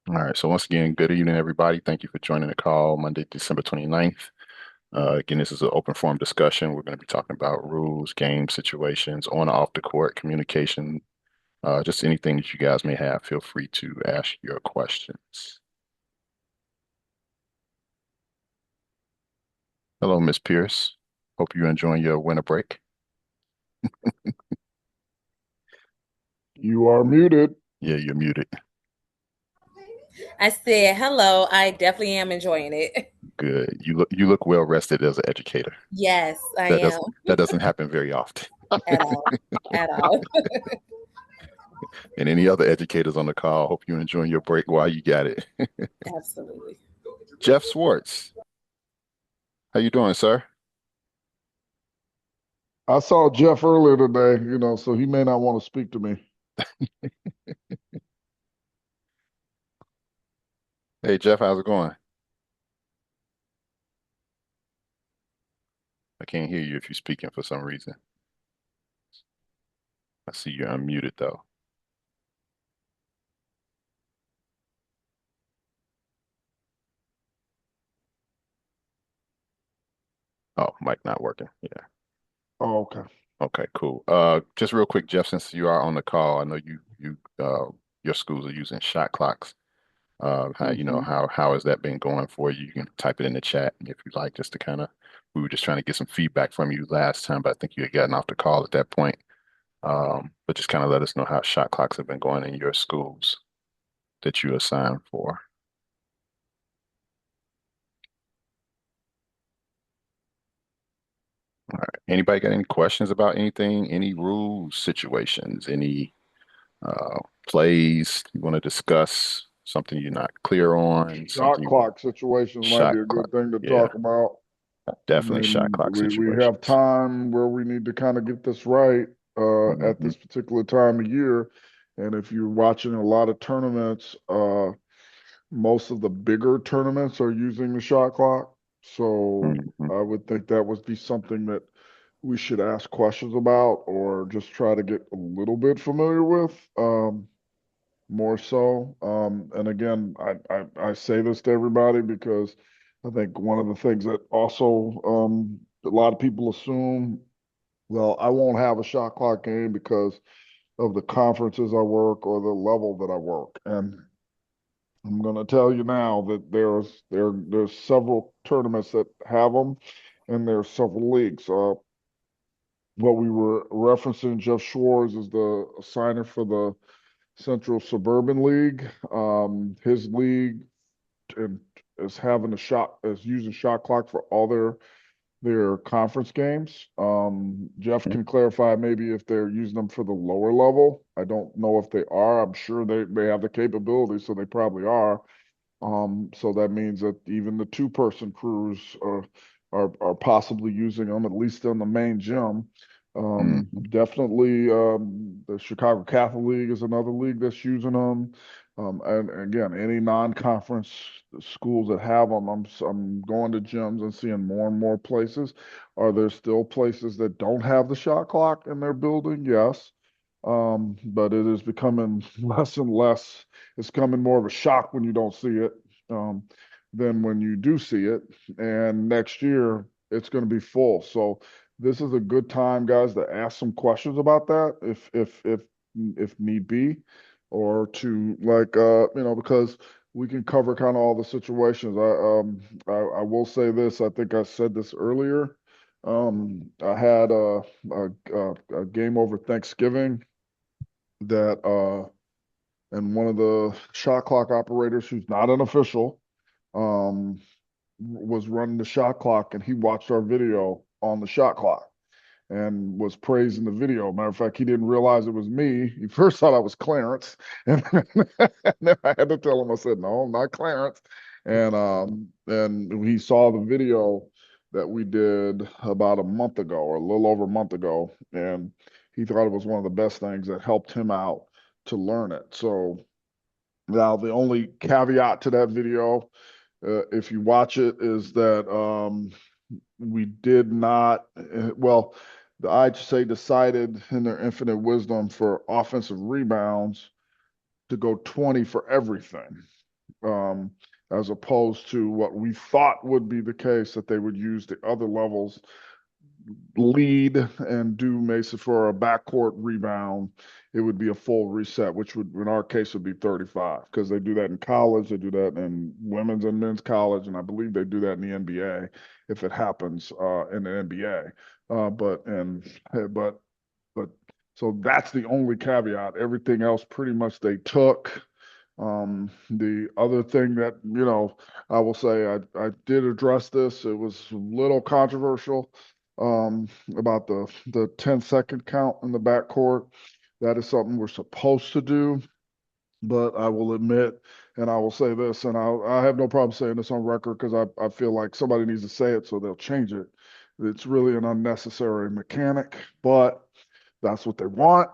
All right. So once again, good evening, everybody. Thank you for joining the call Monday, December 29th. Again, this is an open forum discussion. We're going to be talking about rules, game situations, on and off the court, communication, just anything that you guys may have. Feel free to ask your questions. Hello, Miss Pierce. Hope you're enjoying your winter break. You are muted. Yeah, you're muted. I said, hello. I definitely am enjoying it. Good. You look well rested as an educator. Yes, I That am does that doesn't happen very often. at all. At all. And any other educators on the call, hope you're enjoying your break while you got it. Absolutely. Jeff Swartz, how you doing, sir? I saw Jeff earlier today, so he may not want to speak to me. Hey, Jeff, how's it going? I can't hear you if you're speaking for some reason. I see you're unmuted though. Oh, mic not working. Yeah. Oh, okay. Okay, cool. Just real quick, Jeff, since you are on the call, I know you your schools are using shot clocks. How hmm how has that been going for you? You can type it in the chat if you like, just to kind of we were just trying to get some feedback from you last time, but I think you had gotten off the call at that point. But just kind of let us know how shot clocks have been going in your schools that you assigned for. All right. Anybody got any questions about anything, any rules, situations, any uh, plays you want to discuss, something you're not clear on, something Shot you want clock situations might shot be a clock. good thing to Yeah, talk about. I definitely shot mean, clock we have situations. time where we need to kind of get this right at Hmm. this particular time of year. And if you're watching a lot of tournaments, most of the bigger tournaments are using the shot clock. So Hmm. I would think that would be something that we should ask questions about or just try to get a little bit familiar with, more so. And again, I say this to everybody because I think one of the things that also a lot of people assume, well, I won't have a shot clock game because of the conferences I work or the level that I work. And I'm going to tell you now that there's several tournaments that have them, and there's several leagues. What we were referencing, Jeff Schwartz is the signer for the Central Suburban League. His league and is having a shot is using shot clock for all their conference games. Jeff can clarify maybe if they're using them for the lower level. I don't know if they are. I'm sure they have the capability, so they probably are. So that means that even the two-person crews are possibly using them, at least in the main gym. Hmm. Definitely, the Chicago Catholic League is another league that's using them. And again, any non-conference schools that have them, I'm going to gyms and seeing more and more places. Are there still places that don't have the shot clock in their building? Yes. But it is becoming less and less. It's becoming more of a shock when you don't see it, um, than when you do see it. And next year it's going to be full. So this is a good time, guys, to ask some questions about that, if need be, or to like because we can cover kind of all the situations. I will say this. I think I said this earlier. I had a game over Thanksgiving that and one of the shot clock operators who's not an official um was running the shot clock, and he watched our video on the shot clock and was praising the video. Matter of fact, he didn't realize it was me. He first thought I was Clarence, and then I had to tell him. I said, "No, I'm not Clarence." And he saw the video that we did about a month ago, or a little over a month ago, and he thought it was one of the best things that helped him out to learn it. So now the only caveat to that video, if you watch it, is that we did not, well, the IHSA decided in their infinite wisdom for offensive rebounds to go 20 for everything. as opposed to what we thought would be the case, that they would use the other levels lead and do Mason for a backcourt rebound. It would be a full reset, which would, in our case, would be 35, because they do that in college, they do that in women's and men's college, and I believe they do that in the NBA if it happens in the NBA. But so that's the only caveat. Everything else pretty much they took. The other thing that, I will say, I did address this. It was a little controversial about the 10-second count in the backcourt. That is something we're supposed to do, but I will admit, and I will say this, and I have no problem saying this on record, because I feel like somebody needs to say it so they'll change it. It's really an unnecessary mechanic, but that's what they want.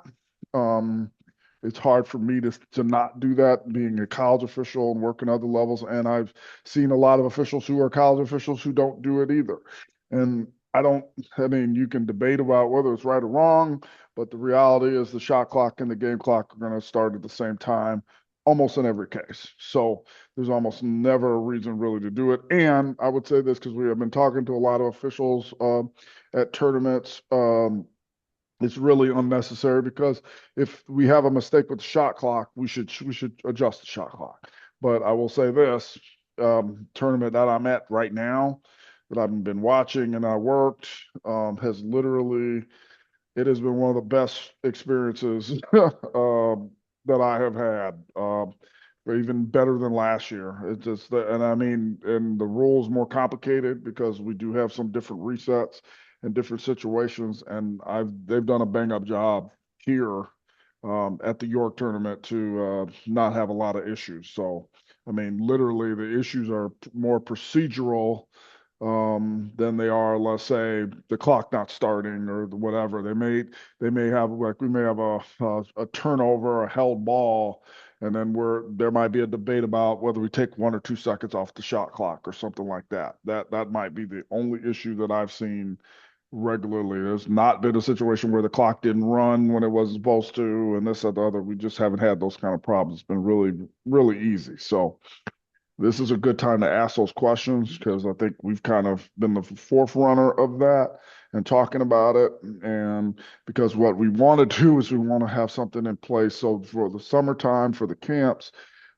It's hard for me to not do that, being a college official and working other levels. And I've seen a lot of officials who are college officials who don't do it either. And I mean, you can debate about whether it's right or wrong, but the reality is the shot clock and the game clock are going to start at the same time almost in every case. So there's almost never a reason really to do it. And I would say this because we have been talking to a lot of officials at tournaments. It's really unnecessary, because if we have a mistake with the shot clock, we should adjust the shot clock. But I will say this, tournament that I'm at right now, that I've been watching and I worked, has literally, it has been one of the best experiences that I have had. Even better than last year. It's just that, and I mean, and the rules more complicated because we do have some different resets and different situations. And they've done a bang up job here at the York tournament to not have a lot of issues. So, I mean, literally the issues are more procedural than they are, let's say, the clock not starting or whatever. They may have, like, we may have a turnover, a held ball, and then there might be a debate about whether we take 1 or 2 seconds off the shot clock or something like that. That might be the only issue that I've seen regularly. There's not been a situation where the clock didn't run when it wasn't supposed to, and this or the other. We just haven't had those kind of problems. It's been really, really easy. So this is a good time to ask those questions, because I think we've kind of been the forerunner of that and talking about it. And because what we want to do is we want to have something in place. So for the summertime, for the camps,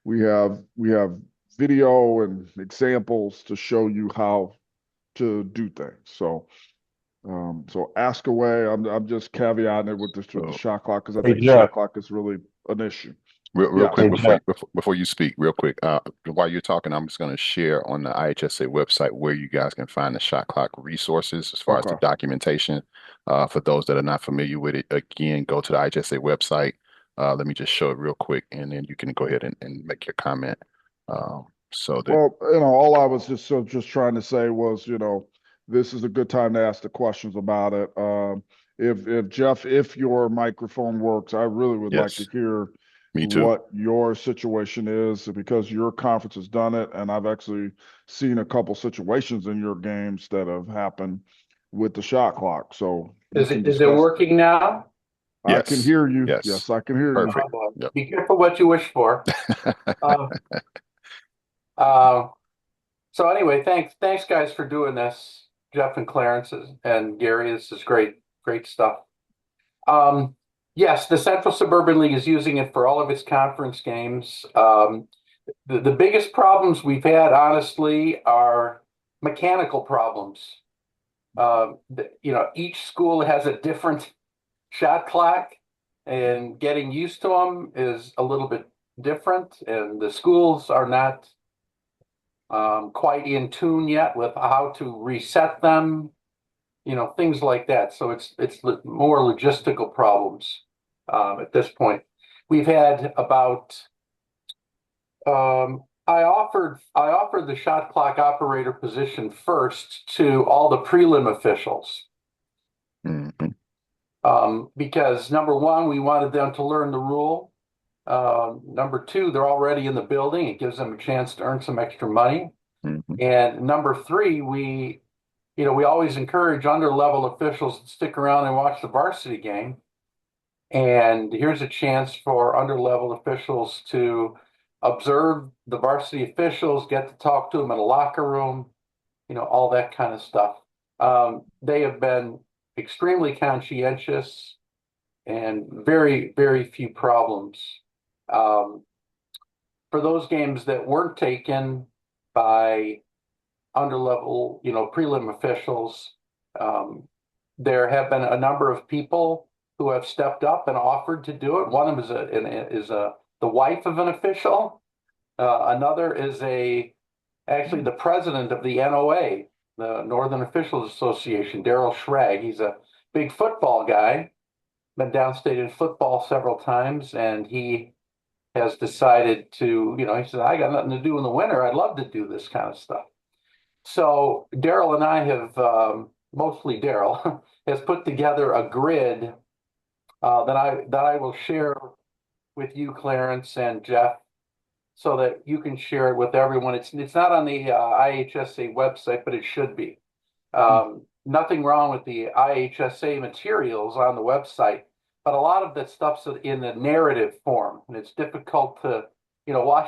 we have video and examples to show you how to do things. So ask away. I'm just caveating it with the shot clock, because I think the shot clock is really an issue. Real Yeah. quick before you speak, real quick, while you're talking, I'm just going to share on the IHSA website where you guys can find the shot clock resources as far as the documentation. For those that are not familiar with it, again, go to the IHSA website. Let me just show it real quick, and then you can go ahead and make your comment. Well, all I was just trying to say was, this is a good time to ask the questions about it. If Jeff, if your microphone works, I really would like to hear me too. What your situation is, because your conference has done it, and I've actually seen a couple situations in your games that have happened with the shot clock. So is it working now? I can hear you. Yes. Yes, I can hear Perfect. you. Yep. Be careful what you wish for. So anyway, thanks guys for doing this, Jeff and Clarence and Gary. This is great stuff. Yes, the Central Suburban League is using it for all of its conference games. The biggest problems we've had, honestly, are mechanical problems. Each school has a different shot clock, and getting used to them is a little bit different, and the schools are not quite in tune yet with how to reset them, things like that. So it's more logistical problems at this point. We've had about I offered the shot clock operator position first to all the prelim officials. Because number one, we wanted them to learn the rule. Number two, they're already in the building. It gives them a chance to earn some extra money. And number three, we always encourage under-level officials to stick around and watch the varsity game. And here's a chance for under-level officials to observe the varsity officials, get to talk to them in a locker room, all that kind of stuff. They have been extremely conscientious and very, very few problems. Um, for those games that weren't taken by underlevel, prelim officials, there have been a number of people who have stepped up and offered to do it. One of them is the wife of an official. Another is actually the president of the NOA, the Northern Officials Association, Daryl Schrag. He's a big football guy, been downstate in football several times, and he has decided to, he said, I got nothing to do in the winter. I'd love to do this kind of stuff. So Daryl and I have, mostly Daryl, has put together a grid that I will share with you, Clarence and Jeff, so that you can share it with everyone. It's not on the IHSA website, but it should be. Nothing wrong with the IHSA materials on the website, but a lot of that stuff's in the narrative form, and it's difficult to, while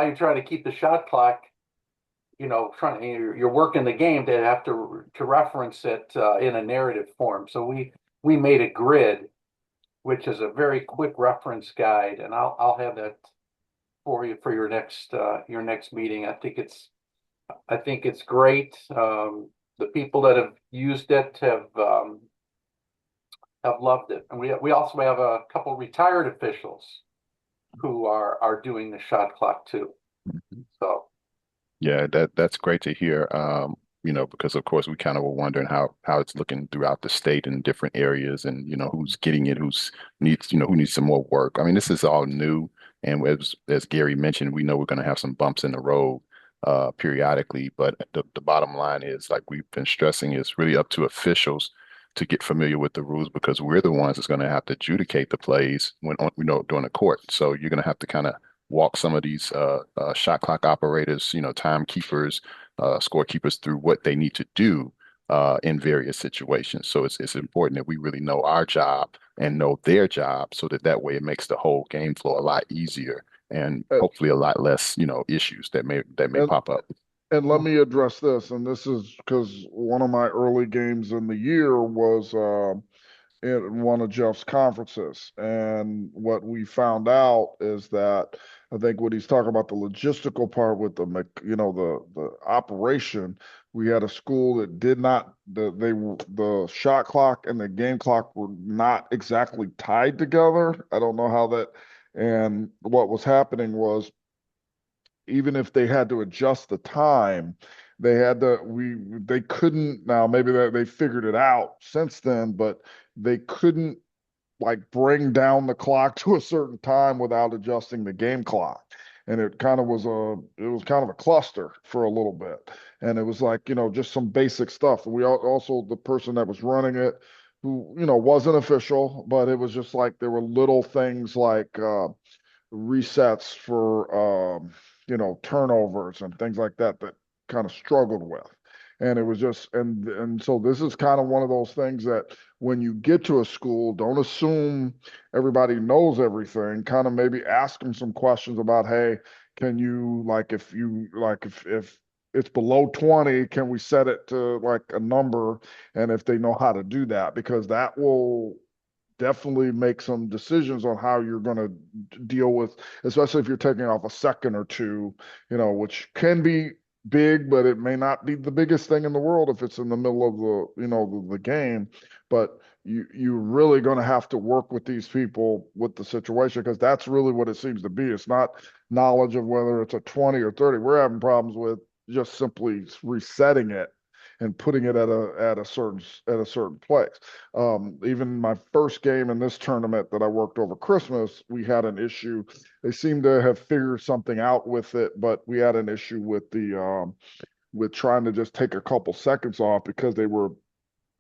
you're trying to keep the shot clock, you're working the game to have to reference it in a narrative form. So we made a grid, which is a very quick reference guide, and I'll have that for you for your next meeting. I think it's great. The people that have used it have loved it, and we also have a couple retired officials who are doing the shot clock too. So Yeah, that's great to hear. Because of course we kind of were wondering how it's looking throughout the state in different areas, and who's getting it, who needs some more work. I mean, this is all new, and as Gary mentioned, we know we're going to have some bumps in the road periodically, but the bottom line is, like we've been stressing, is really up to officials to get familiar with the rules, because we're the ones that's going to have to adjudicate the plays when during the court. So you're going to have to kind of walk some of these shot clock operators, timekeepers, scorekeepers through what they need to do in various situations. So it's important that we really know our job and know their job, so that way it makes the whole game flow a lot easier, and Uh, hopefully a lot less, issues that may and pop up. and let me address this, and this is because one of my early games in the year was in one of Jeff's conferences. And what we found out is that I think what he's talking about, the logistical part with the operation, we had a school that did not, the shot clock and the game clock were not exactly tied together. I don't know how that, and what was happening was, even if they had to adjust the time, they couldn't. Now maybe they figured it out since then, but they couldn't like bring down the clock to a certain time without adjusting the game clock. And it was kind of a cluster for a little bit. And it was like, just some basic stuff. We also, the person that was running it, who, wasn't official, but it was just like there were little things like resets for turnovers and things like that kind of struggled with. And it was just, and so this is kind of one of those things that when you get to a school, don't assume everybody knows everything. Kind of maybe ask them some questions about, hey, can you, like, if it's below 20, can we set it to like a number? And if they know how to do that, because that will definitely make some decisions on how you're going to deal with, especially if you're taking off a second or two, which can be big, but it may not be the biggest thing in the world if it's in the middle of the game. But you're really going to have to work with these people with the situation, because that's really what it seems to be. It's not knowledge of whether it's a 20 or 30. We're having problems with just simply resetting it and putting it at a certain place. Even my first game in this tournament that I worked over Christmas, we had an issue. They seemed to have figured something out with it, but we had an issue with with trying to just take a couple seconds off because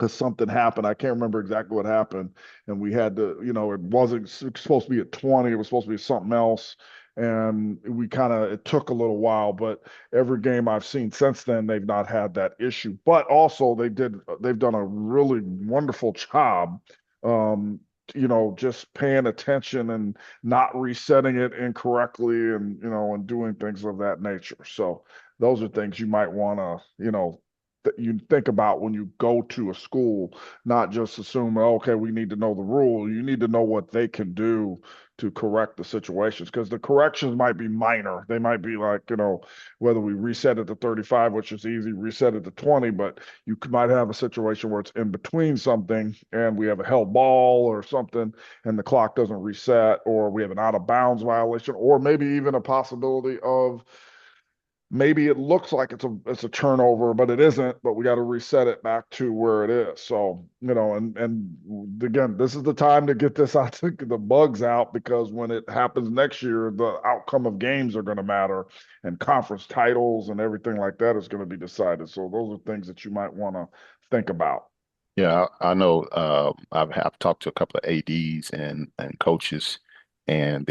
something happened. I can't remember exactly what happened. And we had to, it wasn't supposed to be at 20. It was supposed to be something else. And it took a little while, but every game I've seen since then, they've not had that issue. But also they've done a really wonderful job just paying attention and not resetting it incorrectly and doing things of that nature. So those are things you might want to, that you think about when you go to a school, not just assume, okay, we need to know the rule. You need to know what they can do to correct the situations, because the corrections might be minor. They might be like, whether we reset it to 35, which is easy, reset it to 20, but you might have a situation where it's in between something and we have a held ball or something and the clock doesn't reset, or we have an out of bounds violation, or maybe even a possibility of maybe it looks like it's a turnover, but it isn't, but we got to reset it back to where it is. So, and again, this is the time to get this out, the bugs out, because when it happens next year, the outcome of games are going to matter, and conference titles and everything like that is going to be decided. So those are things that you might want to think about. Yeah, I know. I've talked to a couple of ADs and coaches, and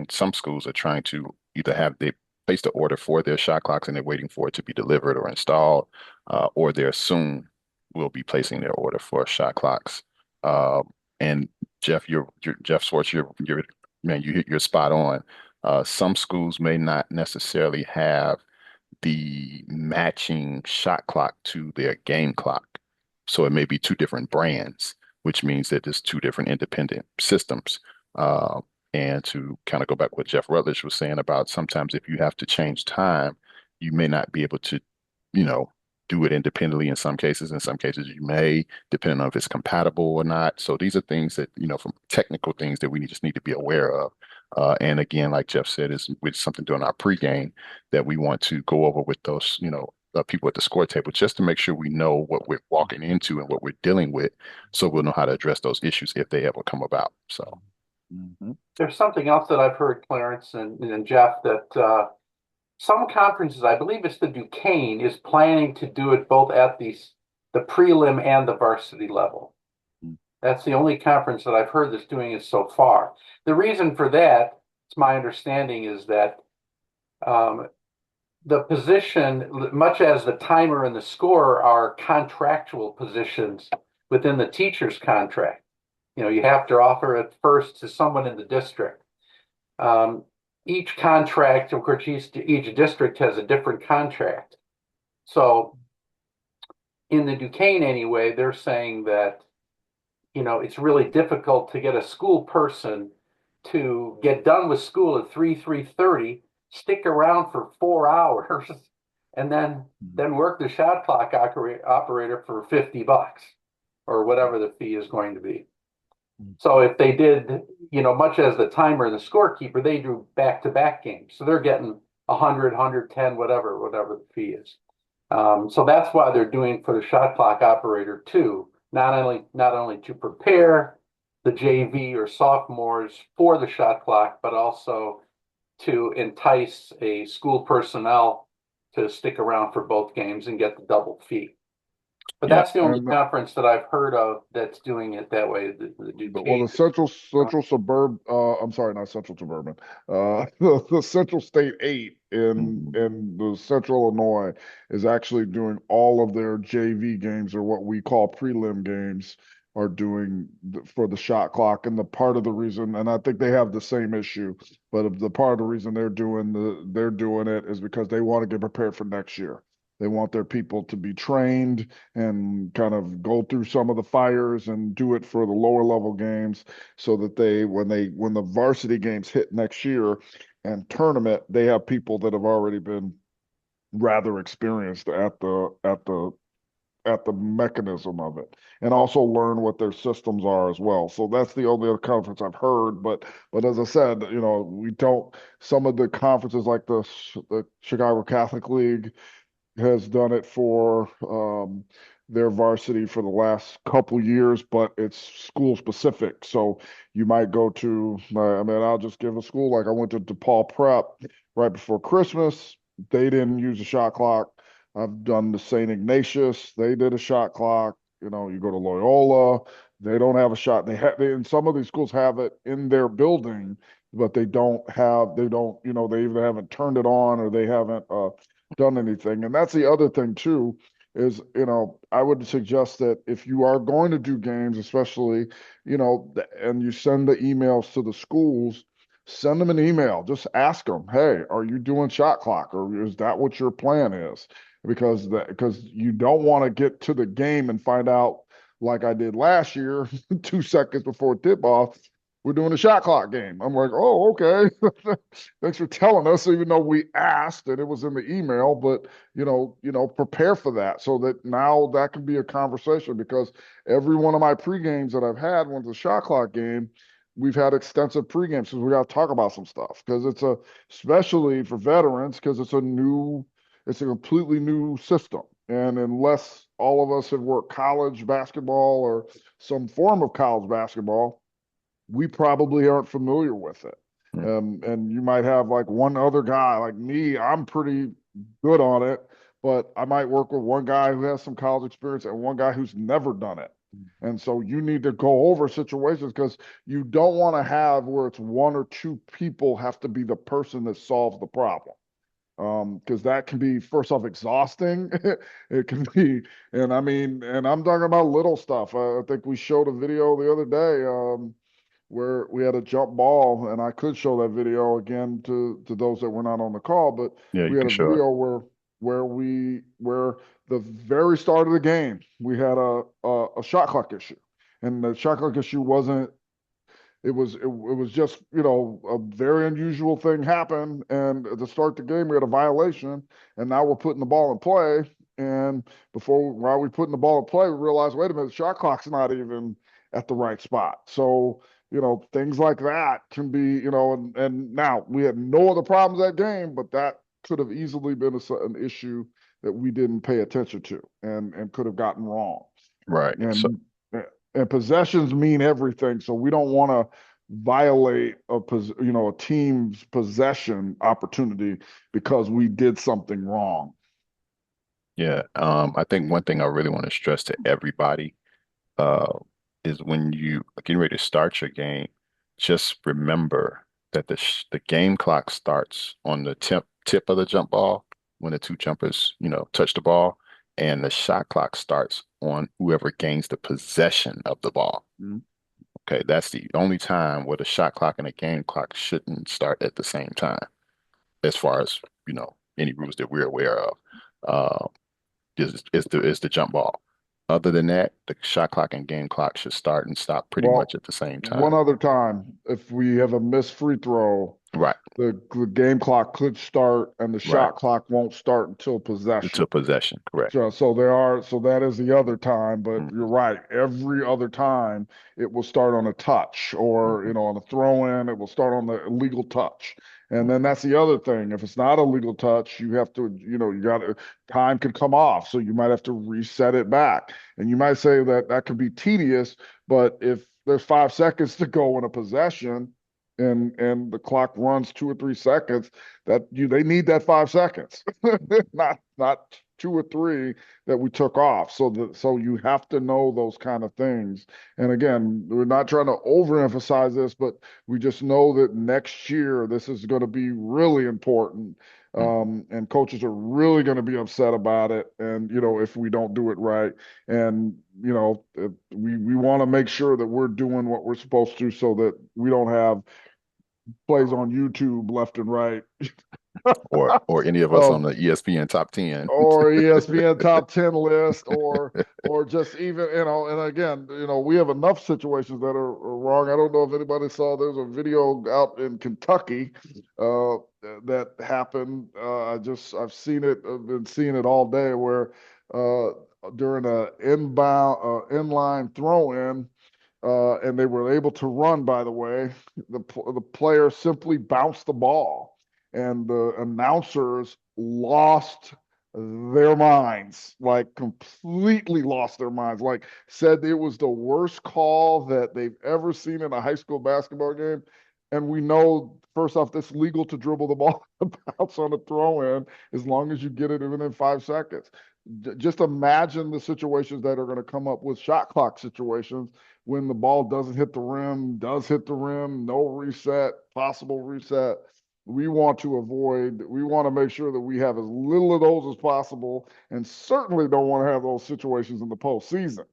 some schools are trying to either have they placed the order for their shot clocks and they're waiting for it to be delivered or installed, or they're soon will be placing their order for shot clocks. Uh, and Jeff Swartz, you're man, you're spot on. Some schools may not necessarily have the matching shot clock to their game clock. So it may be two different brands, which means that there's two different independent systems. Uh, and to kind of go back what Jeff Rutledge was saying about sometimes if you have to change time, you may not be able to, you know, do it independently in some cases. In some cases, you may, depending on if it's compatible or not. So these are things that, from technical things that we just need to be aware of. And again, like Jeff said, is with something during our pregame that we want to go over with those, people at the score table just to make sure we know what we're walking into and what we're dealing with, so we'll know how to address those issues if they ever come about. So, There's something else that I've heard, Clarence and Jeff, that some conferences, I believe it's the Duquesne, is planning to do it both at the prelim and the varsity level. That's the only conference that I've heard that's doing it so far. The reason for that, it's my understanding, is that the position, much as the timer and the scorer are contractual positions within the teacher's contract. You have to offer it first to someone in the district. Each contract, of course, each district has a different contract. So in the Duquesne anyway, they're saying that, it's really difficult to get a school person to get done with school at 3:30, stick around for 4 hours, and then work the shot clock operator for $50 or whatever the fee is going to be. So if they did, much as the timer and the scorekeeper, they do back-to-back games. So they're getting 100, 110, whatever the fee is. So that's why they're doing for the shot clock operator too, not only to prepare the JV or sophomores for the shot clock, but also to entice a school personnel to stick around for both games and get the double fee. But yeah. that's the only conference that I've heard of that's doing it that way. The central suburb, I'm sorry, not central suburban, the Central State 8 in the Central Illinois is actually doing all of their JV games, or what we call prelim games, are doing for the shot clock. And the part of the reason, and I think they have the same issue, but the part of the reason they're doing it is because they want to get prepared for next year. They want their people to be trained and kind of go through some of the fires and do it for the lower level games, so that when the varsity games hit next year and tournament, they have people that have already been rather experienced at the mechanism of it, and also learn what their systems are as well. So that's the only other conference I've heard. But as I said, some of the conferences like the Chicago Catholic League has done it for their varsity for the last couple years, but it's school specific. So you might go to, I'll just give a school, like I went to DePaul Prep right before Christmas. They didn't use a shot clock. I've done the St. Ignatius. They did a shot clock. You go to Loyola. They don't have a shot. And some of these schools have it in their building, but they either haven't turned it on or they haven't done anything. And that's the other thing too. is, I would suggest that if you are going to do games, especially, and you send the emails to the schools, send them an email. Just ask them, hey, are you doing shot clock, or is that what your plan is? Because you don't want to get to the game and find out like I did last year, 2 seconds before tip off, we're doing a shot clock game. I'm like, oh, okay. Thanks for telling us, even though we asked and it was in the email, but prepare for that so that now that can be a conversation, because every one of my pre-games that I've had when it's a shot clock game, we've had extensive pre-games because we got to talk about some stuff, because especially for veterans, because it's a completely new system. And unless all of us have worked college basketball or some form of college basketball, we probably aren't familiar with it. And you might have like one other guy like me, I'm pretty good on it, but I might work with one guy who has some college experience and one guy who's never done it. And so you need to go over situations, because you don't want to have where it's one or two people have to be the person that solves the problem. Because that can be, first off, exhausting. It can be, and I'm talking about little stuff. I think we showed a video the other day, where we had a jump ball, and I could show that video again to those that were not on the call, but Yeah, we you had can a show it. video where the very start of the game we had a shot clock issue, and the shot clock issue wasn't. It was just, a very unusual thing happened, and at the start of the game we had a violation, and now we're putting the ball in play, and while we're putting the ball in play, we realized, wait a minute, the shot clock's not even at the right spot. So things like that can be, and now we had no other problems that game, but that could have easily been an issue that we didn't pay attention to and could have gotten wrong. Right. So And possessions mean everything, so we don't want to violate a team's possession opportunity because we did something wrong. yeah, I think one thing I really want to stress to everybody uh, is when you are getting ready to start your game, just remember that the game clock starts on the tip of the jump ball when the two jumpers, touch the ball, and the shot clock starts on whoever gains the possession of the ball. Mhm. Okay, that's the only time where the shot clock and the game clock shouldn't start at the same time, as far as, any rules that we're aware of. Uh, is the jump ball. Other than that, the shot clock and game clock should start and stop pretty much Well, at the same time. one other time, if we have a missed free throw, Right, the game clock could start and the right. shot clock won't start until possession. Until possession, correct. So that is the other time, but Mhm, you're right. Every other time it will start on a touch, or, mhm, on a throw in, it will start on the illegal touch. And mhm. then that's the other thing. If it's not a legal touch, you have to, time could come off. So you might have to reset it back. And you might say that that could be tedious, but if there's 5 seconds to go in a possession, and the clock runs 2 or 3 seconds, they need that 5 seconds, not 2 or 3 that we took off. So you have to know those kind of things. And again, we're not trying to overemphasize this, but we just know that next year this is going to be really important. Mhm. And coaches are really going to be upset about it. And, if we don't do it right. And, we want to make sure that we're doing what we're supposed to, so that we don't have plays on YouTube left and right. Or any of us on um, the ESPN top 10. or ESPN top 10 list, or just even, and again, we have enough situations that are wrong. I don't know if anybody saw, there's a video out in Kentucky uh, that happened. I've seen it, I've been seeing it all day, where uh, during a inline throw in, and they were able to run, by the way. The player simply bounced the ball, and the announcers lost their minds, like completely lost their minds, like said it was the worst call that they've ever seen in a high school basketball game. And we know, first off, it's legal to dribble the ball bounce on a throw in as long as you get it within 5 seconds. Just imagine the situations that are going to come up with shot clock situations when the ball does hit the rim, no reset, possible reset. We want to make sure that we have as little of those as possible, and certainly don't want to have those situations in the postseason.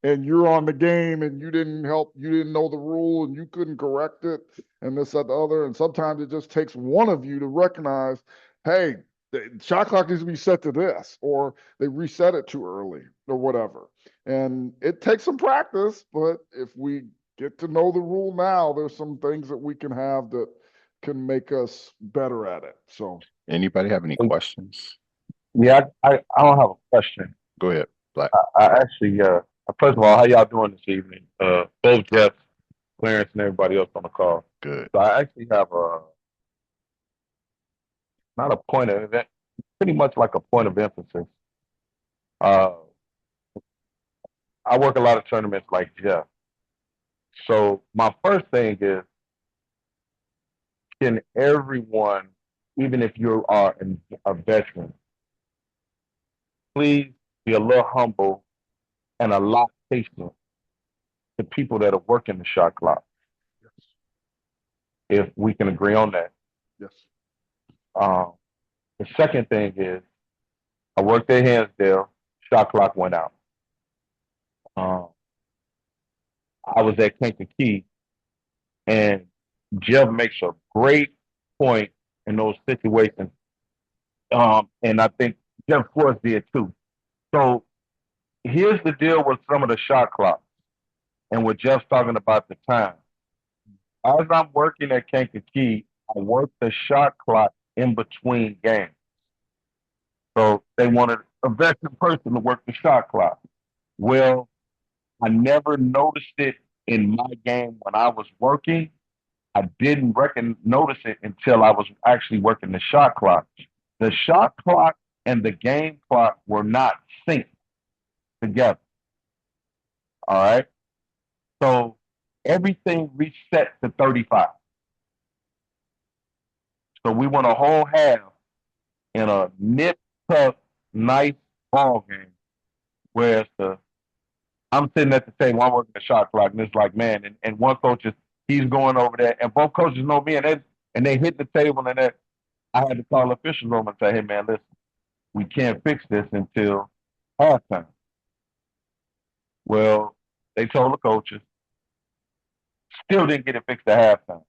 And you're on the game and you didn't know the rule and you couldn't correct it and this, that, the other. And sometimes it just takes one of you to recognize, hey, the shot clock needs to be set to this, or they reset it too early or whatever. And it takes some practice, but if we get to know the rule now, there's some things that we can have that can make us better at it. So Anybody have any questions? Yeah, I don't have a question. Go ahead, Black. I actually, first of all, how y'all doing this evening? Both Jeff, Clarence, and everybody else on the call. Good. So I actually have not a point of event, pretty much like a point of emphasis. Uh, I work a lot of tournaments like Jeff. So my first thing is, can everyone, even if you are a veteran, please be a little humble and a lot patient to people that are working the shot clock? yes, If we can agree on that. yes, The second thing is, I worked at Hansdale, shot clock went out. I was at Kankakee, and Jeff makes a great point in those situations. And I think Jeff Forrest did too. So here's the deal with some of the shot clocks and what Jeff's talking about the time. As I'm working at Kankakee, I work the shot clock in between games. So they wanted a veteran person to work the shot clock. Well, I never noticed it in my game when I was working. I didn't notice it until I was actually working the shot clock. The shot clock and the game clock were not synced together. All right. So everything reset to 35. So we went a whole half in a nip tuck, nice ball game. Whereas I'm sitting at the table, I'm working the shot clock, and it's like, man, and one coach he's going over there, and both coaches know me, and they hit the table, and that I had to call the officials room and say, hey man, listen, we can't fix this until halftime. Well, they told the coaches, still didn't get it fixed at halftime.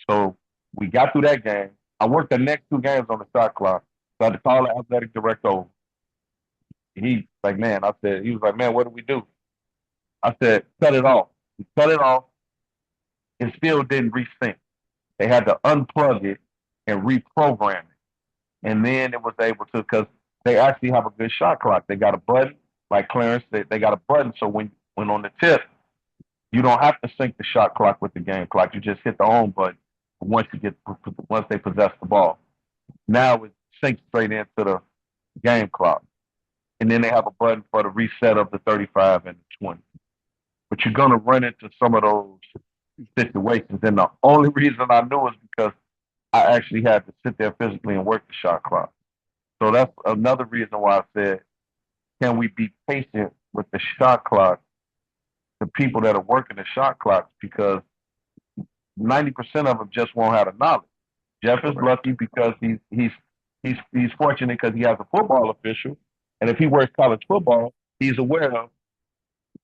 So we got through that game. I worked the next two games on the shot clock. So I had to call the athletic director over. He was like, man, what do we do? I said, cut it off. We cut it off. It still didn't resync. They had to unplug it and reprogram it. And then it was able to, because they actually have a good shot clock. They got a button, like Clarence said, they got a button. So when on the tip, you don't have to sync the shot clock with the game clock. You just hit the on button once they possess the ball. Now it syncs straight into the game clock. And then they have a button for the reset of the 35 and the 20. But you're going to run into some of those situations. And the only reason I knew is because I actually had to sit there physically and work the shot clock. So that's another reason why I said, can we be patient with the shot clock, the people that are working the shot clocks, because 90% of them just won't have the knowledge. Jeff is lucky because he's fortunate because he has a football official, and if he works college football, he's aware of,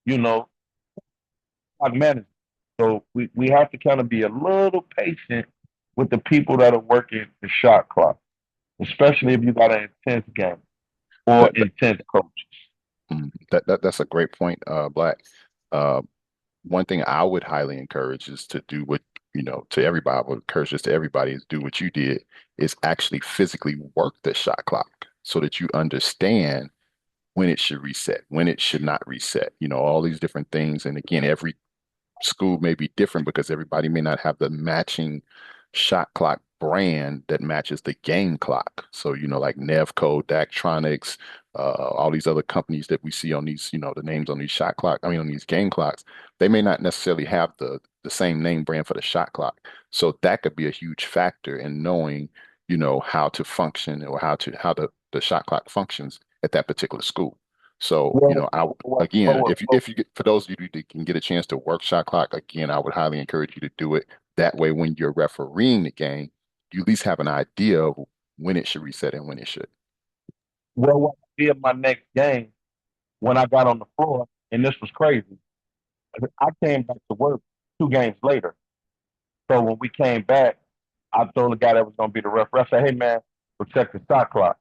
clock management. So we have to kind of be a little patient with the people that are working the shot clock, especially if you got an intense game or intense coaches. That's a great point, Black. One thing I would highly encourage is to do what, to everybody, I would encourage this to everybody, is do what you did, is actually physically work the shot clock so that you understand when it should reset, when it should not reset, all these different things. And again, every school may be different because everybody may not have the matching shot clock brand that matches the game clock. So, like Nevco, Daktronics, all these other companies that we see on these, the names on these on these game clocks, they may not necessarily have the same name brand for the shot clock. So that could be a huge factor in knowing, how to function or how the shot clock functions at that particular school. So, again, Well, if you get, for those of you that can get a chance to work shot clock, again, I would highly encourage you to do it. That way, when you're refereeing the game, you at least have an idea of when it should reset and when it should. well, what I did my next game when I got on the floor, and this was crazy. I came back to work 2 games later. So when we came back, I told the guy that was going to be the referee, I said, "Hey man, protect the shot clock."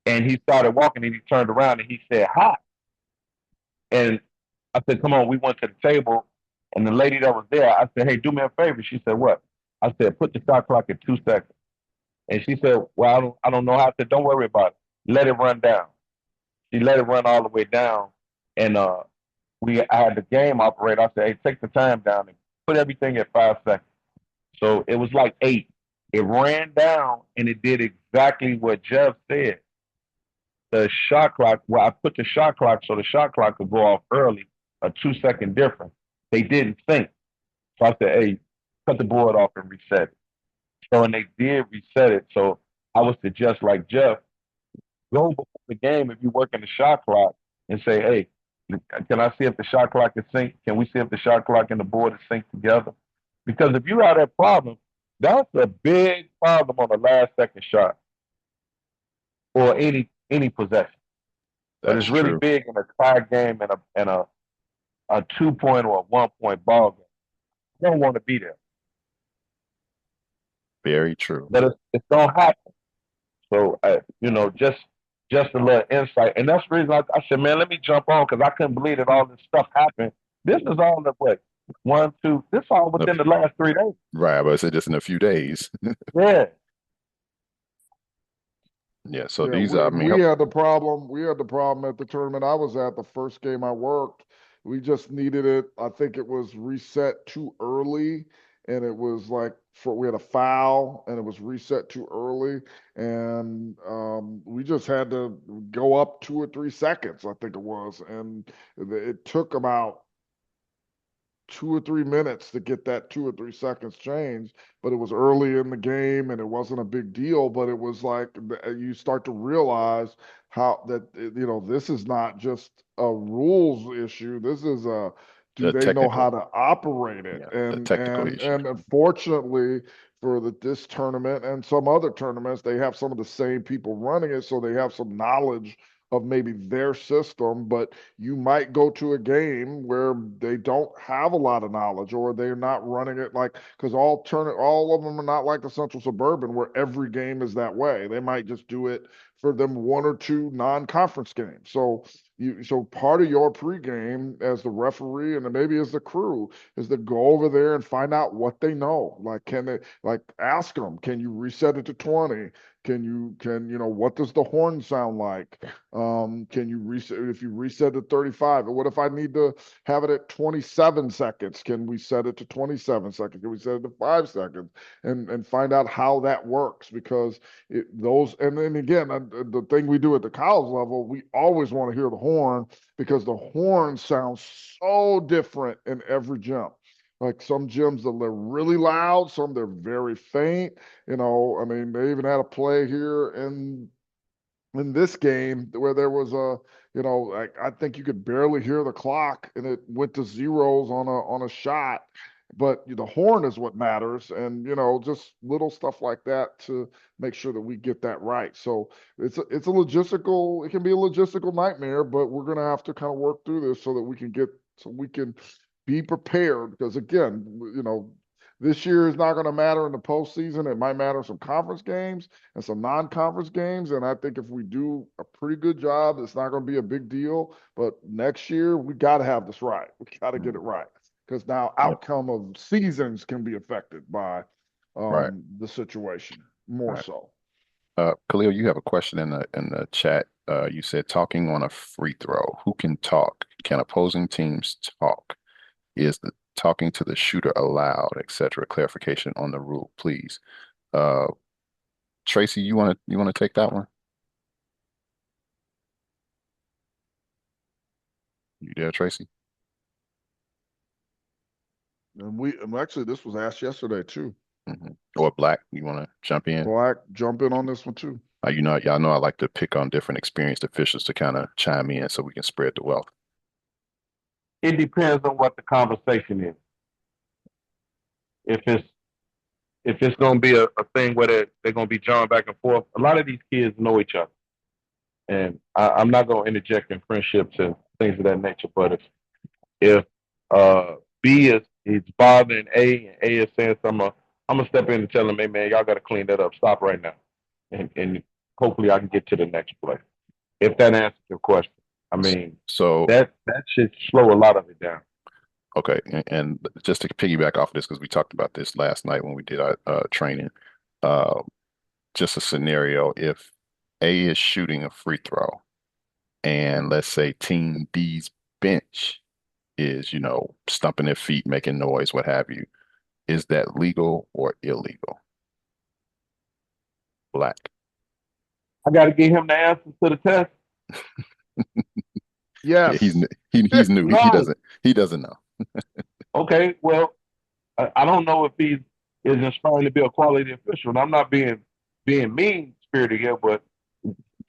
And he started walking, and he turned around and he said, "Hi." And I said, "Come on." We went to the table, and the lady that was there, I said, "Hey, do me a favor." She said, "What?" I said, "Put the shot clock at 2 seconds." And she said, "Well, I don't know how." I said, "Don't worry about it. Let it run down." She let it run all the way down, and I had the game operator. I said, "Hey, take the time down and put everything at 5 seconds." So it was like 8. It ran down, and it did exactly what Jeff said. The shot clock, well, I put the shot clock so the shot clock could go off early, a 2 second difference. They didn't think. So I said, "Hey, cut the board off and reset it." So, and they did reset it. So I would suggest, like Jeff, go before the game if you work in the shot clock and say, "Hey, can I see if the shot clock is synced? Can we see if the shot clock and the board is synced together?" Because if you have that problem, that's a big problem on the last second shot or any possession. But That's it's really true. big in a tie game and a 2 point or a 1 point ball game. You don't want to be there, Very true. but it's gonna happen. So just a little insight, and that's the reason I said, "Man, let me jump on," because I couldn't believe that all this stuff happened. This is all the what 1, 2. This all within the last 3 days. Right, but I said just in a few days. Yeah. Yeah, so Yeah, these are, I mean, we had the problem. We had the problem at the tournament I was at. The first game I worked, we just needed it. I think it was reset too early, and it was like we had a foul, and it was reset too early, and we just had to go up 2 or 3 seconds. I think it was, and it took about 2 or 3 minutes to get that 2 or 3 seconds changed, but it was early in the game and it wasn't a big deal. But it was like you start to realize how that this is not just a rules issue. This is a do the they know how technical, to operate it? yeah, the And technical and issue. and unfortunately for this tournament and some other tournaments, they have some of the same people running it, so they have some knowledge of maybe their system, but you might go to a game where they don't have a lot of knowledge or they're not running it like because all of them are not like the Central Suburban where every game is that way. They might just do it for them 1 or 2 non-conference games. So part of your pregame as the referee and maybe as the crew is to go over there and find out what they know. Like can they ask them, can you reset it to 20? What does the horn sound like? Can you reset if you reset to 35? Or what if I need to have it at 27 seconds? Can we set it to 27 seconds? Can we set it to 5 seconds? And find out how that works because and then again, the thing we do at the college level, we always want to hear the horn because the horn sounds so different in every gym. Like some gyms they're really loud, some they're very faint. I mean, they even had a play here in this game where there was like I think you could barely hear the clock and it went to zeros on a shot. But the horn is what matters, and just little stuff like that to make sure that we get that right. So it's a logistical. It can be a logistical nightmare, but we're gonna have to kind of work through this so that we can be prepared. Because again, this year is not going to matter in the postseason. It might matter in some conference games and some non-conference games. And I think if we do a pretty good job, it's not going to be a big deal. But next year, we got to have this right. We got to get it right because now outcome of seasons can be affected by Right, the situation more right. so. Khalil, you have a question in the chat. You said talking on a free throw. Who can talk? Can opposing teams talk? Is the talking to the shooter allowed, etc.? Clarification on the rule, please. Uh, Tracy, you want to take that one? You there, Tracy? And actually, this was asked yesterday too. Or Black, you want to jump in? Black, jump in on this one too. Y'all know I like to pick on different experienced officials to kind of chime in so we can spread the wealth. It depends on what the conversation is. If it's going to be a thing where they're going to be jawing back and forth, a lot of these kids know each other. And I'm not going to interject in friendships and things of that nature. But if B is bothering A and A is saying something, I'm going to step in and tell them, hey, man, y'all got to clean that up. Stop right now. And hopefully I can get to the next play. If that answers your question. I mean, So that should slow a lot of it down. okay, and just to piggyback off of this, because we talked about this last night when we did our training, uh, just a scenario, if A is shooting a free throw and let's say team B's bench is, stumping their feet, making noise, what have you, is that legal or illegal? Black. I got to get him the answers to the test. Yeah, Yes. he's new. No. He doesn't know. Okay, well, I don't know if he is inspiring to be a quality official. And I'm not being mean spirited here, but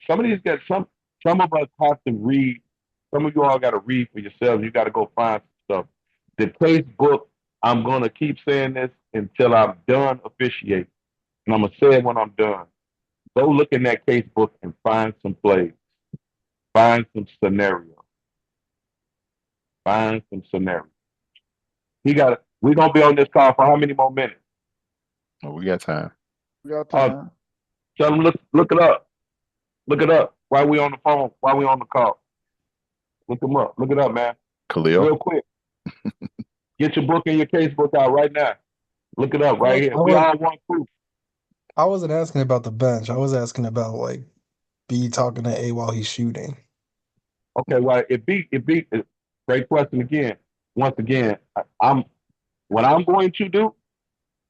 some of these guys, some of us have to read. Some of you all got to read for yourselves. You got to go find some stuff. The case book. I'm gonna keep saying this until I'm done officiating, and I'm gonna say it when I'm done. Go look in that case book and find some plays, find some scenarios, find some scenarios. We're gonna be on this call for how many more minutes? Well, we got time. We got time. Tell them look it up. Look it up. While we on the phone, while we on the call. Look them up. Look it up, man. Khalil? Real quick. Get your book and your case book out right now. Look it up right here. We all want proof. I wasn't asking about the bench. I was asking about like B talking to A while he's shooting. Okay, well, great question again. Once again, what I'm going to do,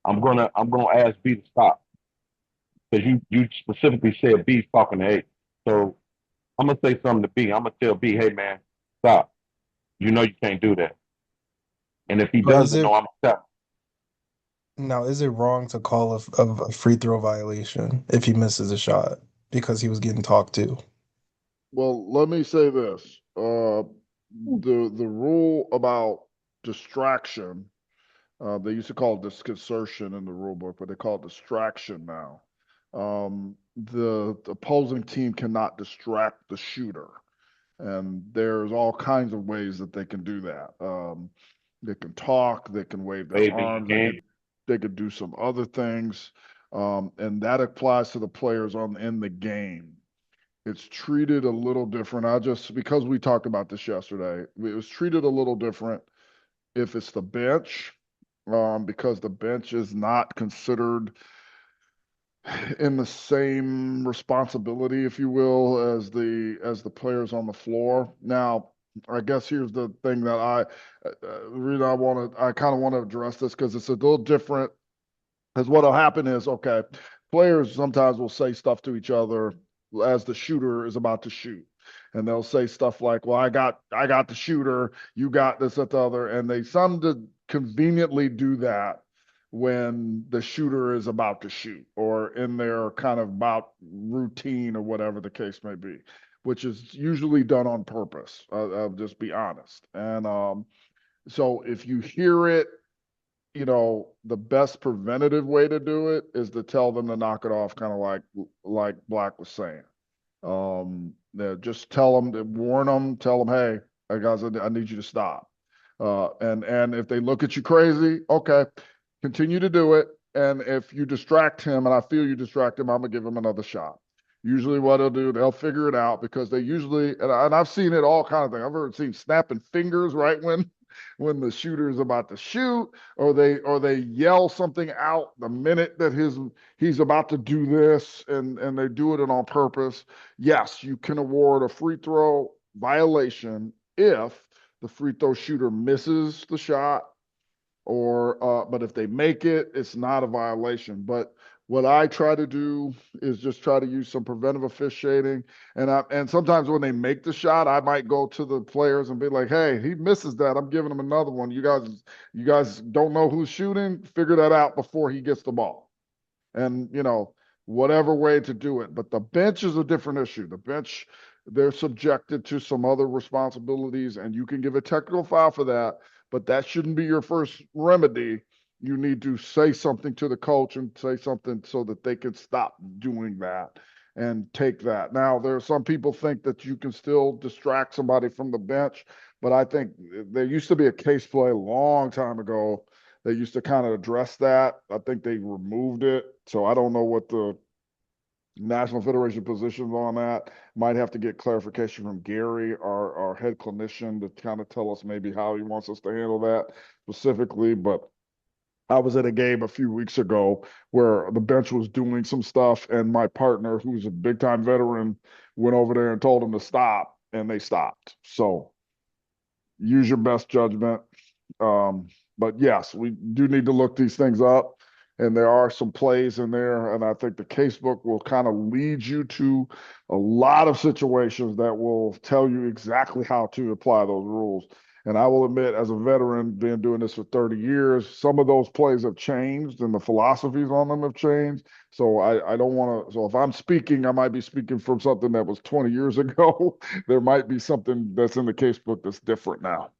I'm gonna ask B to stop. Because you specifically said B's talking to A. So I'm gonna say something to B. I'm gonna tell B, hey man, stop. You know you can't do that. And if he doesn't know, I'm gonna stop. Now, is it wrong to call a free throw violation if he misses a shot because he was getting talked to? Well, let me say this. The rule about distraction, they used to call it disconcertion in the rule book, but they call it distraction now. The opposing team cannot distract the shooter. And there's all kinds of ways that they can do that. They can talk, they can wave their arms, they could do some other things. And that applies to the players in the game. It's treated a little different. Because we talked about this yesterday, it was treated a little different if it's the bench, because the bench is not considered in the same responsibility, if you will, as the players on the floor. Now, I guess here's the thing that I kind of want to address this because it's a little different. Because what'll happen is, okay, players sometimes will say stuff to each other as the shooter is about to shoot. And they'll say stuff like, well, I got the shooter, you got this, that, the other. And they to conveniently do that when the shooter is about to shoot or in their kind of about routine or whatever the case may be, which is usually done on purpose. I'll just be honest. And so if you hear it, the best preventative way to do it is to tell them to knock it off, kind of like Black was saying. Just tell them, warn them, tell them, hey, guys, I need you to stop. And if they look at you crazy, okay, continue to do it. And if you distract him and I feel you distract him, I'm going to give him another shot. Usually what they'll figure it out because they usually, and I've seen it all kind of things. I've seen snapping fingers right when the shooter is about to shoot, or they yell something out the minute that he's about to do this, and they do it on purpose. Yes, you can award a free throw violation if the free throw shooter misses the shot, but if they make it, it's not a violation. But what I try to do is just try to use some preventive officiating. And sometimes when they make the shot, I might go to the players and be like, hey, he misses that. I'm giving him another one. You guys don't know who's shooting? Figure that out before he gets the ball. And, whatever way to do it. But the bench is a different issue. The bench, they're subjected to some other responsibilities, and you can give a technical foul for that, but that shouldn't be your first remedy. You need to say something to the coach and say something so that they can stop doing that and take that. Now, there are some people think that you can still distract somebody from the bench, but I think there used to be a case play a long time ago. They used to kind of address that. I think they removed it. So I don't know what the National Federation positions on that. Might have to get clarification from Gary, our head clinician, to kind of tell us maybe how he wants us to handle that specifically. But I was at a game a few weeks ago where the bench was doing some stuff, and my partner, who's a big time veteran, went over there and told them to stop, and they stopped. So use your best judgment. But yes, we do need to look these things up, and there are some plays in there, and I think the casebook will kind of lead you to a lot of situations that will tell you exactly how to apply those rules. And I will admit, as a veteran, been doing this for 30 years, some of those plays have changed and the philosophies on them have changed. So I don't want to, so if I'm speaking, I might be speaking from something that was 20 years ago. There might be something that's in the casebook that's different now.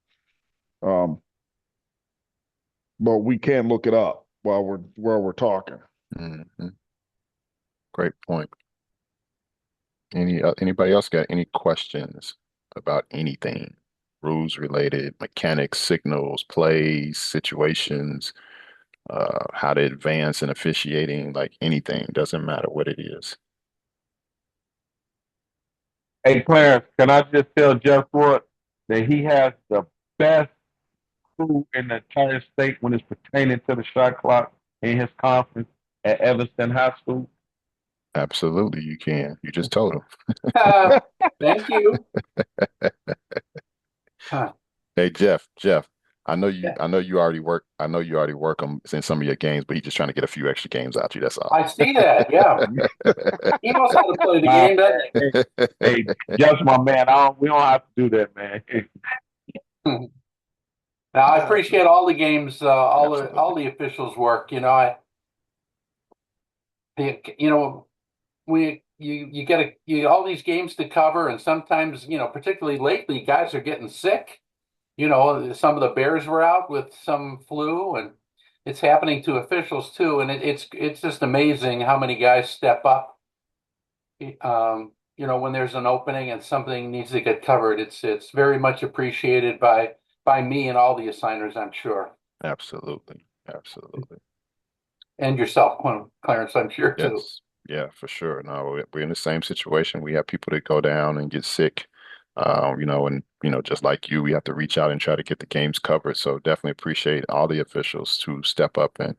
But we can look it up while we're talking. Mm-hmm. Great point. Anybody else got any questions about anything? Rules related, mechanics, signals, plays, situations, how to advance in officiating, like anything, doesn't matter what it is. Hey, Clarence, can I just tell Jeff Wood that he has the best crew in the entire state when it's pertaining to the shot clock in his conference at Evanston High School? Absolutely, you can. You just told him. Thank you. Huh. Hey, Jeff, Yeah. I know you already work him in some of your games, but he's just trying to get a few extra games out you. That's all. I see that. Yeah. He knows how to play the game, doesn't he? Hey, Jeff's my man. We don't have to do that, man. Now, I appreciate all the games, all Absolutely. the officials' work. You know, you get all these games to cover, and sometimes, particularly lately, guys are getting sick. Some of the Bears were out with some flu, and it's happening to officials too. And it's just amazing how many guys step up. When there's an opening and something needs to get covered, it's very much appreciated by me and all the assigners, I'm sure, Absolutely. Absolutely. and yourself, Clarence, I'm sure too. Yes. Yeah, for sure. No, we're in the same situation. We have people that go down and get sick. And just like you, we have to reach out and try to get the games covered. So definitely appreciate all the officials to step up and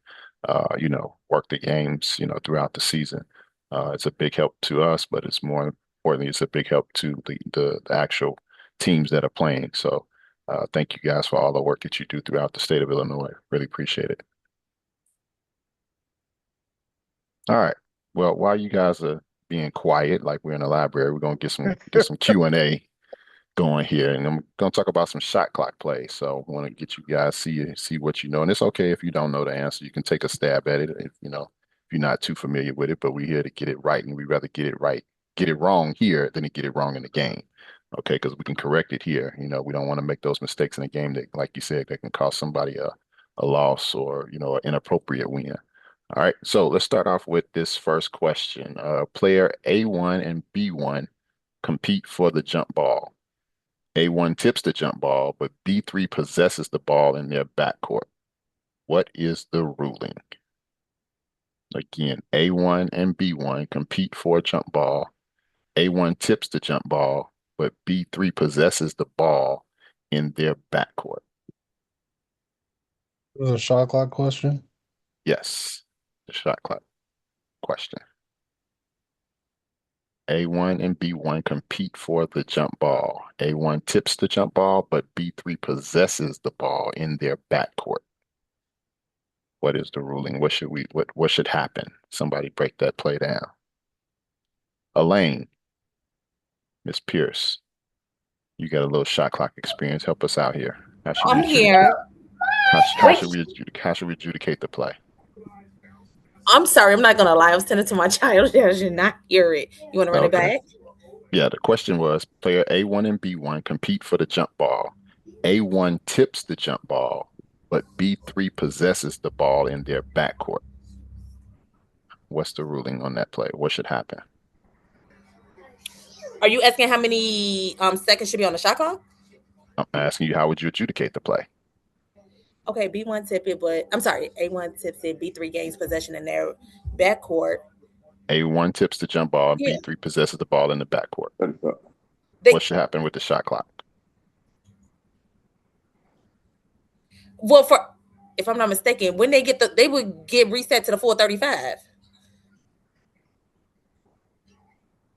work the games, throughout the season. It's a big help to us, but it's more importantly, it's a big help to the actual teams that are playing. So thank you guys for all the work that you do throughout the state of Illinois. Really appreciate it. All right. Well, while you guys are being quiet, like we're in the library, we're gonna get some Q&A going here, and I'm gonna talk about some shot clock play. So I want to get you guys see what you know, and it's okay if you don't know the answer. You can take a stab at it if you're not too familiar with it. But we're here to get it right, and we rather get it right, get it wrong here than to get it wrong in the game. Okay, because we can correct it here. We don't want to make those mistakes in the game that, like you said, that can cost somebody a loss or an inappropriate win. All right, so let's start off with this first question. Player A1 and B1 compete for the jump ball. A1 tips the jump ball, but B3 possesses the ball in their backcourt. What is the ruling? Again, A1 and B1 compete for a jump ball. A1 tips the jump ball, but B3 possesses the ball in their backcourt. This is a shot clock question. Yes, the shot clock question. A1 and B1 compete for the jump ball. A1 tips the jump ball, but B3 possesses the ball in their backcourt. What is the ruling? What should happen? Somebody break that play down. Elaine, Miss Pierce, you got a little shot clock experience. Help us out here. How should we I'm adjudicate? here. How should we adjudicate the play? I'm sorry, I'm not gonna lie. I was sending it to my child. I should not hear it. You want to run it Okay. back? Yeah, the question was player A1 and B1 compete for the jump ball. A1 tips the jump ball, but B3 possesses the ball in their backcourt. What's the ruling on that play? What should happen? Are you asking how many seconds should be on the shot clock? I'm asking you, how would you adjudicate the play? Okay, B1 tip it, but I'm sorry, A1 tips it. B3 gains possession in their backcourt. A1 tips the jump ball, Yeah. B3 possesses the ball in the backcourt. They, What should happen with the shot clock? well, if I'm not mistaken, when they would get reset to the 4:35.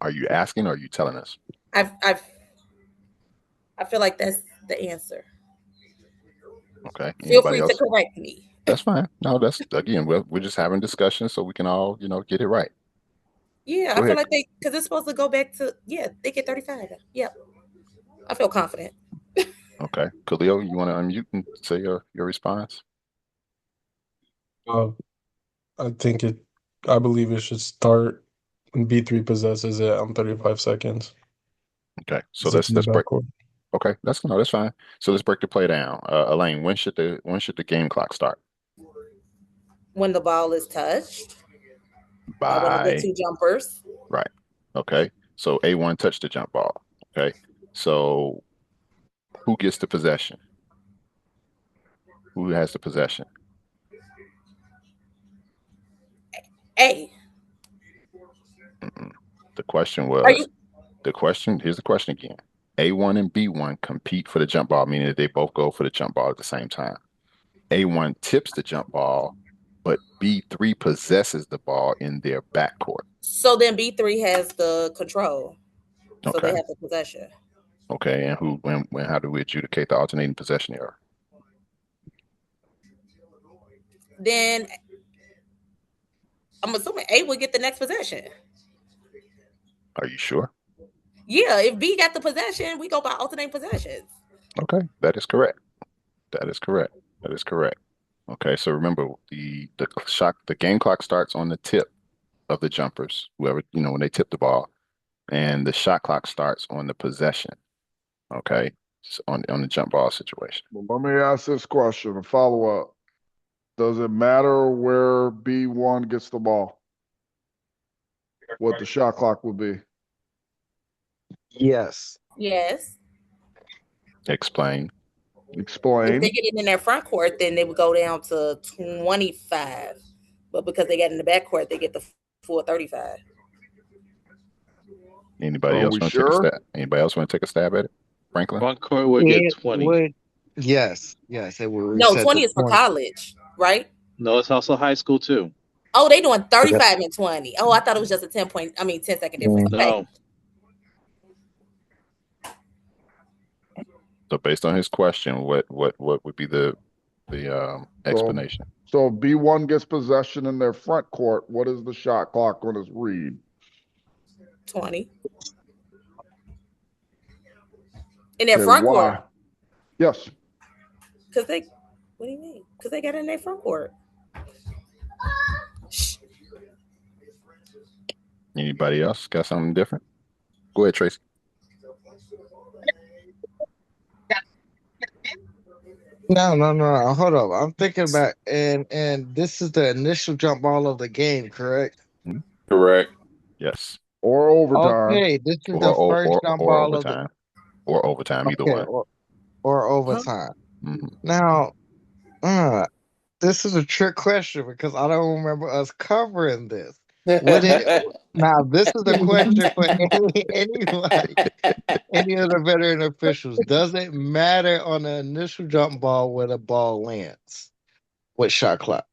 Are you asking or are you telling us? I feel like that's the answer. Okay. Feel Anybody free else? to correct me. That's fine. No, that's again, we're just having discussion so we can all, get it right. Yeah, Go I feel ahead. like because it's supposed to go back to they get 35. Yep, I feel confident. Okay. Khalil, you want to unmute and say your response? I believe it should start when B3 possesses it on 35 seconds. Okay. So It's in let's the break. backcourt. Okay, that's fine. So let's break the play down. Elaine, when should the game clock start? When the ball is touched by one of the By two jumpers. right. Okay. So A1 touched the jump ball. Okay. So who gets the possession? Who has the possession? A. The question Are was you here's the question again. A1 and B1 compete for the jump ball, meaning that they both go for the jump ball at the same time. A1 tips the jump ball, but B3 possesses the ball in their backcourt. so then B3 has the control. So Okay. they have the possession. Okay, and how do we adjudicate the alternating possession error? Then I'm assuming A would get the next possession. Are you sure? Yeah, if B got the possession, we go by alternating possessions. Okay, that is correct. That is correct. That is correct. Okay, so remember the game clock starts on the tip of the jumpers, whoever, when they tip the ball, and the shot clock starts on the possession. Okay, so on the jump ball situation. Well, let me ask this question, a follow-up. Does it matter where B1 gets the ball? What the shot clock would be? Yes. Yes. Explain. If Explain. they get it in their front court, then they would go down to 25. But because they got in the back court, they get the full 35. Anybody Are else we want to take a sure? stab? Anybody else want to take a stab at it? Franklin? Front court would get 20. Yes, it will No, reset 20 to is for 20. college, right? No, it's also high school too. Oh, they doing 35 and 20. Oh, I thought it was just a 10-second difference. Okay. No. So based on his question, what would be the explanation? So if B1 gets possession in their front court, what is the shot clock on his read? 20. In their Okay, front why? court. Yes. What do you mean? Because they got it in their front court. Anybody else got something different? Go ahead, Tracy. No. Hold up. I'm thinking about and this is the initial jump ball of the game, correct? Correct. Yes. Or overtime. Okay, this is the first jump or ball overtime. Or overtime, either one. or overtime. Mhm. Now, this is a trick question because I don't remember us covering this. Now, this is the question for anybody, any of the veteran officials. Does it matter on the initial jump ball where the ball lands? What shot clock?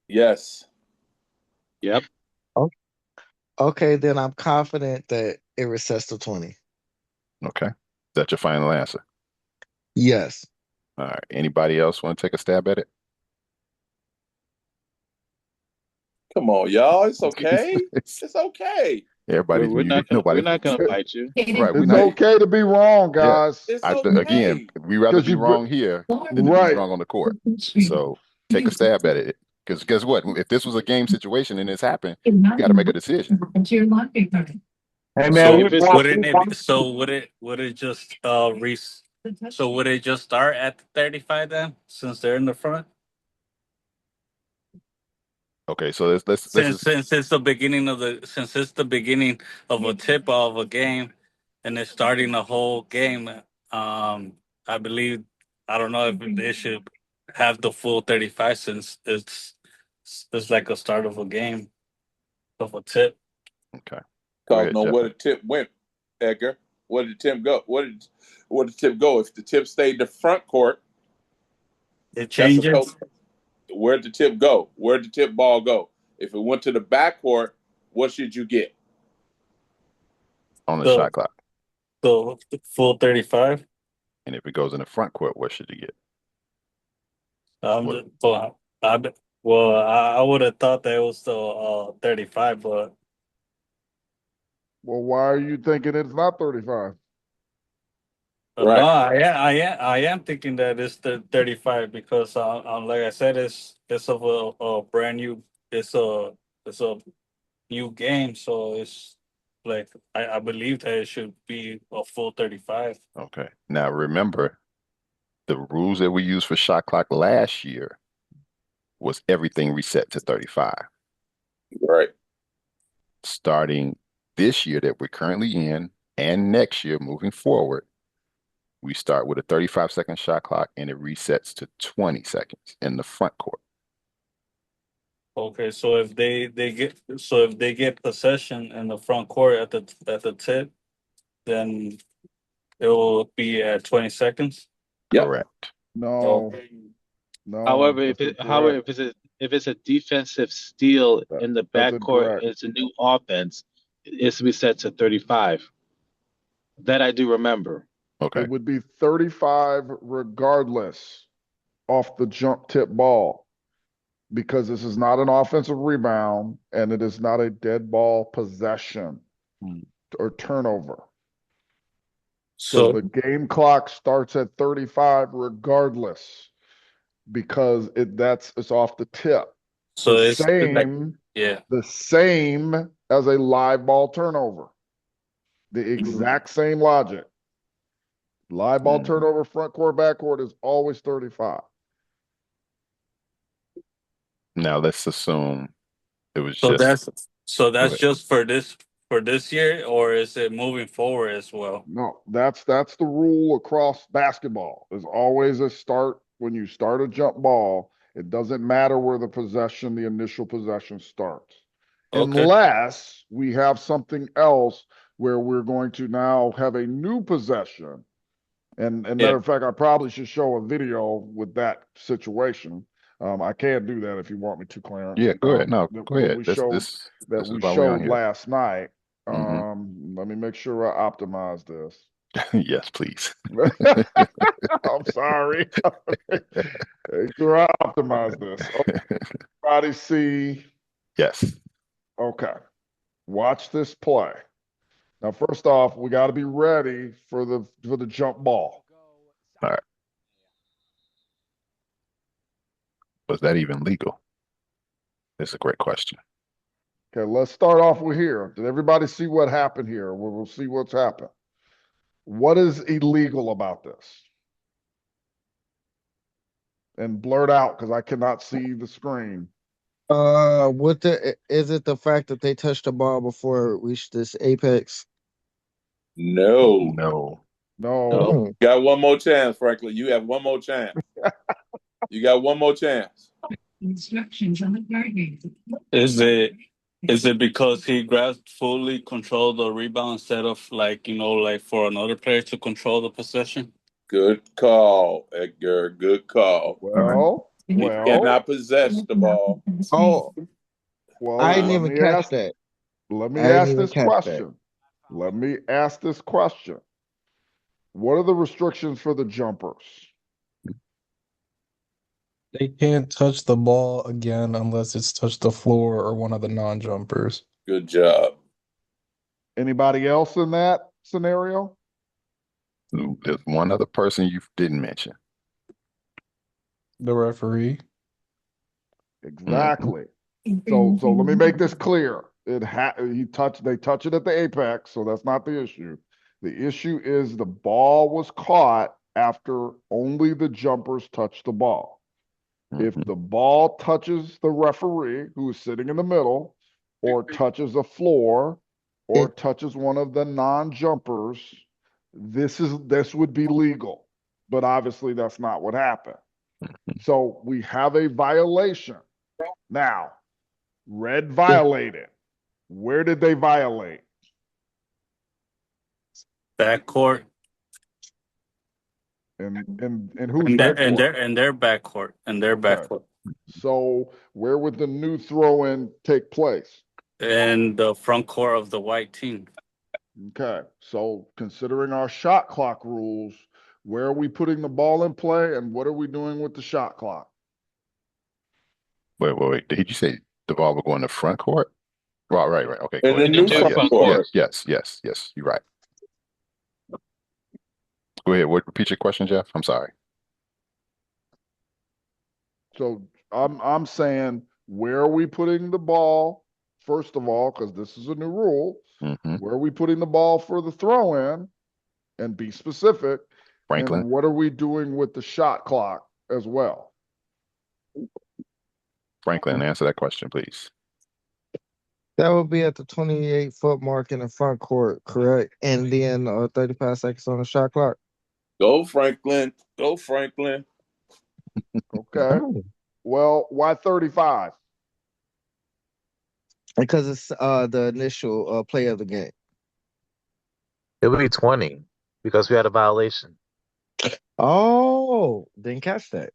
Yes. Yep. Okay, then I'm confident that it resets to 20. Okay. Is that your final answer? Yes. All right. Anybody else want to take a stab at it? Come on, y'all. It's okay. It's okay. Everybody's We're muted. we're not gonna fight you. Right. It's okay to be wrong, guys. It's okay. Again, we rather 'Cause be you wrong here than to be Right. wrong on the court. So take a stab at it. Because guess what? If this was a game situation and this happened, you got to make a decision. Hey man, So we if it's want Wouldn't it be, so would it just so would it just start at the 35 then, since they're in the front? Okay, so let's Since the beginning of since it's the beginning of a tip of a game and it's starting the whole game, I believe, I don't know if they should have the full 35 since it's like a start of a game of a tip. okay. Go Cause ahead, no, Jeff. where the tip went, Edgar. Where did the tip go? Where did the tip go? If the tip stayed the front court, It that's changes. supposed. Where'd the tip go? Where'd the tip ball go? If it went to the back court, what should you get? On the So- shot clock. The full 35. And if it goes in the front court, what should you get? What? I would have thought that it was still 35, but Well, why are you thinking it's not 35? Right. no, I am thinking that it's the 35 because like I said, it's of a brand new, it's a new game, so it's like I believe that it should be a full 35. Okay. Now remember, the rules that we used for shot clock last year was everything reset to 35. Right. Starting this year that we're currently in and next year moving forward, we start with a 35-second shot clock and it resets to 20 seconds in the front court. Okay, so if they get possession in the front court at the tip, then it will be at 20 seconds. Yep. Correct. No, Okay. no. However, that's if incorrect. it's a defensive steal in the That's backcourt, incorrect. it's a new offense. It's to be set to 35. That I do remember. Okay. It would be 35 regardless off the jump tip ball because this is not an offensive rebound and it is not a dead ball possession or turnover. So the game clock starts at 35 regardless because it's off the tip. So the it's same the same as a live ball turnover. The exact same logic. Live ball turnover, front court, back court is always 35. Now let's assume it was so just that's just for this year, or is it moving forward as well? No, that's the rule across basketball. There's always a start when you start a jump ball. It doesn't matter where the initial possession starts. Okay. Unless we have something else where we're going to now have a new possession. And matter of fact, I probably should show a video with that situation. I can do that if you want me to, Clarence. Yeah, go ahead. No, go ahead. We This showed is why we're on here. last night. Mhm. Let me make sure I optimize this. Yes, please. I'm sorry. Make sure I optimize this. Everybody see? Yes. Okay. Watch this play. Now, first off, we got to be ready for the jump ball. All right. Was that even legal? That's a great question. Okay, let's start off with here. Did everybody see what happened here? We'll see what's happened. What is illegal about this? And blurt out because I cannot see the screen. Is it the fact that they touched the ball before it reached this apex? No. No. No. You got one more chance, Franklin. You have one more chance. You got one more chance. Instructions on the guarding. Is it because he grabbed fully control the rebound instead of like for another player to control the possession? Good call, Edgar. Good call. Well, He cannot possess the ball. Oh, well, I didn't even catch that. Let me I didn't ask even this catch question. Let me ask this question. What are the restrictions for the jumpers? They can't touch the ball again unless it's touched the floor or one of the non-jumpers. Good job. Anybody else in that scenario? There's one other person you didn't mention. The referee. Exactly. So let me make this clear. They touch it at the apex, so that's not the issue. The issue is the ball was caught after only the jumpers touched the ball. If the ball touches the referee who is sitting in the middle, or touches the floor, or touches one of the non-jumpers, this would be legal. But obviously that's not what happened. So we have a violation. Now, red violated. Where did they violate? Backcourt. And who's And backcourt? their backcourt. And their backcourt. So where would the new throw-in take place? And the front court of the white team. Okay, so considering our shot clock rules, where are we putting the ball in play, and what are we doing with the shot clock? Wait. Did you say the ball will go in the front court? Right. Okay. In the new front court. Yes. You're right. Go ahead. Repeat your question, Jeff. I'm sorry. So I'm saying, where are we putting the ball? First of all, because this is a new rule, where are we putting the ball for the throw-in? And be specific. Franklin. And what are we doing with the shot clock as well? Franklin, answer that question, please. That would be at the 28-foot mark in the front court, correct? And then 35 seconds on the shot clock. Go, Franklin. Go, Franklin. Okay. Well, why 35? Because it's the initial play of the game. It would be 20 because we had a violation. Oh, didn't catch that.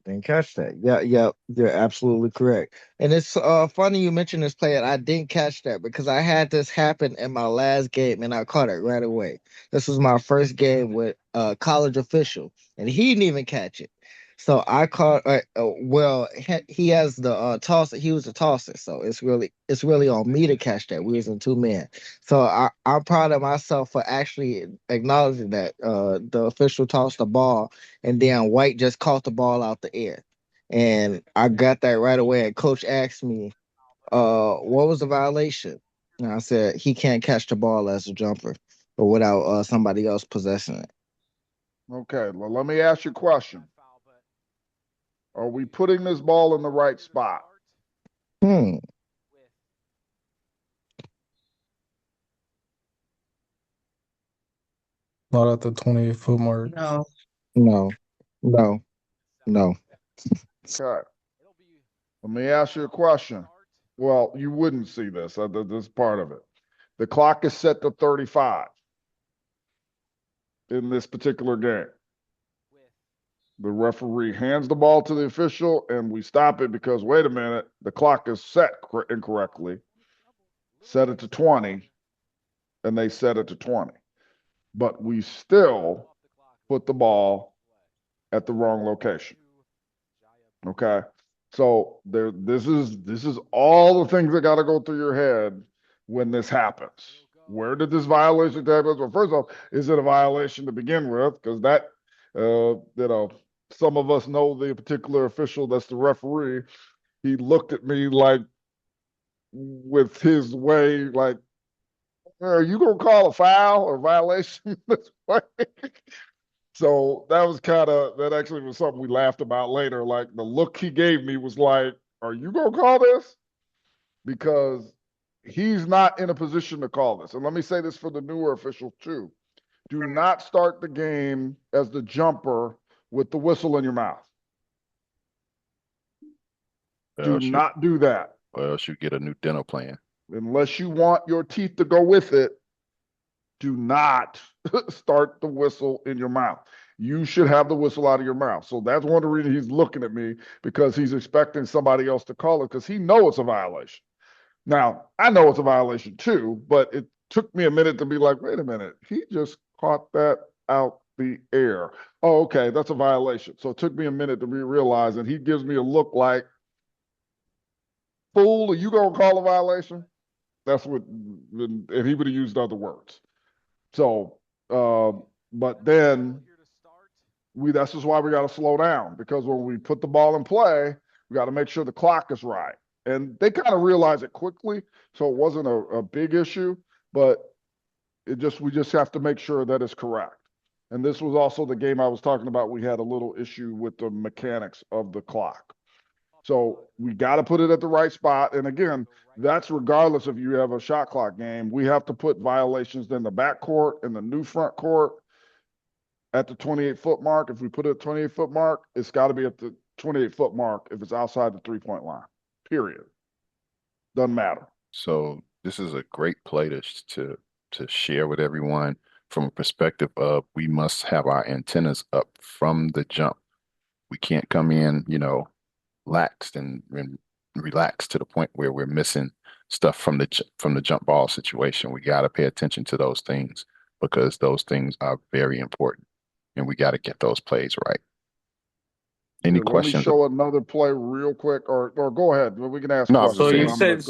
Yeah, you're absolutely correct. And it's funny you mentioned this play, and I didn't catch that because I had this happen in my last game, and I caught it right away. This was my first game with a college official, and he didn't even catch it. So I caught. He has the tosser. He was a tosser, so it's really on me to catch that. We was in two men, so I'm proud of myself for actually acknowledging that the official tossed the ball, and then White just caught the ball out the air, and I got that right away. And Coach asked me, what was the violation? And I said he can't catch the ball as a jumper, or without somebody else possessing it. Okay, well, let me ask you a question. Are we putting this ball in the right spot? Not at the 28-foot mark. No. Okay. Let me ask you a question. Well, you wouldn't see this. This is part of it. The clock is set to 35 in this particular game. The referee hands the ball to the official, and we stop it because, wait a minute, the clock is set incorrectly. Set it to 20, and they set it to 20. But we still put the ball at the wrong location. Okay? So this is all the things that got to go through your head when this happens. Where did this violation take place? Well, first off, is it a violation to begin with? Because that, some of us know the particular official that's the referee. He looked at me like, with his way, like, are you going to call a foul or violation this way? So that actually was something we laughed about later. Like, the look he gave me was like, are you going to call this? Because he's not in a position to call this. And let me say this for the newer officials too. Do not start the game as the jumper with the whistle in your mouth. Do not do that. Or else you get a new dental plan. Unless you want your teeth to go with it, do not start the whistle in your mouth. You should have the whistle out of your mouth. So that's one of the reasons he's looking at me, because he's expecting somebody else to call it, because he knows it's a violation. Now, I know it's a violation too, but it took me a minute to be like, wait a minute, he just caught that out the air. Oh, okay, that's a violation. So it took me a minute to realize, and he gives me a look like, fool, are you going to call a violation? That's what, and he would have used other words. So, but then that's just why we got to slow down, because when we put the ball in play, We got to make sure the clock is right. And they kind of realized it quickly, so it wasn't a big issue, but we just have to make sure that it's correct. And this was also the game I was talking about. We had a little issue with the mechanics of the clock. So we got to put it at the right spot. And again, that's regardless if you have a shot clock game. We have to put violations in the back court and the new front court at the 28-foot mark. If we put it at the 28-foot mark, it's got to be at the 28-foot mark if it's outside the three-point line, period. Doesn't matter. So this is a great play to share with everyone from a perspective of we must have our antennas up from the jump. We can't come in, laxed and relaxed to the point where we're missing stuff from the jump ball situation. We got to pay attention to those things because those things are very important, and we got to get those plays right. Any questions? Let me show another play real quick, or go ahead. We can ask questions. So you said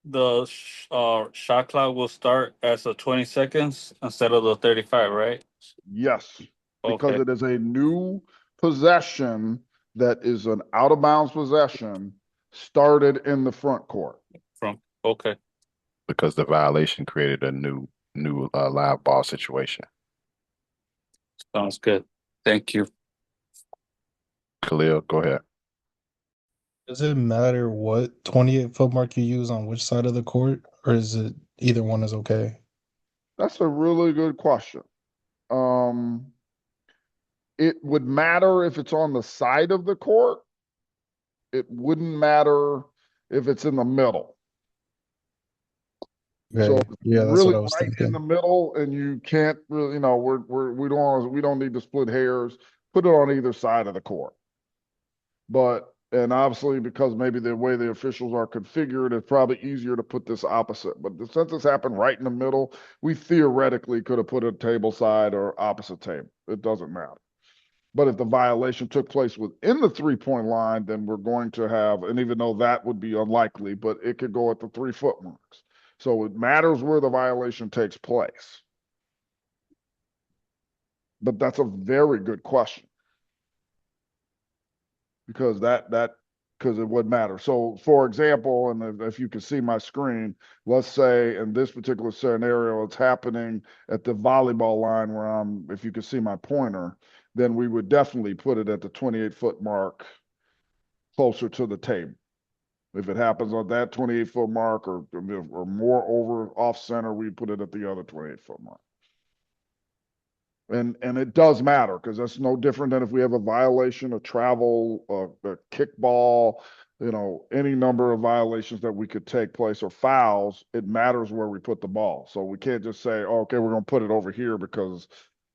the shot clock will start as the 20 seconds instead of the 35, right? Yes, because it is a new possession that is an out of bounds possession started in the front court. Because the violation created a new live ball situation. Sounds good. Thank you. Khalil, go ahead. Does it matter what 28-foot mark you use on which side of the court, or is it either one is okay? That's a really good question. It would matter if it's on the side of the court. It wouldn't matter if it's in the middle. Okay. So yeah, that's really what I was right thinking. in the middle, and you can't really, we don't need to split hairs. Put it on either side of the court. And obviously, because maybe the way the officials are configured, it's probably easier to put this opposite. But since this happened right in the middle, we theoretically could have put a table side or opposite table. It doesn't matter. But if the violation took place within the three-point line, then we're going to have, and even though that would be unlikely, but it could go at the 3-foot marks. So it matters where the violation takes place. But that's a very good question. Because because it would matter. So for example, and if you can see my screen, let's say in this particular scenario, it's happening at the volleyball line where if you can see my pointer, then we would definitely put it at the 28-foot mark closer to the table. If it happens on that 28-foot mark or more over off center, we put it at the other 28-foot mark. And it does matter because that's no different than if we have a violation, a travel, a kickball, any number of violations that we could take place or fouls. It matters where we put the ball. So we can't just say, oh, okay, we're going to put it over here because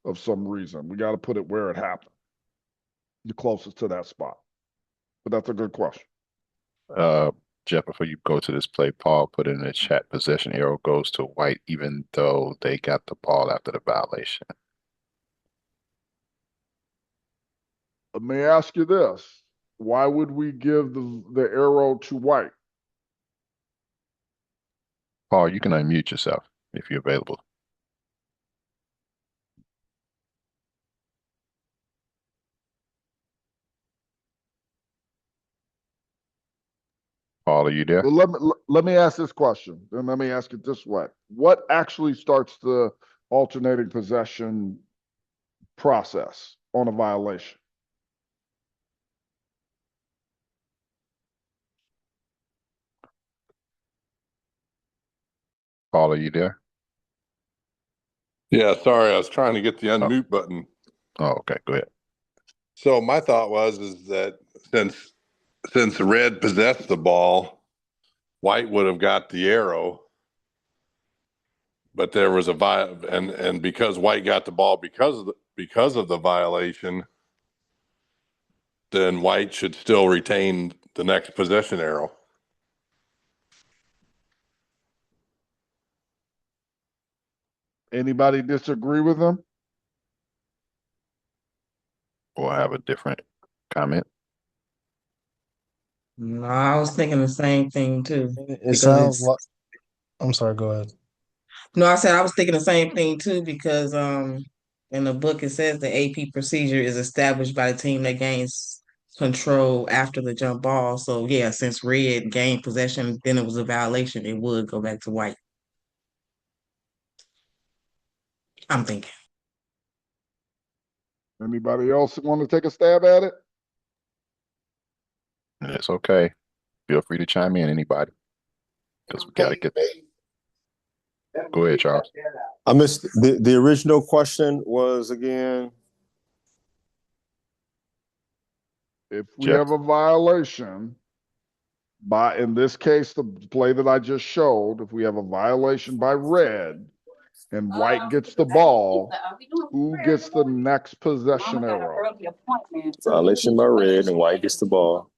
of some reason. We got to put it where it happened, the closest to that spot. But that's a good question. Jeff, before you go to this play, Paul put in the chat possession arrow goes to white even though they got the ball after the violation. Let me ask you this. Why would we give the arrow to white? Paul, you can unmute yourself if you're available. Paul, are you there? Well, let me ask this question, and let me ask it this way. What actually starts the alternating possession process on a violation? Paul, are you there? Yeah, sorry, I was trying to get the unmute button. Oh, okay, go ahead. So my thought is that since red possessed the ball, white would have got the arrow, but there was and because white got the ball because of the violation, then white should still retain the next possession arrow. Anybody disagree with them? Or have a different comment? No, I was thinking the same thing too. It sounds like. I'm sorry. Go ahead. No, I said I was thinking the same thing too because In the book, it says the AP procedure is established by the team that gains control after the jump ball. So yeah, since red gained possession, then it was a violation. It would go back to white. I'm thinking. Anybody else want to take a stab at it? It's okay. Feel free to chime in, anybody, because we got to get. Go ahead, Charles. I missed the original question was again. If we have a violation by, in this case, the play that I just showed, if we have a violation by red and white gets the ball, who gets the next possession arrow? Violation by red and white gets the ball.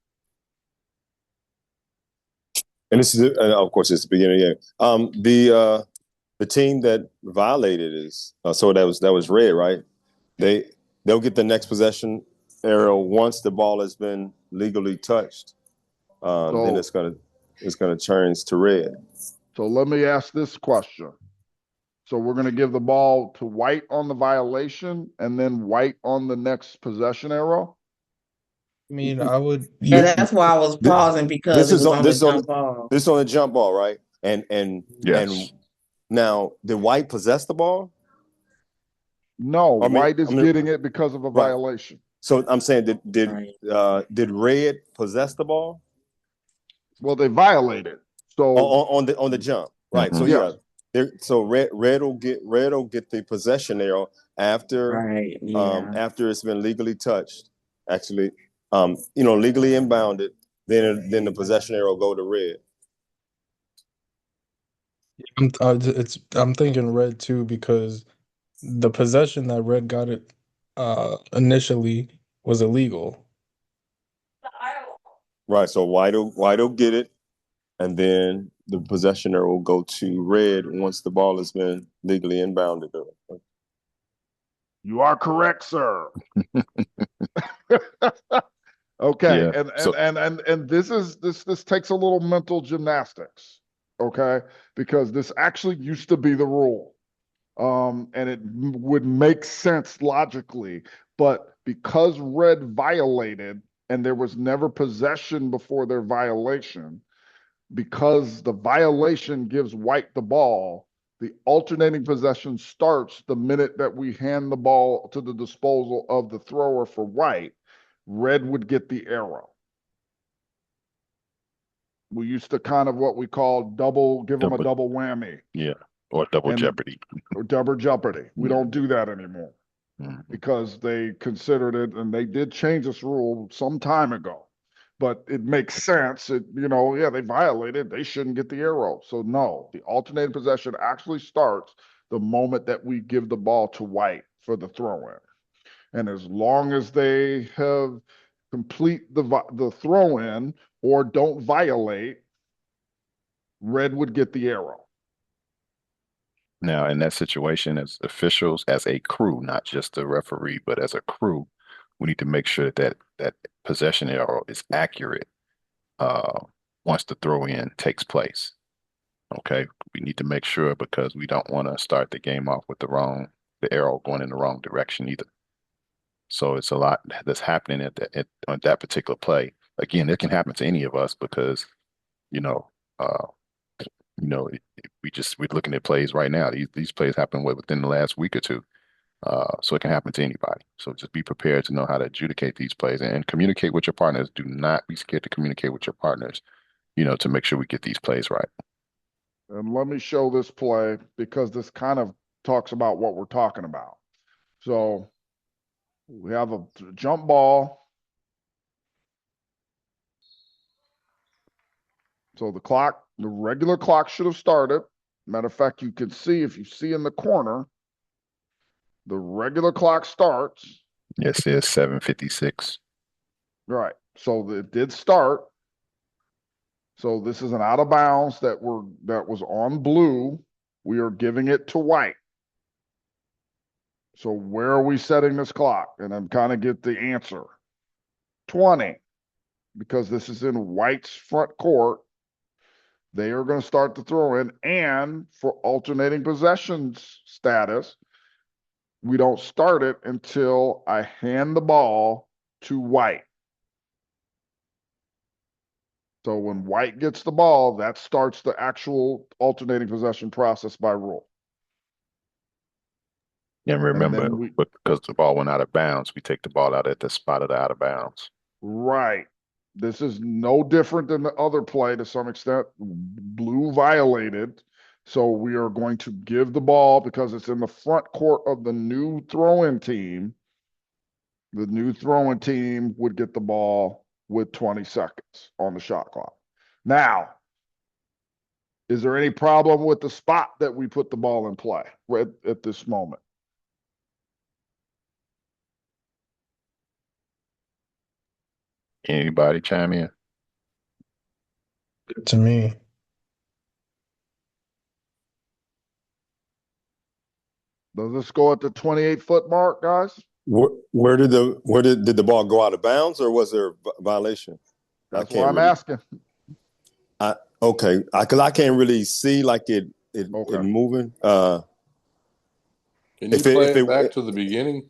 And this is, of course, it's the beginning of the game. The team that violated is so that was red, right? They'll get the next possession arrow once the ball has been legally touched. Then it's gonna change to red. So let me ask this question. So we're gonna give the ball to white on the violation and then white on the next possession arrow? I mean, I would. Yeah, that's why I was pausing because it was on the jump ball. This is on the jump ball, right? And now, did white possess the ball? No, white is getting it because of a violation. So I'm saying, did red possess the ball? Well, they violated. So on the jump, right? So so red will get the possession arrow after after it's been legally touched. Actually, legally inbounded. Then the possession arrow go to red. I'm thinking red too because the possession that red got it initially was illegal. Right. So white'll get it, and then the possession arrow will go to red once the ball has been legally inbounded. You are correct, sir. Okay, and this takes a little mental gymnastics, okay? Because this actually used to be the rule. And it would make sense logically, but because red violated and there was never possession before their violation, because the violation gives white the ball, the alternating possession starts the minute that we hand the ball to the disposal of the thrower for white. Red would get the arrow. We used to kind of what we call give them a double whammy. Yeah, or double jeopardy. Or double jeopardy. We don't do that anymore because they considered it, and they did change this rule some time ago. But it makes sense. They violated. They shouldn't get the arrow. So no, the alternating possession actually starts the moment that we give the ball to white for the throw-in. And as long as they have complete the throw-in or don't violate, red would get the arrow. Now, in that situation, as officials, as a crew, not just the referee, but as a crew, we need to make sure that that possession arrow is accurate once the throw-in takes place. Okay, we need to make sure because we don't want to start the game off with the arrow going in the wrong direction either. So it's a lot that's happening on that particular play. Again, it can happen to any of us because, we're looking at plays right now. These plays happen within the last week or two. So it can happen to anybody. So just be prepared to know how to adjudicate these plays and communicate with your partners. Do not be scared to communicate with your partners, to make sure we get these plays right. And let me show this play because this kind of talks about what we're talking about. So we have a jump ball. So the regular clock should have started. Matter of fact, you can see, if you see in the corner, the regular clock starts. Yes, it says 7:56. Right. So it did start. So this is an out of bounds that was on blue. We are giving it to white. So where are we setting this clock? And I'm kind of get the answer. 20. Because this is in white's front court. They are going to start the throw in, and for alternating possessions status, we don't start it until I hand the ball to White. So when White gets the ball, that starts the actual alternating possession process by rule. And remember, then we- because the ball went out of bounds, we take the ball out at the spot of the out of bounds. Right. This is no different than the other play to some extent. Blue violated. So we are going to give the ball because it's in the front court of the new throw-in team. The new throwing team would get the ball with 20 seconds on the shot clock. Now, is there any problem with the spot that we put the ball in play at this moment? Anybody chime in? Good to me. Does this go at the 28-foot mark, guys? Where did the ball go out of bounds, or was there a violation? That's why I'm asking. Okay, because I can't really see like it moving. Can you play it back to the beginning?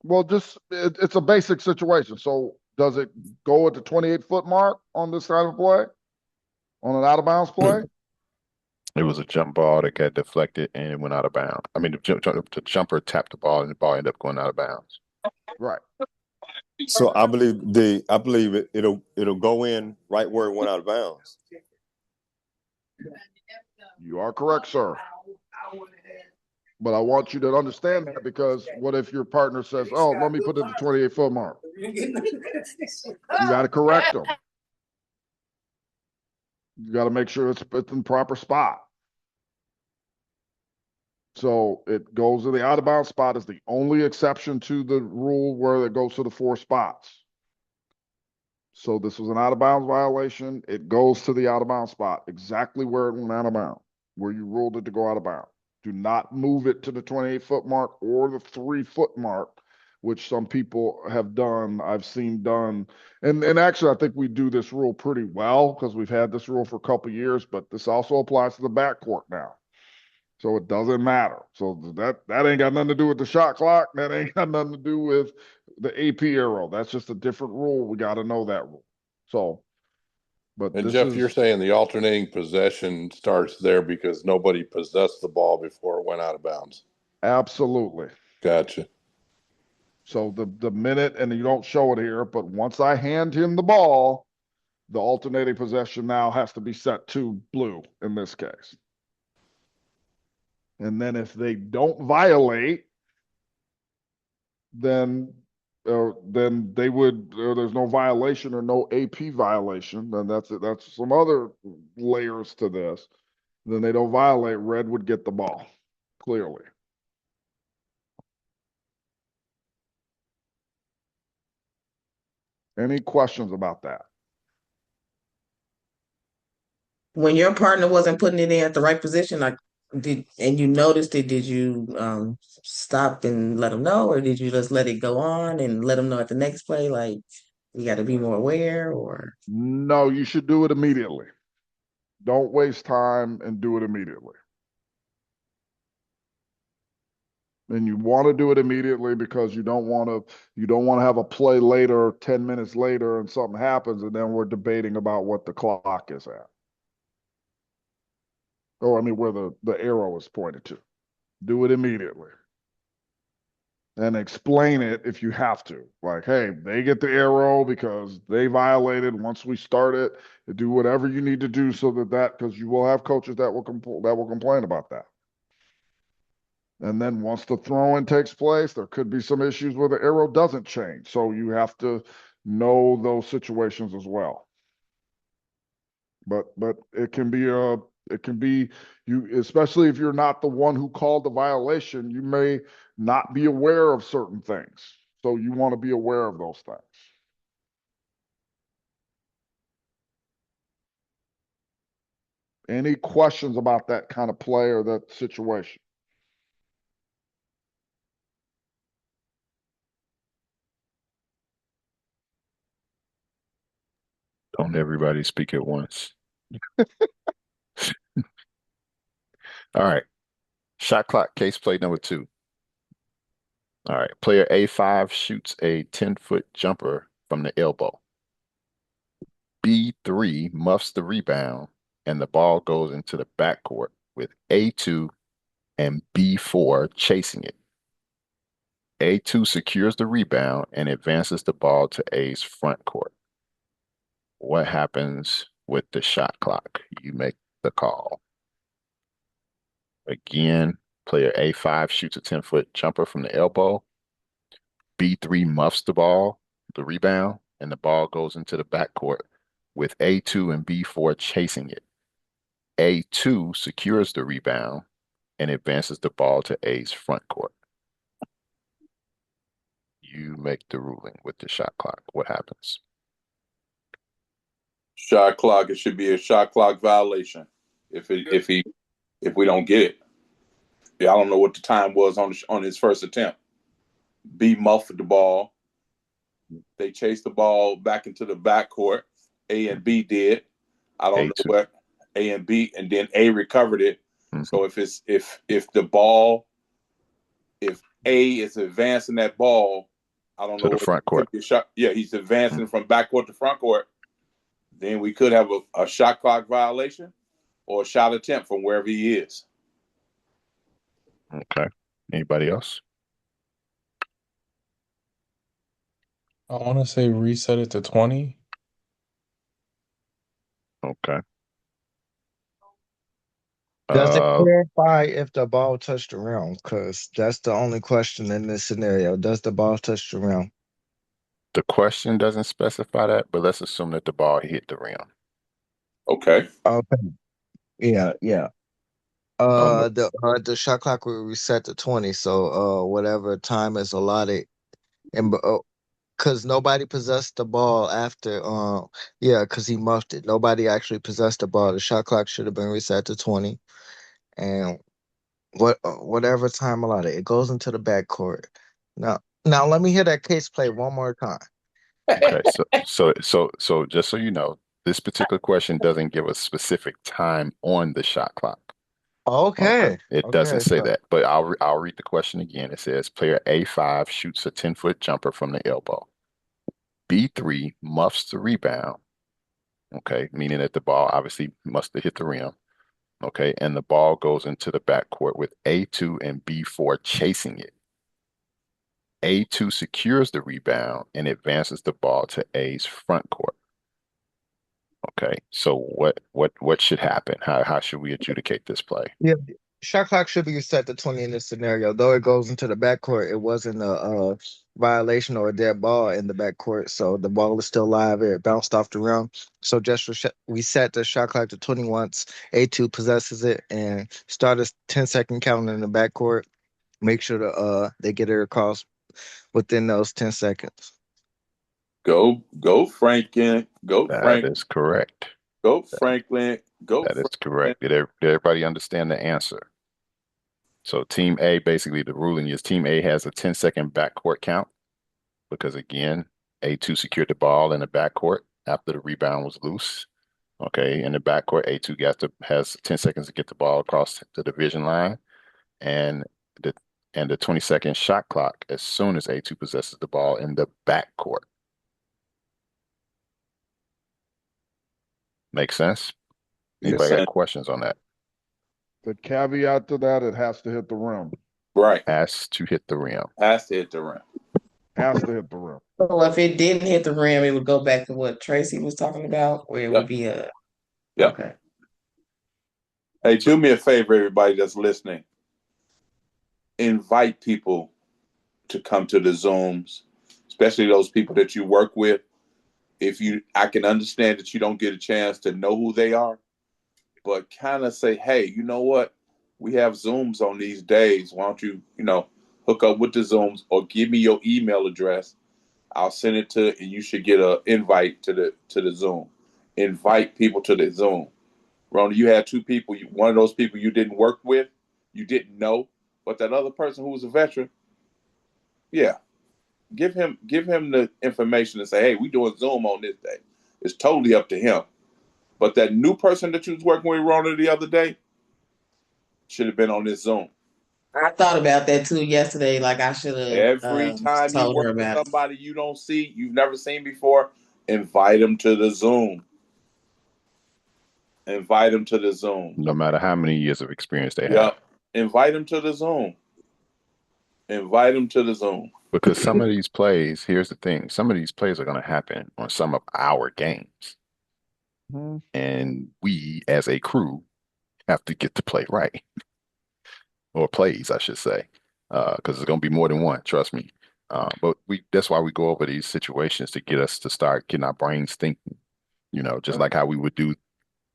Well, just it's a basic situation. So does it go at the 28-foot mark on this kind of play? On an out-of-bounds play? It was a jump ball that got deflected and it went out of bounds. I mean, the jumper tapped the ball and the ball ended up going out of bounds. Right. So I believe it'll go in right where it went out of bounds. You are correct, sir. But I want you to understand that, because what if your partner says, "Oh, let me put it at the 28-foot mark"? You got to correct them. You got to make sure it's in the proper spot. So it goes to the out of bounds spot is the only exception to the rule where it goes to the 4 spots. So this was an out of bounds violation. It goes to the out of bounds spot, exactly where it went out of bounds, where you ruled it to go out of bounds. Do not move it to the 28-foot mark or the 3-foot mark, which some people have done. I've seen done. And actually, I think we do this rule pretty well because we've had this rule for a couple of years, but this also applies to the backcourt now. So it doesn't matter. So that ain't got nothing to do with the shot clock. That ain't got nothing to do with the AP arrow. That's just a different rule. We got to know that rule. So, but And Jeff, you're saying the alternating possession starts there because nobody possessed the ball before it went out of bounds. Absolutely. Gotcha. So the minute, and you don't show it here, but once I hand him the ball, the alternating possession now has to be set to blue in this case. And then if they don't violate, then they would, there's no violation or no AP violation. Then that's some other layers to this. Then they don't violate, red would get the ball, clearly. Any questions about that? When your partner wasn't putting it in at the right position, like and you noticed it, did you stop and let them know, or did you just let it go on and let them know at the next play, like you got to be more aware? Or no, you should do it immediately. Don't waste time and do it immediately. And you want to do it immediately because you don't want to have a play later, 10 minutes later, and something happens, and then we're debating about what the clock is at. Or I mean, where the arrow is pointed to. Do it immediately. And explain it if you have to. Like, hey, they get the arrow because they violated. Once we start it, do whatever you need to do so that because you will have coaches that will complain about that. And then once the throw-in takes place, there could be some issues where the arrow doesn't change. So you have to know those situations as well. But it can be you, especially if you're not the one who called the violation, you may not be aware of certain things. So you want to be aware of those things. Any questions about that kind of play or that situation? Don't everybody speak at once. All right. Shot clock, case play number 2. All right. Player A5 shoots a 10-foot jumper from the elbow. B3 muffs the rebound, and the ball goes into the backcourt with A2 and B4 chasing it. A2 secures the rebound and advances the ball to A's front court. What happens with the shot clock? You make the call. Again, player A5 shoots a 10-foot jumper from the elbow. B3 muffs the rebound, and the ball goes into the backcourt with A2 and B4 chasing it. A2 secures the rebound and advances the ball to A's front court. You make the ruling with the shot clock. What happens? Shot clock. It should be a shot clock violation if we don't get it. Yeah, I don't know what the time was on his first attempt. B muffed the ball. They chased the ball back into the backcourt. A and B did. I don't know what A and B, and then A recovered it. Mm-hmm. So if A is advancing that ball, I don't know to the front court. Yeah, he's advancing from backcourt to front court. Then we could have a shot clock violation or a shot attempt from wherever he is. Okay. Anybody else? I want to say reset it to 20. Okay. Does it clarify if the ball touched the rim? Because that's the only question in this scenario. Does the ball touch the rim? The question doesn't specify that, but let's assume that the ball hit the rim. Okay. Okay. Yeah. The shot clock will reset to 20. So whatever time is allotted, and because nobody possessed the ball after because he muffed it. Nobody actually possessed the ball. The shot clock should have been reset to 20. And whatever time allotted, it goes into the backcourt. Now let me hear that case play one more time. Okay, so just so you know, this particular question doesn't give a specific time on the shot clock. Okay. It doesn't say that, but I'll read the question again. It says player A5 shoots a 10-foot jumper from the elbow. B3 muffs the rebound. Okay, meaning that the ball obviously must have hit the rim. Okay, and the ball goes into the backcourt with A2 and B4 chasing it. A2 secures the rebound and advances the ball to A's front court. Okay, so what should happen? How should we adjudicate this play? Yeah, shot clock should be set to 20 in this scenario. Though it goes into the backcourt, it wasn't a violation or a dead ball in the backcourt, so the ball is still live. It bounced off the rim. So just reset the shot clock to 20 once A2 possesses it, and start a 10-second count in the backcourt. Make sure they get it across within those 10 seconds. Go Franklin. That is correct. Go Franklin. That is correct. Did everybody understand the answer? So Team A, basically the ruling is Team A has a 10-second backcourt count because, again, A2 secured the ball in the backcourt after the rebound was loose. Okay, in the backcourt, A2 has 10 seconds to get the ball across the division line, and the 20-second shot clock as soon as A2 possesses the ball in the backcourt. Make sense? Anybody got questions on that? The caveat to that, it has to hit the rim. Right. Has to hit the rim. Has to hit the rim. Has to hit the rim. So if it didn't hit the rim, it would go back to what Tracy was talking about, where it would be a. Yeah. Okay. Hey, do me a favor, everybody that's listening. Invite people to come to the Zooms, especially those people that you work with. I can understand that you don't get a chance to know who they are, but kind of say, hey, you know what? We have Zooms on these days. Why don't you, hook up with the Zooms or give me your email address. I'll send it and you should get an invite to the Zoom. Invite people to the Zoom. Rona, you had 2 people. One of those people you didn't work with, you didn't know, but that other person who was a veteran, yeah. Give him the information and say, hey, we doing Zoom on this day. It's totally up to him. But that new person that you was working with, Rona, the other day, should have been on this Zoom. I thought about that too yesterday. Like I should have Every time you told work her with about it. somebody you've never seen before, invite them to the Zoom. Invite them to the Zoom. No matter how many years of experience they have. Yep. Invite them to the Zoom. Invite them to the Zoom. Because some of these plays, here's the thing, some of these plays are going to happen on some of our games. And we, as a crew, have to get the play right. Or plays, I should say. Because it's going to be more than one, trust me. But that's why we go over these situations to get us to start getting our brains thinking. You know, just like how we would do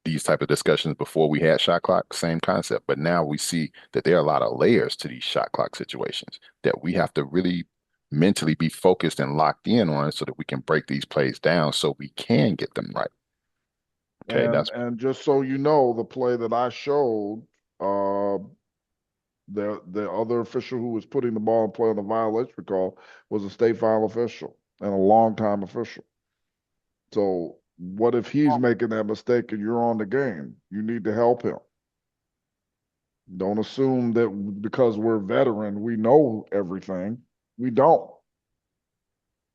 these type of discussions before we had shot clock, same concept. But now we see that there are a lot of layers to these shot clock situations that we have to really mentally be focused and locked in on so that we can break these plays down so we can get them right. Okay, and just so you know, the play that I showed, the other official who was putting the ball in play on the violation call was a state final official and a longtime official. So what if he's making that mistake and you're on the game? You need to help him. Don't assume that because we're veteran, we know everything. We don't.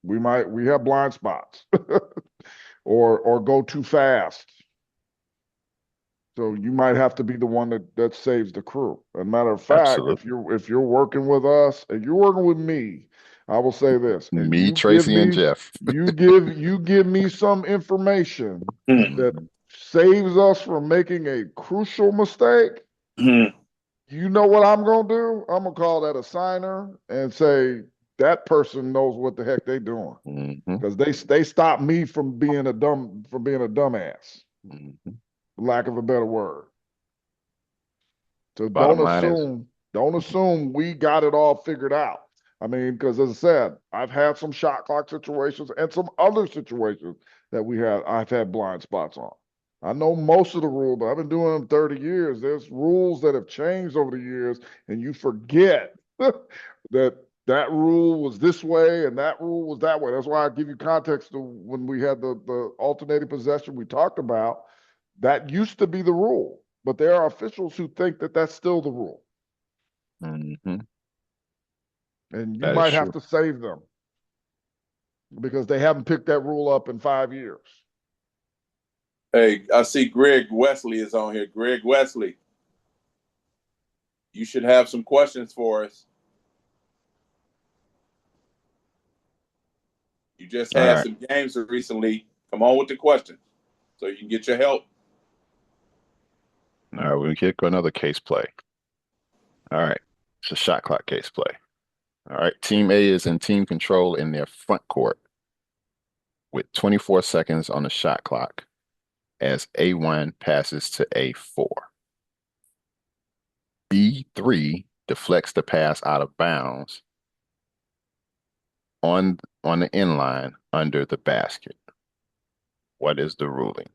We have blind spots or go too fast. So you might have to be the one that saves the crew. As a matter of fact, if you're working with us and you're working with me, I will say this. And me, Tracy, and Jeff. you give me some information that saves us from making a crucial mistake. You know what I'm gonna do? I'm gonna call that a signer and say that person knows what the heck they doing. Because they stopped me from being a dumbass. Lack of a better word. So don't assume we got it all figured out. I mean, because as I said, I've had some shot clock situations and some other situations that I've had blind spots on. I know most of the rules, but I've been doing them 30 years. There's rules that have changed over the years, and you forget that rule was this way and that rule was that way. That's why I give you context to when we had the alternating possession we talked about. That used to be the rule, but there are officials who think that that's still the rule. And you might have to save them because they haven't picked that rule up in 5 years. Hey, I see Greg Wesley is on here. Greg Wesley, you should have some questions for us. You just had some games recently. Come on with the questions so you can get your help. All right, we can go another case play. All right, it's a shot clock case play. All right, Team A is in team control in their front court with 24 seconds on the shot clock as A1 passes to A4. B3 deflects the pass out of bounds on the end line under the basket. What is the ruling?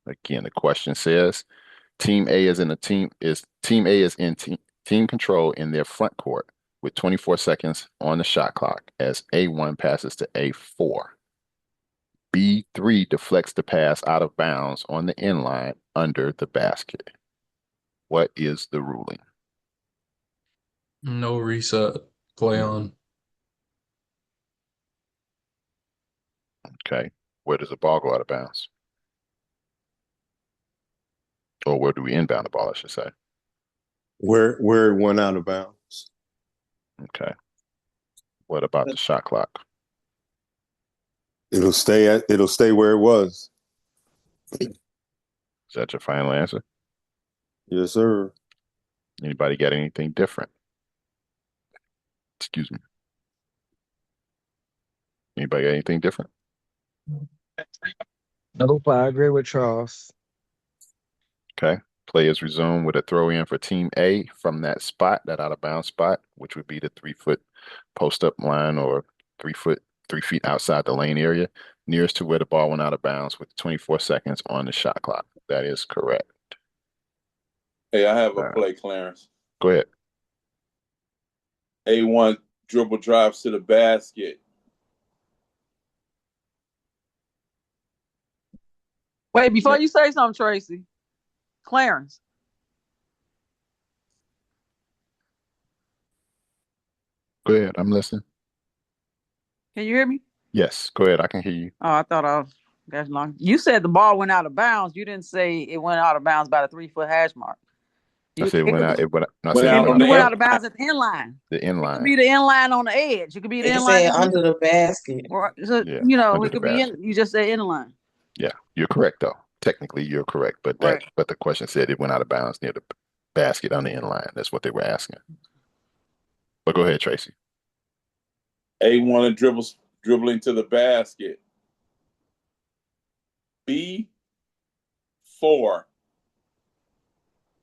Again, the question says Team A is in team control in their front court with 24 seconds on the shot clock as A1 passes to A4. B3 deflects the pass out of bounds on the end line under the basket. What is the ruling? No reset. Play on. Okay. Where does the ball go out of bounds? Or where do we inbound the ball, I should say? Where it went out of bounds. Okay. What about the shot clock? It'll stay where it was. Is that your final answer? Yes, sir. Anybody got anything different? Excuse me. Anybody got anything different? Nope, I agree with Charles. Okay. Play is resumed with a throw in for Team A from that spot, that out of bounds spot, which would be the 3-foot post up line or 3 feet outside the lane area, nearest to where the ball went out of bounds with 24 seconds on the shot clock. That is correct. Hey, I have a play, Clarence. Go ahead. A1 dribble drives to the basket. Wait, before you say something, Tracy, Clarence. Go ahead. I'm listening. Can you hear me? Yes, go ahead. I can hear you. Oh, I thought I was that's long. You said the ball went out of bounds. You didn't say it went out of bounds by the 3-foot hash mark. I You said it went could out. be, It went. No, I Went said it out went on out you of the went end. out of bounds at the end line. the end It could line. be the in line on the edge. It could be the It in line said in the under middle. the basket. Or so, Yeah, it under the could be basket. in. You just said in line. Yeah, you're correct though. Technically, you're correct, but Right. the question said it went out of bounds near the basket on the end line. That's what they were asking. But go ahead, Tracy. A1 dribbling to the basket. B4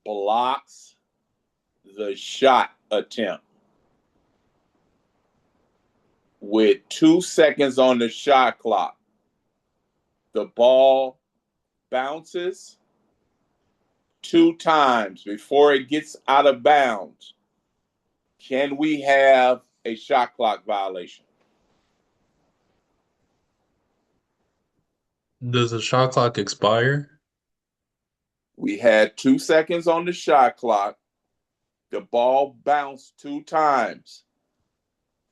blocks the shot attempt. With 2 seconds on the shot clock, the ball bounces 2 times before it gets out of bounds. Can we have a shot clock violation? Does the shot clock expire? We had 2 seconds on the shot clock. The ball bounced 2 times.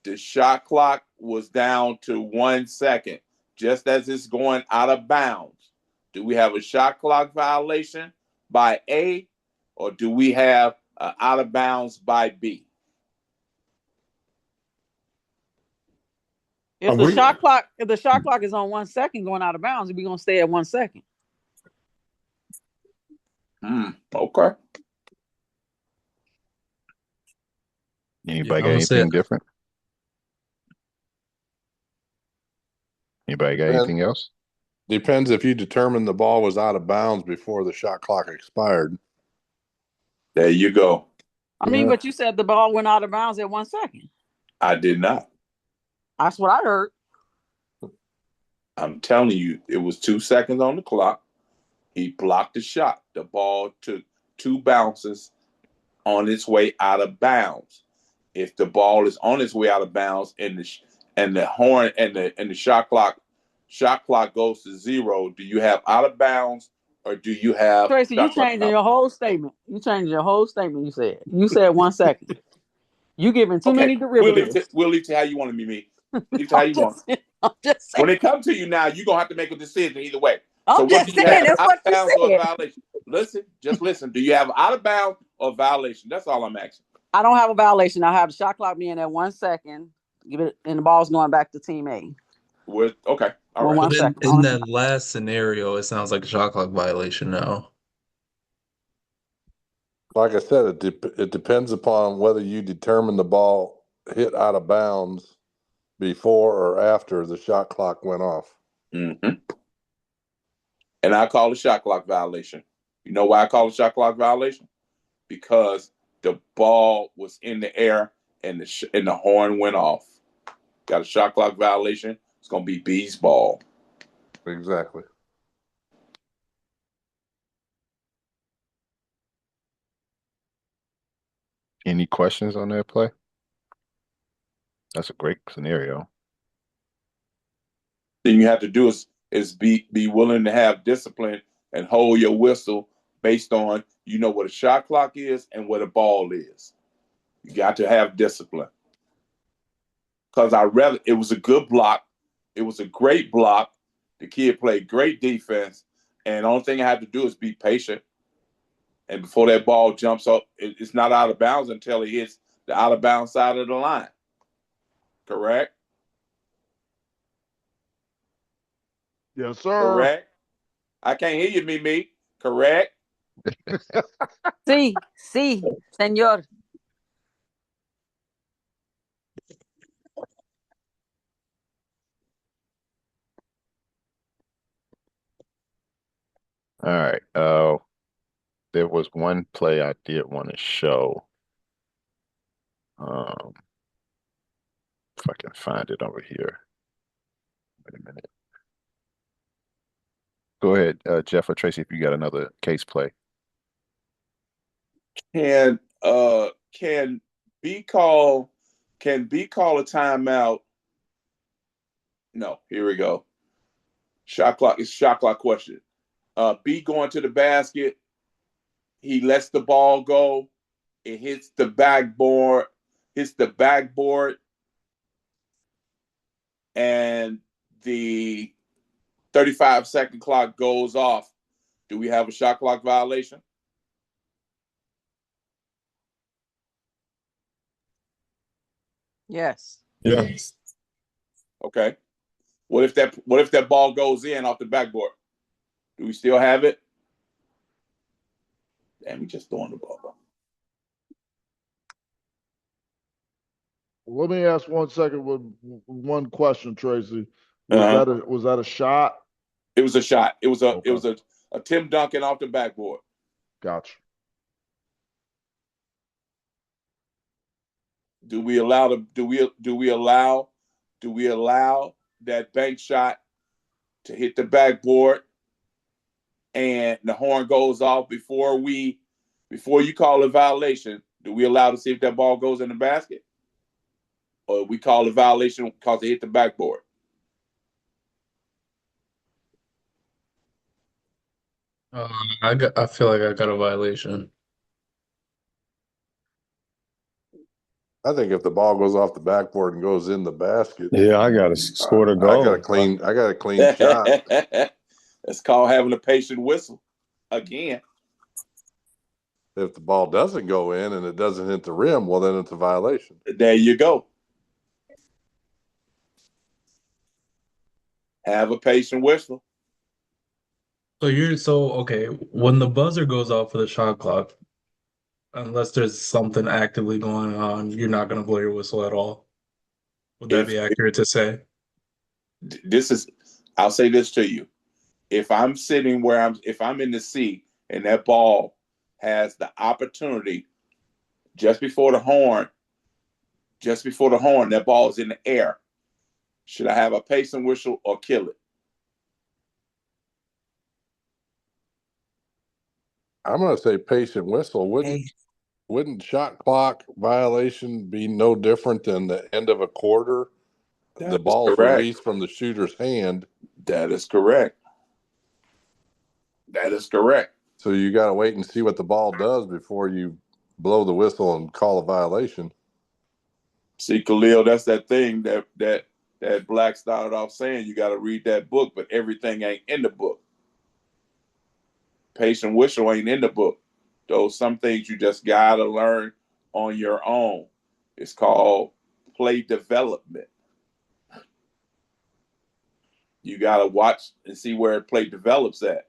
The shot clock was down to 1 second, just as it's going out of bounds. Do we have a shot clock violation by A, or do we have out of bounds by B? If the shot clock is on 1 second going out of bounds, we're gonna stay at 1 second. Okay. Anybody I'm got gonna say anything different? Anybody got anything else? Depends if you determined the ball was out of bounds before the shot clock expired. There you go. I mean, but you said the ball went out of bounds at 1 second. I did not. That's what I heard. I'm telling you, it was 2 seconds on the clock. He blocked the shot. The ball took 2 bounces on its way out of bounds. If the ball is on its way out of bounds and the horn and the shot clock goes to 0, do you have out of bounds or do you have Tracy, you shot clock changing your whole statement. You said 1 second. You giving too many derivatives. We'll leave to how you want to be. Leave to how you want. I'm just saying. When it comes to you now, you're gonna have to make a decision either way. I'm So what just do you saying, have? that's Out what of you bounds or a said. violation? Just listen. Do you have out of bounds or violation? That's all I'm asking. I don't have a violation. I have the shot clock being at 1 second. Give it, and the ball's going back to team A. Okay. All right. 1 But second. in that last scenario, it sounds like a shot clock violation now. Like I said, it depends upon whether you determine the ball hit out of bounds before or after the shot clock went off. Mm-hmm. And I call it shot clock violation. You know why I call it shot clock violation? Because the ball was in the air and the horn went off. Got a shot clock violation. It's gonna be B's ball. Exactly. Any questions on that play? That's a great scenario. Thing you have to do is be willing to have discipline and hold your whistle based on what a shot clock is and what a ball is. You got to have discipline. Because it was a good block. It was a great block. The kid played great defense. And the only thing I have to do is be patient. And before that ball jumps up, it's not out of bounds until it hits the out of bounds side of the line. Correct? Yes, sir. Correct? I can't hear you, Mimi. Correct? Sí, señor. All right. There was one play I did want to show. If I can find it over here. Wait a minute. Go ahead, Jeff or Tracy, if you got another case play. Can B call a timeout? No, here we go. Shot clock question. B going to the basket. He lets the ball go. It hits the backboard and the 35-second clock goes off, do we have a shot clock violation? Yes. Yes. Okay. What if that ball goes in off the backboard? Do we still have it? Damn, we just throwing the ball. Let me ask 1 second with one question, Tracy. Was that a shot? It was a shot. It was a Tim Duncan off the backboard. Gotcha. Do we allow that bank shot to hit the backboard and the horn goes off before you call a violation? Do we allow to see if that ball goes in the basket? Or we call a violation because it hit the backboard? I feel like I got a violation. I think if the ball goes off the backboard and goes in the basket, Yeah, I got to score the goal. I got a clean shot. That's called having a patient whistle. Again, If the ball doesn't go in and it doesn't hit the rim, well, then it's a violation. There you go. Have a patient whistle. So okay, when the buzzer goes off for the shot clock, unless there's something actively going on, you're not gonna blow your whistle at all. Would that be accurate to say? I'll say this to you. If I'm sitting if I'm in the seat and that ball has the opportunity just before the horn, that ball is in the air, should I have a patient whistle or kill it? I'm going to say patient whistle. Wouldn't shot clock violation be no different than the end of a quarter? The ball is released from the shooter's hand. That is correct. So you got to wait and see what the ball does before you blow the whistle and call a violation. See, Khalil, that's that thing that Black started off saying. You got to read that book, but everything ain't in the book. Patient whistle ain't in the book. Those some things you just got to learn on your own. It's called play development. You got to watch and see where play develops at.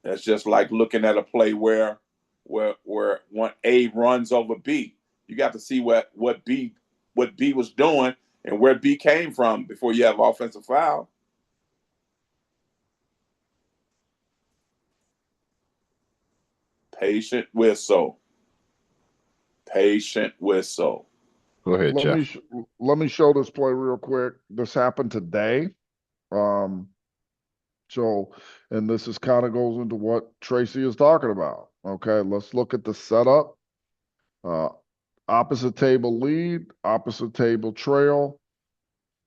That's just like looking at a play where one A runs over B. You got to see what B was doing and where B came from before you have offensive foul. Patient whistle. Go ahead, Jeff. Let me show this play real quick. This happened today. And this is kind of goes into what Tracy is talking about. Okay, let's look at the setup. Opposite table lead, opposite table trail,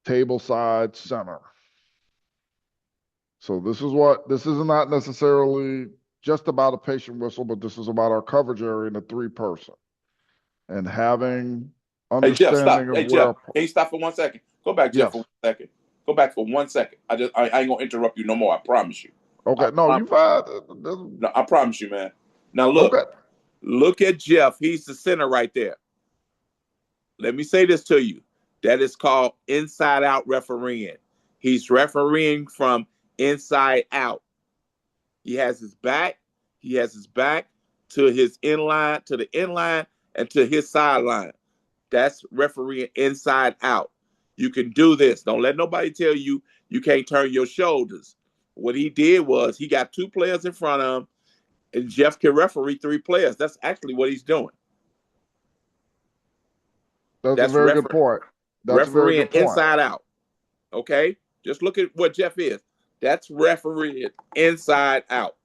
table side center. So this is not necessarily just about a patient whistle, but this is about our coverage area in a 3-person. And having understanding of where. Hey, stop for 1 second. Go back, Jeff, for 1 second. Go back for 1 second. I ain't gonna interrupt you no more. I promise you. Okay, you fine. No, I promise you, man. Now look at Jeff. He's the center right there. Let me say this to you. That is called inside out refereeing. He's refereeing from inside out. He has his back to his inline, to the inline, and to his sideline. That's refereeing inside out. You can do this. Don't let nobody tell you you can't turn your shoulders. What he did was he got 2 players in front of him, and Jeff can referee 3 players. That's actually what he's doing. That's a very good point. That's refereeing inside out. Okay? Just look at what Jeff is. That's refereeing inside out.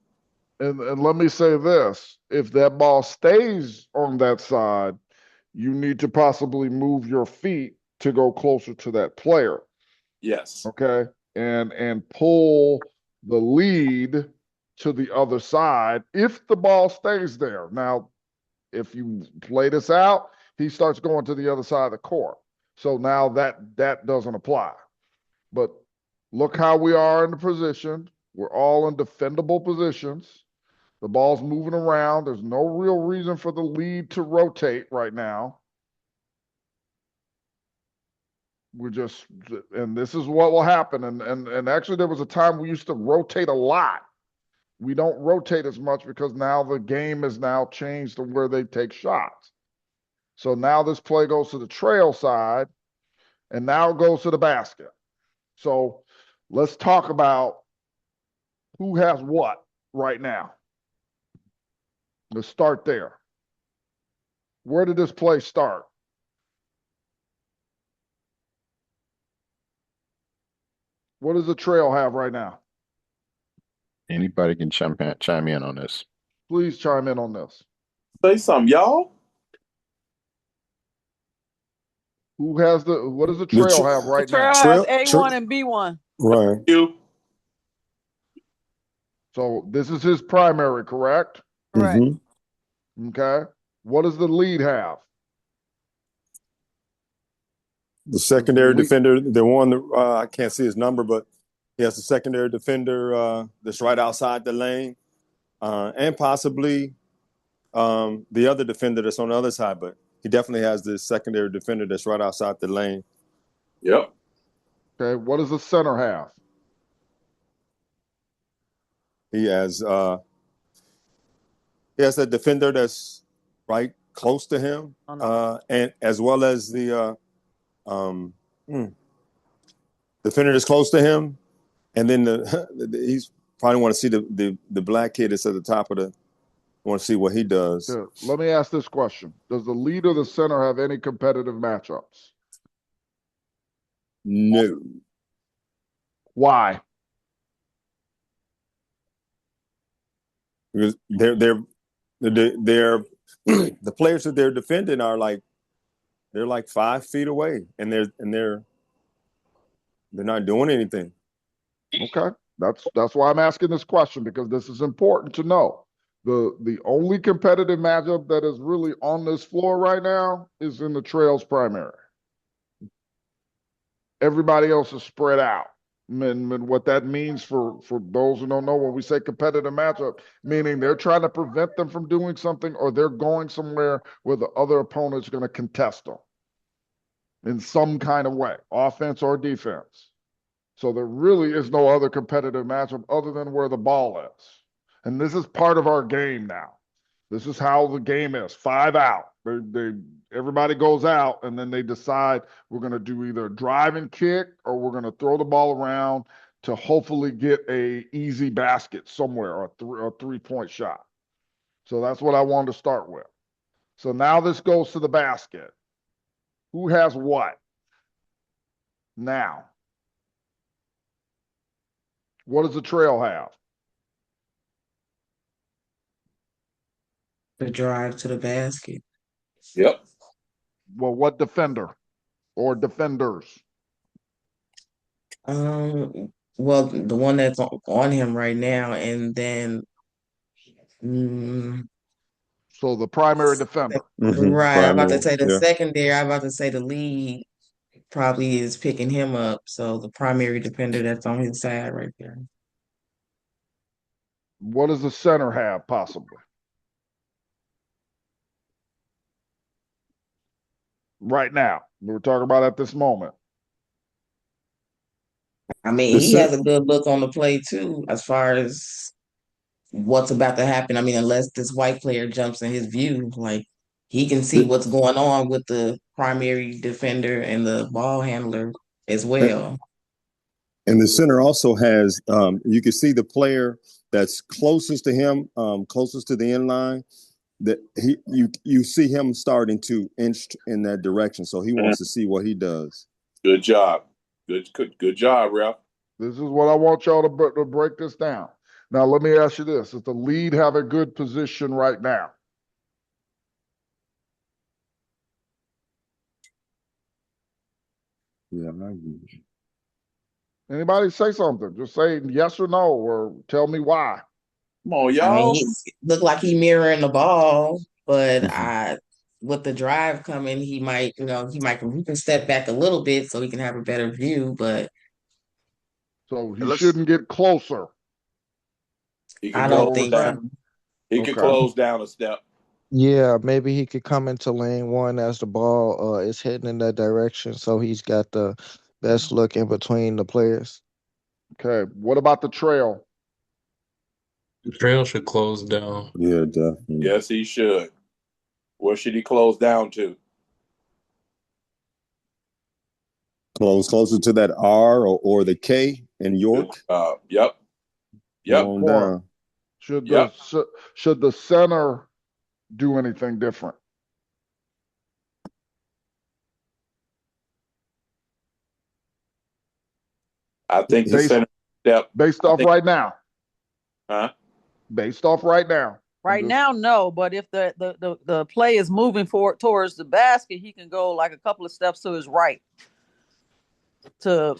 And let me say this. If that ball stays on that side, you need to possibly move your feet to go closer to that player. Yes. Okay? And pull the lead to the other side if the ball stays there. Now, if you play this out, he starts going to the other side of the court. So now that doesn't apply. But look how we are in the position. We're all in defendable positions. The ball's moving around. There's no real reason for the lead to rotate right now. And this is what will happen. And actually there was a time we used to rotate a lot. We don't rotate as much because now the game is now changed to where they take shots. So now this play goes to the trail side, and now it goes to the basket. So let's talk about who has what right now. Let's start there. Where did this play start? What does the trail have right now? Anybody can chime in on this. Please chime in on this. Say something, y'all. What does the trail have right Trail now? has A1 and B1. Right. You. So this is his primary, correct? Correct. Okay. What does the lead have? The secondary defender, the one that I can't see his number, but he has the secondary defender that's right outside the lane, and possibly the other defender that's on the other side. But he definitely has the secondary defender that's right outside the lane. Yep. Okay. What does the center have? He has that defender that's right close to him, and as well as the defender that's close to him, and then he's probably want to see the black kid that's at the top of want to see what he does. Yeah. Let me ask this question. Does the lead or the center have any competitive matchups? No. Why? Because they're the players that they're defending are they're like 5 feet away, and they're not doing anything. Okay. That's why I'm asking this question, because this is important to know. The only competitive matchup that is really on this floor right now is in the Trails primary. Everybody else is spread out. And what that means for those who don't know, when we say competitive matchup, meaning they're trying to prevent them from doing something, or they're going somewhere where the other opponent's going to contest them in some kind of way, offense or defense. So there really is no other competitive matchup other than where the ball is. And this is part of our game now. This is how the game is. 5 out. Everybody goes out, and then they decide we're going to do either drive and kick, or we're going to throw the ball around to hopefully get a easy basket somewhere, or a three-point shot. So that's what I wanted to start with. So now this goes to the basket. Who has what? Now. What does the trail have? The drive to the basket. Yep. Well, what defender or defenders? Well, the one that's on him right now, and then so the primary defender. Right. I'm about to say the secondary. I'm about to say the lead probably is picking him up. So the primary defender that's on his side right there. What does the center have, possibly? Right now. We're talking about at this moment. I mean, he has a good look on the play too, as far as what's about to happen. I mean, unless this white player jumps in his view, like he can see what's going on with the primary defender and the ball handler as well. And the center also has, you can see the player that's closest to him, closest to the end line, that you see him starting to inch in that direction. So he wants to see what he does. Good job. Good job, Ralph. This is what I want y'all to break this down. Now, let me ask you this. Does the lead have a good position right now? Yeah, I agree. Anybody say something? Just say yes or no, or tell me why. Come on, y'all. I mean, he looked like he mirroring the ball, but with the drive coming, he might, he can step back a little bit so he can have a better view, but so he shouldn't get closer. He I can don't close think down. so. He can close down a step. Yeah, maybe he could come into lane one as the ball is heading in that direction, so he's got the best look in between the players. Okay, what about the trail? The trail should close down. Yeah, definitely. Yes, he should. Where should he close down to? Closer to that R or the K in York. Yep. On down. Should the center do anything different? I think the center step based off right now. Huh? Based off right now. Right now, no. But if the play is moving forward towards the basket, he can go like a couple of steps to his right to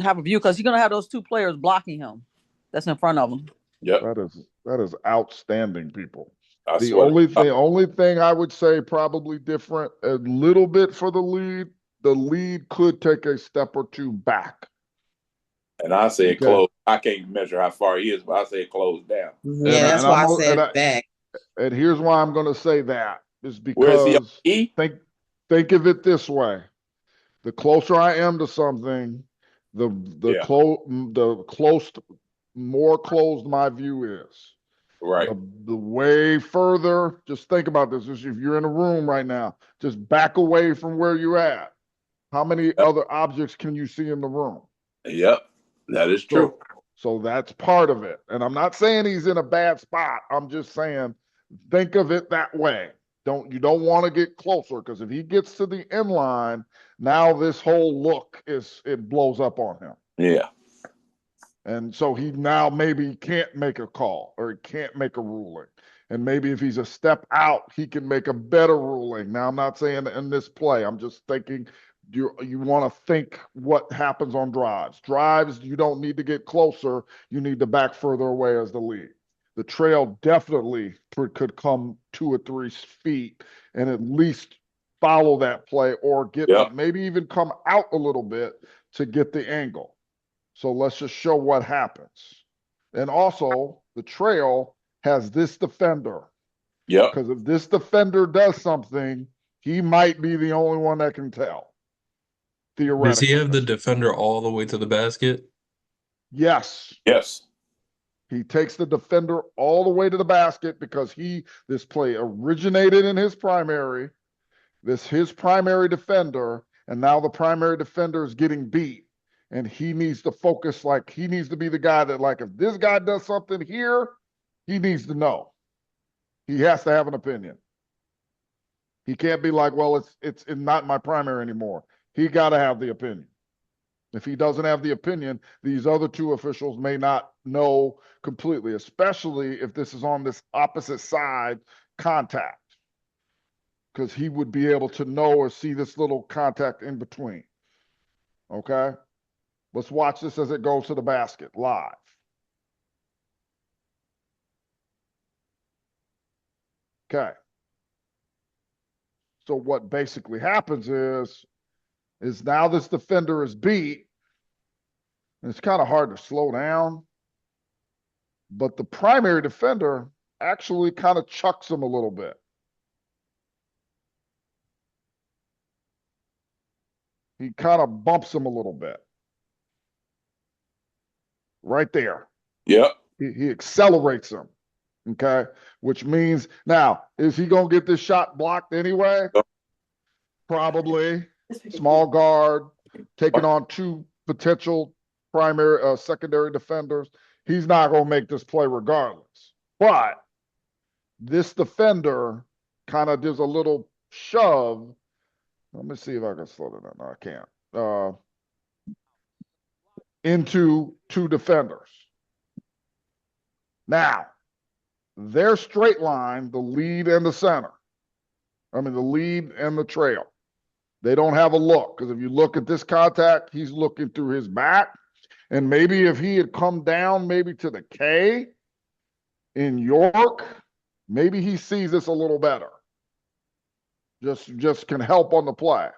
have a view, because you're gonna have those two players blocking him. That's in front of him. Yep. That is outstanding, people. I The swear. only thing I would say probably different a little bit for the lead could take a step or two back. And I say it closed. I can't measure how far he is, but I say it closed down. Yeah, that's why I said back. And here's why I'm going to say that is because think of it this way: the closer I am to something, more closed my view is. Right. The way further, just think about this. If you're in a room right now, just back away from where you're at. How many other objects can you see in the room? Yep, that is true. So that's part of it. And I'm not saying he's in a bad spot. I'm just saying, think of it that way. You don't want to get closer, because if he gets to the end line, now this whole look it blows up on him. Yeah. And so he now maybe can't make a call, or he can't make a ruling. And maybe if he's a step out, he can make a better ruling. Now, I'm not saying in this play. I'm just thinking you want to think what happens on drives. Drives, you don't need to get closer. You need to back further away as the lead. The trail definitely could come 2 or 3 feet and at least follow that play, or maybe even come out a little bit to get the angle. So let's just show what happens. And also, the trail has this defender. Yeah. Because if this defender does something, he might be the only one that can tell. Theoretically. Does he have the defender all the way to the basket? Yes. Yes. He takes the defender all the way to the basket because this play originated in his primary. His primary defender, and now the primary defender is getting beat. And he needs to focus, he needs to be the guy that, if this guy does something here, he needs to know. He has to have an opinion. He can't be like, well, it's not my primary anymore. He got to have the opinion. If he doesn't have the opinion, these other 2 officials may not know completely, especially if this is on this opposite side contact, because he would be able to know or see this little contact in between. Okay? Let's watch this as it goes to the basket live. Okay. So what basically happens is now this defender is beat, and it's kind of hard to slow down, but the primary defender actually kind of chucks him a little bit. He kind of bumps him a little bit. Right there. Yep. He accelerates him. Okay. Which means, now, is he going to get this shot blocked anyway? Probably. Small guard, taking on 2 potential secondary defenders. He's not going to make this play regardless. But this defender kind of does a little shove. Let me see if I can slow it down. No, I can't. Into 2 defenders. Now, their straight line, the lead and the center. The lead and the trail. They don't have a look, because if you look at this contact, he's looking through his back. And maybe if he had come down maybe to the K in York, maybe he sees this a little better. just can help on the play.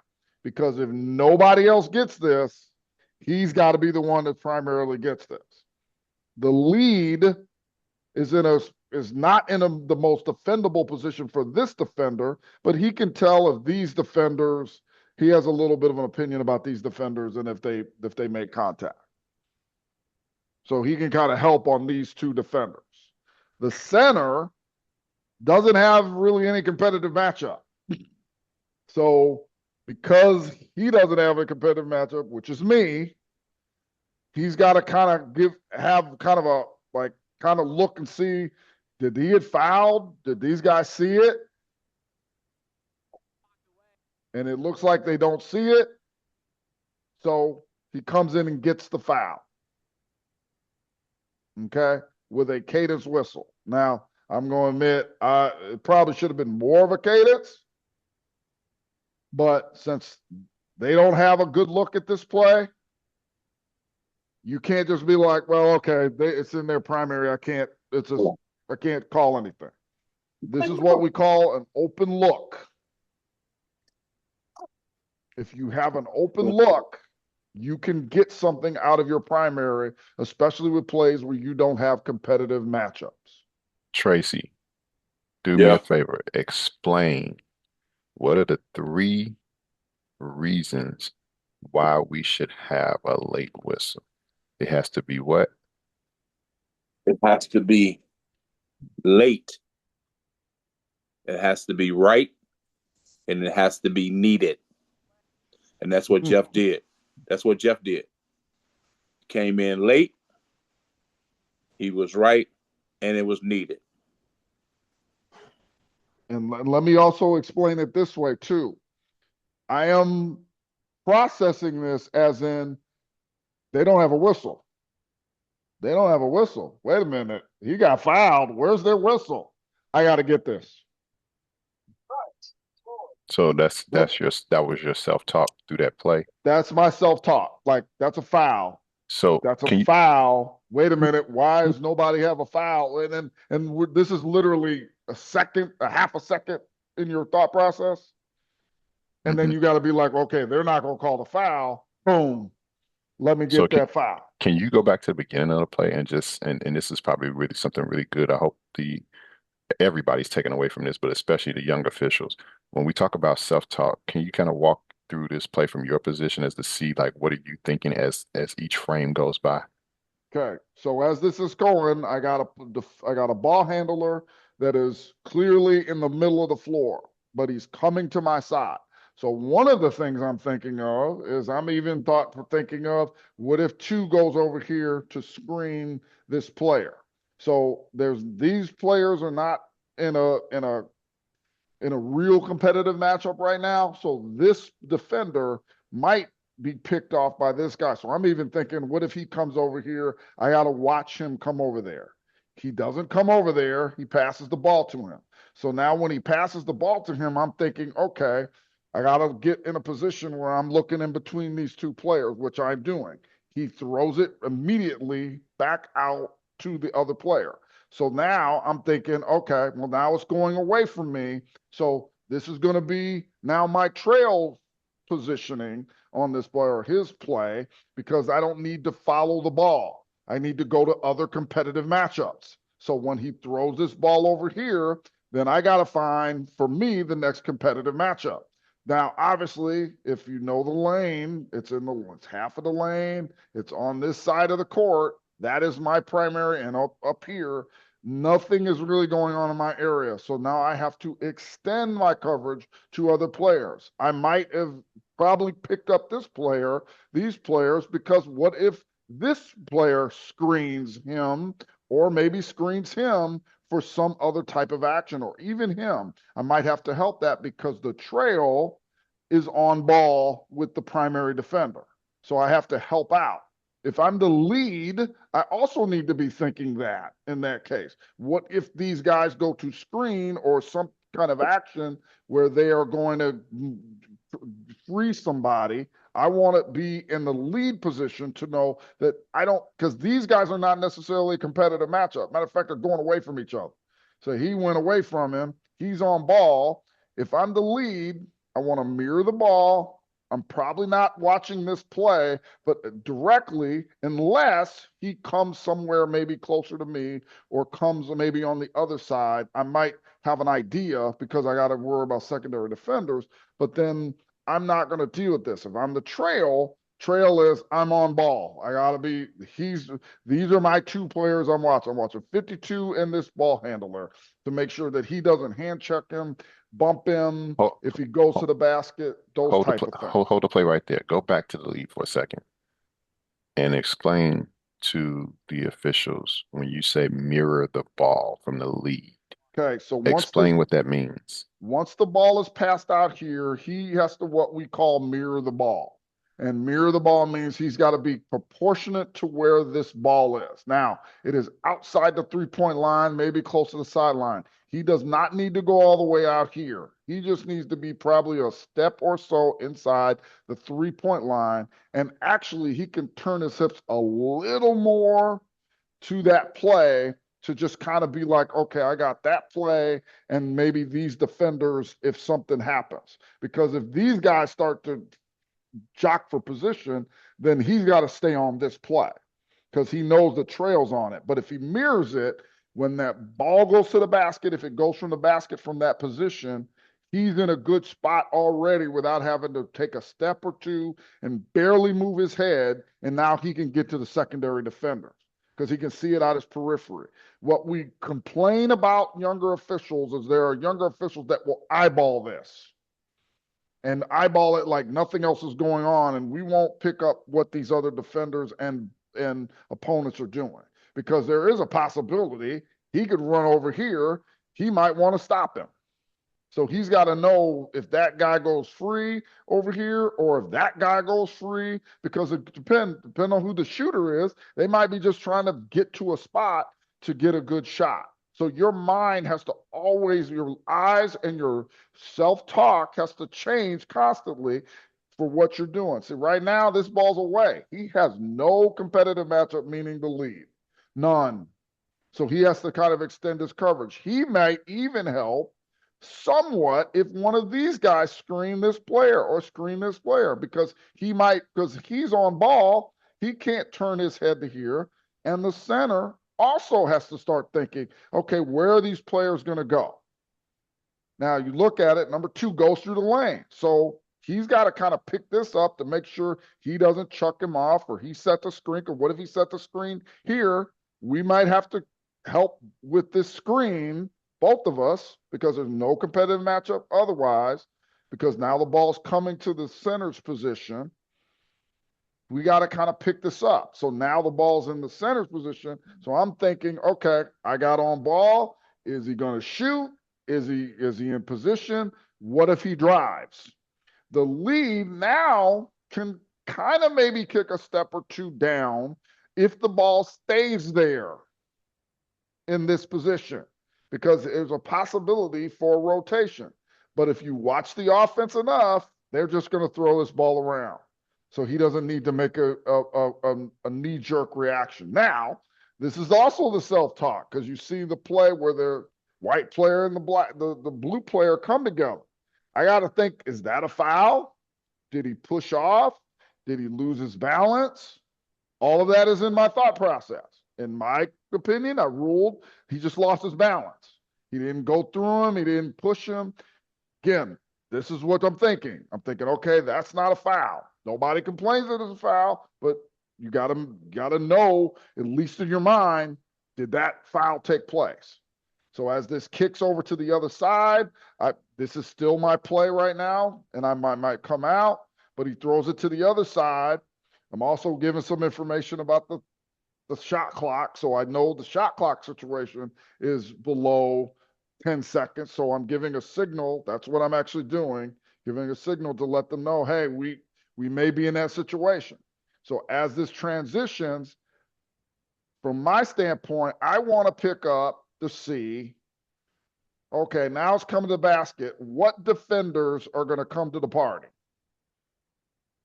Because if nobody else gets this, he's got to be the one that primarily gets this. The lead is not in the most defendable position for this defender, but he can tell if these defenders, he has a little bit of an opinion about these defenders and if they make contact. So he can kind of help on these two defenders. The center doesn't have really any competitive matchup. So because he doesn't have a competitive matchup, which is me, he's got to kind of have kind of a kind of look and see, did he get fouled? Did these guys see it? And it looks like they don't see it. So he comes in and gets the foul. Okay, with a cadence whistle. Now, I'm going to admit, it probably should have been more of a cadence. But since they don't have a good look at this play, you can't just be like, well, okay, it's in their primary. I can't call anything. This is what we call an open look. If you have an open look, you can get something out of your primary, especially with plays where you don't have competitive matchups. Tracy, do me a favor. Explain what are the 3 reasons why we should have a late whistle. It has to be what? It has to be late. It has to be right. And it has to be needed. And that's what Jeff did. That's what Jeff did. Came in late. He was right. And it was needed. And let me also explain it this way, too. I am processing this as in they don't have a whistle. They don't have a whistle. Wait a minute. He got fouled. Where's their whistle? I got to get this. So that was your self-talk through that play. That's my self-talk. Like, that's a foul. So that's a foul. Wait a minute. Why does nobody have a foul? And this is literally a half a second in your thought process. And then you got to be like, okay, they're not going to call the foul. Boom. Let me get that foul. Can you go back to the beginning of the play and and this is probably really something really good. I hope everybody's taken away from this, but especially the young officials. When we talk about self-talk, can you kind of walk through this play from your position as to see, like, what are you thinking as each frame goes by? Okay, so as this is going, I got a ball handler that is clearly in the middle of the floor, but he's coming to my side. So one of the things I'm thinking of is thinking of what if 2 goes over here to screen this player. So these players are not in a real competitive matchup right now. So this defender might be picked off by this guy. So I'm even thinking, what if he comes over here? I got to watch him come over there. He doesn't come over there. He passes the ball to him. So now when he passes the ball to him, I'm thinking, okay, I got to get in a position where I'm looking in between these 2 players, which I'm doing. He throws it immediately back out to the other player. So now I'm thinking, okay, well, now it's going away from me. So this is going to be now my trail positioning on this player, his play, because I don't need to follow the ball. I need to go to other competitive matchups. So when he throws this ball over here, then I got to find, for me, the next competitive matchup. Now, obviously, if you know the lane, it's half of the lane. It's on this side of the court. That is my primary, and up here, nothing is really going on in my area. So now I have to extend my coverage to other players. I might have probably picked up these players, because what if this player screens him or maybe screens him for some other type of action, or even him? I might have to help that because the trail is on ball with the primary defender. So I have to help out. If I'm the lead, I also need to be thinking that in that case. What if these guys go to screen or some kind of action where they are going to free somebody? I want to be in the lead position to know that because these guys are not necessarily a competitive matchup. Matter of fact, they're going away from each other. So he went away from him. He's on ball. If I'm the lead, I want to mirror the ball. I'm probably not watching this play, but directly, unless he comes somewhere maybe closer to me or comes maybe on the other side, I might have an idea because I got to worry about secondary defenders. But then I'm not going to deal with this. If I'm the trail is I'm on ball. I got to be, these are my two players I'm watching. I'm watching 52 and this ball handler to make sure that he doesn't hand check him, bump him if he goes to the basket, those type of things. Hold the play right there. Go back to the lead for a second and explain to the officials when you say mirror the ball from the lead. Okay, so explain what that means. Once the ball is passed out here, he has to what we call mirror the ball. And mirror the ball means he's got to be proportionate to where this ball is. Now, it is outside the three-point line, maybe close to the sideline. He does not need to go all the way out here. He just needs to be probably a step or so inside the three-point line. And actually, he can turn his hips a little more to that play to just kind of be like, okay, I got that play and maybe these defenders if something happens. Because if these guys start to jock for position, then he's got to stay on this play because he knows the trail's on it. But if he mirrors it, when that ball goes to the basket, if it goes from the basket from that position, he's in a good spot already without having to take a step or two and barely move his head. And now he can get to the secondary defenders because he can see it out his periphery. What we complain about younger officials is there are younger officials that will eyeball this and eyeball it like nothing else is going on, and we won't pick up what these other defenders and opponents are doing because there is a possibility he could run over here. He might want to stop him. So he's got to know if that guy goes free over here or if that guy goes free, because it depends on who the shooter is. They might be just trying to get to a spot to get a good shot. So your mind has to always, your eyes and your self-talk has to change constantly for what you're doing. See, right now, this ball's away. He has no competitive matchup, meaning the lead. None. So he has to kind of extend his coverage. He might even help somewhat if one of these guys screen this player because he's on ball, he can't turn his head to here. And the center also has to start thinking, okay, where are these players going to go? Now you look at it, number 2 goes through the lane. So he's got to kind of pick this up to make sure he doesn't chuck him off or he set the screen. Or what if he set the screen here? We might have to help with this screen, both of us, because there's no competitive matchup otherwise, because now the ball's coming to the center's position. We got to kind of pick this up. So now the ball's in the center's position. So I'm thinking, okay, I got on ball. Is he going to shoot? Is he in position? What if he drives? The lead now can kind of maybe kick a step or two down if the ball stays there in this position, because there's a possibility for rotation. But if you watch the offense enough, they're just going to throw this ball around. So he doesn't need to make a knee-jerk reaction. Now, this is also the self-talk, because you see the play where the white player and the blue player come together. I got to think, is that a foul? Did he push off? Did he lose his balance? All of that is in my thought process. In my opinion, I ruled he just lost his balance. He didn't go through him. He didn't push him. Again, this is what I'm thinking. I'm thinking, okay, that's not a foul. Nobody complains that it's a foul, but you gotta know, at least in your mind, did that foul take place? So as this kicks over to the other side, this is still my play right now, and I might come out, but he throws it to the other side. I'm also giving some information about the shot clock, so I know the shot clock situation is below 10 seconds. So I'm giving a signal. That's what I'm actually doing, giving a signal to let them know, hey, we may be in that situation. So as this transitions, from my standpoint, I want to pick up to see, okay, now it's coming to the basket. What defenders are going to come to the party?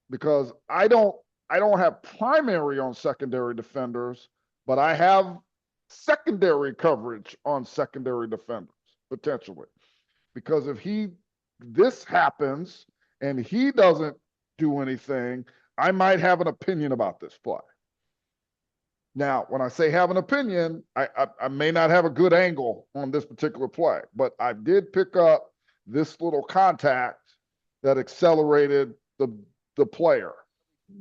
Because I don't have primary on secondary defenders, but I have secondary coverage on secondary defenders, potentially. Because if he this happens and he doesn't do anything, I might have an opinion about this play. Now, when I say have an opinion, I may not have a good angle on this particular play, but I did pick up this little contact that accelerated the player,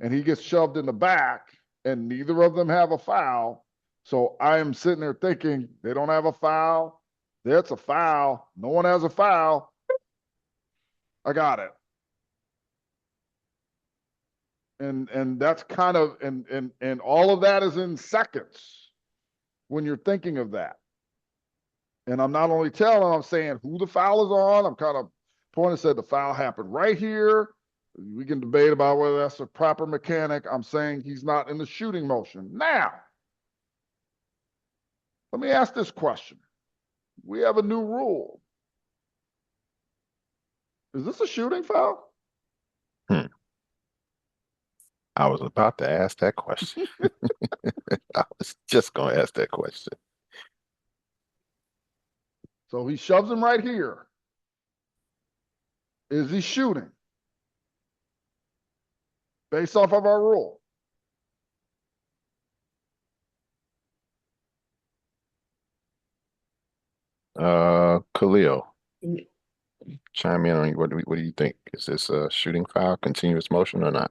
and he gets shoved in the back, and neither of them have a foul. So I am sitting there thinking they don't have a foul. That's a foul. No one has a foul. I got it. And that's kind of and all of that is in seconds when you're thinking of that. And I'm not only telling, I'm saying who the foul is on. I'm kind of pointing, said the foul happened right here. We can debate about whether that's a proper mechanic. I'm saying he's not in the shooting motion. Now, let me ask this question. We have a new rule. Is this a shooting foul? I was about to ask that question. I was just going to ask that question. So he shoves him right here. Is he shooting? Based off of our rule. Khalil, chime in on what do you think? Is this a shooting foul, continuous motion, or not?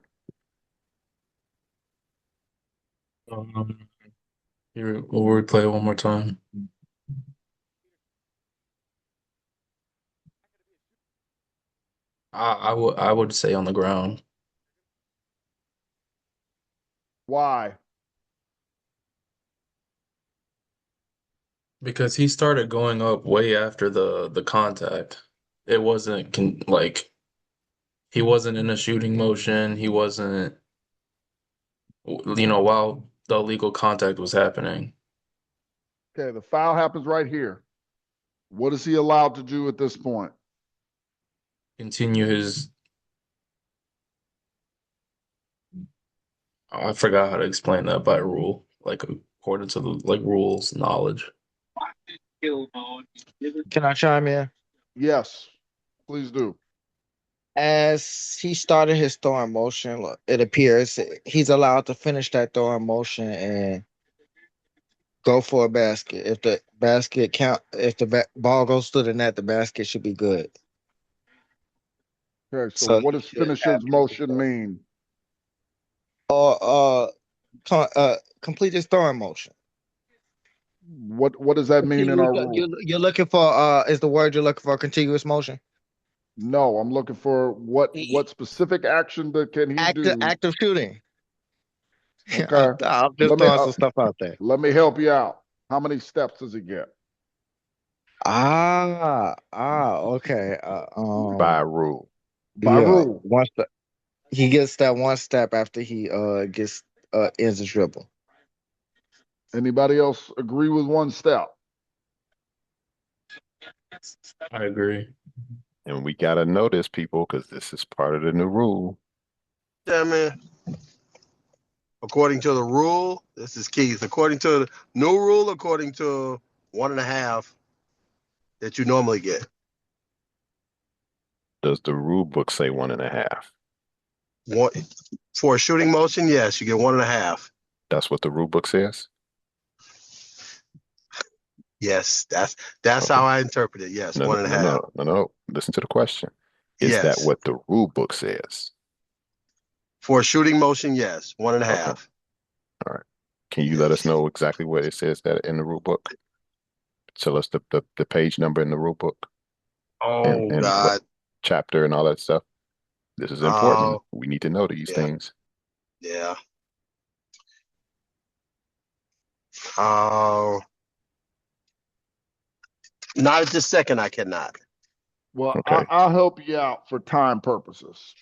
Here, we'll replay it one more time. I would say on the ground. Why? Because he started going up way after the contact. It wasn't he wasn't in a shooting motion. He wasn't, while the illegal contact was happening. Okay, the foul happens right here. What is he allowed to do at this point? Continue his. I forgot how to explain that by rule, like according to the rules, knowledge. Can I chime in? Yes, please do. As he started his throwing motion, it appears he's allowed to finish that throwing motion and go for a basket. If the basket if the ball goes to the net, the basket should be good. Okay, so what does finish his motion mean? Or complete his throwing motion. What does that mean in our rule? You're looking for is the word you're looking for continuous motion? No, I'm looking for what specific action that can he do? Active shooting. Okay. I'm just throwing some stuff out there. Let me help you out. How many steps does he get? Okay. By rule. By rule. One step. He gets that one step after he ends his dribble. Anybody else agree with one step? I agree. And we got to know this, people, because this is part of the new rule. Yeah, man. According to the rule, this is Keith. According to the new rule, according to 1.5 that you normally get. Does the rule book say 1.5? For a shooting motion, yes, you get 1.5. That's what the rule book says? Yes, that's okay. How I interpret it. Yes, 1.5. No. Listen to the question. Is that what the rule book says? For a shooting motion, yes, 1.5. Okay. All right. Can you let us know exactly what it says that in the rule book? Tell us the page number in the rule book. And God. Chapter and all that stuff. This is important. We need to know these things. Yeah. Not at this second, I cannot. Well, okay. I'll help you out for time purposes.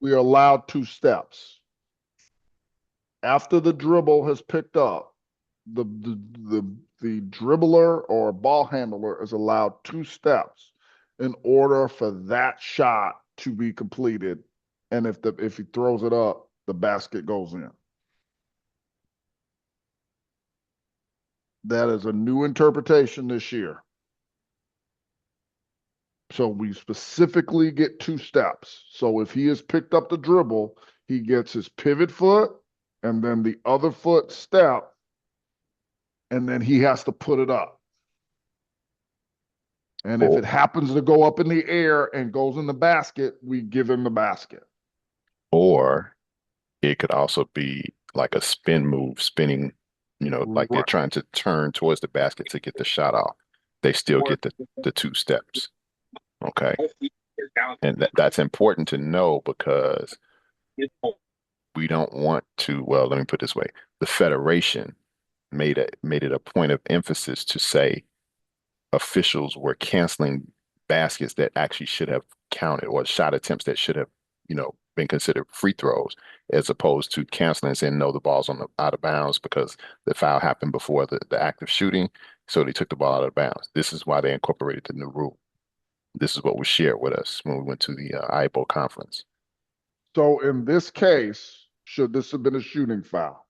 We are allowed 2 steps. After the dribble has picked up, the dribbler or ball handler is allowed 2 steps in order for that shot to be completed. And if he throws it up, the basket goes in. That is a new interpretation this year. So we specifically get 2 steps. So if he has picked up the dribble, he gets his pivot foot and then the other foot step, and then he has to put it up. And if it happens to go up in the air and goes in the basket, we give him the basket. Or it could also be like a spin move, spinning, like they're trying to turn towards the basket to get the shot off. They still get the 2 steps. Okay. And that's important to know because we don't want to, well, let me put it this way. The Federation made it a point of emphasis to say officials were canceling baskets that actually should have counted, or shot attempts that should have, been considered free throws, as opposed to canceling and saying, no, the ball's out of bounds because the foul happened before the act of shooting. So they took the ball out of bounds. This is why they incorporated the new rule. This is what was shared with us when we went to the IAABO conference. So in this case, should this have been a shooting foul?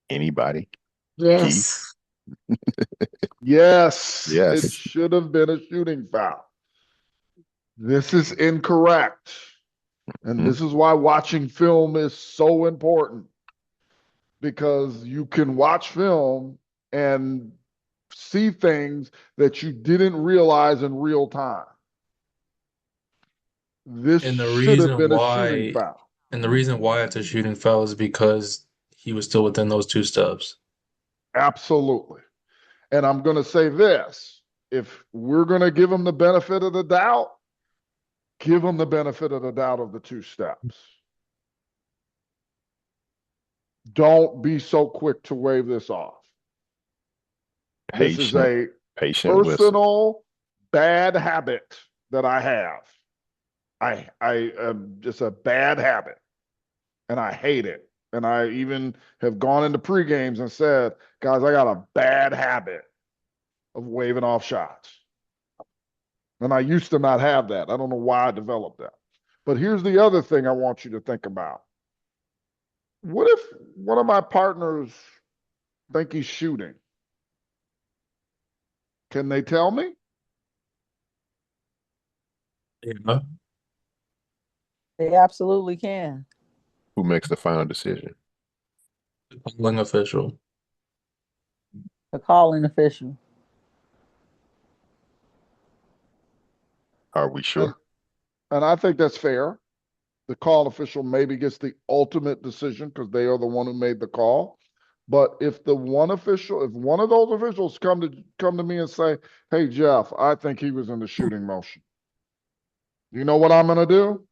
Anybody? Yes. Yes. Yes. It should have been a shooting foul. This is incorrect. And this is why watching film is so important. Because you can watch film and see things that you didn't realize in real time. This should have been a shooting foul. And the reason why it's a shooting foul is because he was still within those 2 steps. Absolutely. And I'm going to say this. If we're going to give him the benefit of the doubt, give him the benefit of the doubt of the 2 steps. Don't be so quick to wave this off. This is a personal bad habit that I have. I just a bad habit, and I hate it. And I even have gone into pre-games and said, guys, I got a bad habit of waving off shots. And I used to not have that. I don't know why I developed that. But here's the other thing I want you to think about. What if one of my partners think he's shooting? Can they tell me? Yeah. They absolutely can. Who makes the final decision? The calling official. The calling official. Are we sure? And I think that's fair. The call official maybe gets the ultimate decision because they are the one who made the call. But if one of those officials come to me and say, hey, Jeff, I think he was in the shooting motion. You know what I'm going to do?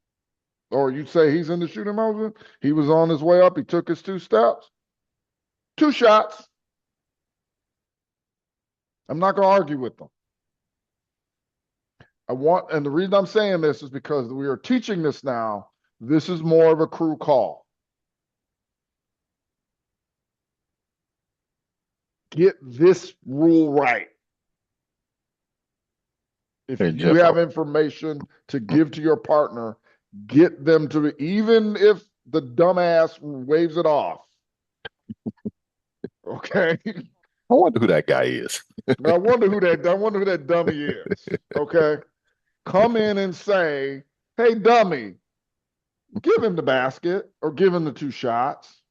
Or you say he's in the shooting motion? He was on his way up. He took his 2 steps. 2 shots. I'm not going to argue with them. And the reason I'm saying this is because we are teaching this now. This is more of a crew call. Get this rule right. If you have information to give to your partner, get them to, even if the dumbass waves it off. Okay. I wonder who that guy is. I wonder who that dummy is. Okay. Come in and say, hey, dummy, give him the basket or give him the 2 shots.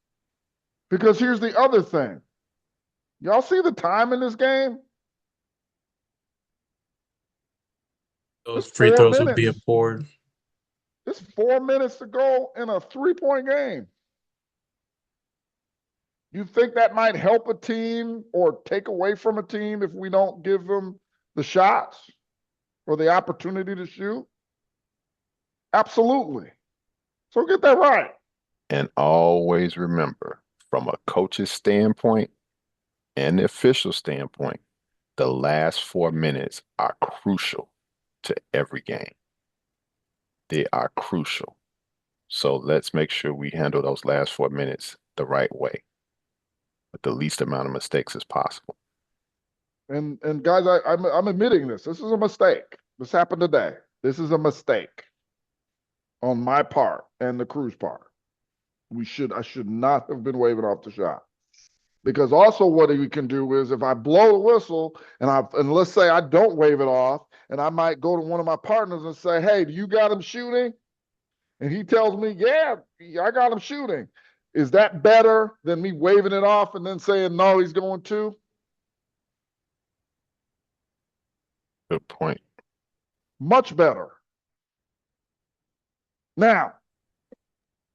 Because here's the other thing. Y'all see the time in this game? Those free throws would be important. It's 4 minutes to go in a 3-point game. You think that might help a team or take away from a team if we don't give them the shots or the opportunity to shoot? Absolutely. So get that right. And always remember, from a coach's standpoint and the official standpoint, the last 4 minutes are crucial to every game. They are crucial. So let's make sure we handle those last 4 minutes the right way with the least amount of mistakes as possible. And guys, I'm admitting this. This is a mistake. This happened today. This is a mistake on my part and the crew's part. I should not have been waving off the shot. Because also what you can do is if I blow the whistle and let's say I don't wave it off, and I might go to one of my partners and say, hey, do you got him shooting? And he tells me, yeah, I got him shooting. Is that better than me waving it off and then saying, no, he's going to? Good point. Much better. Now,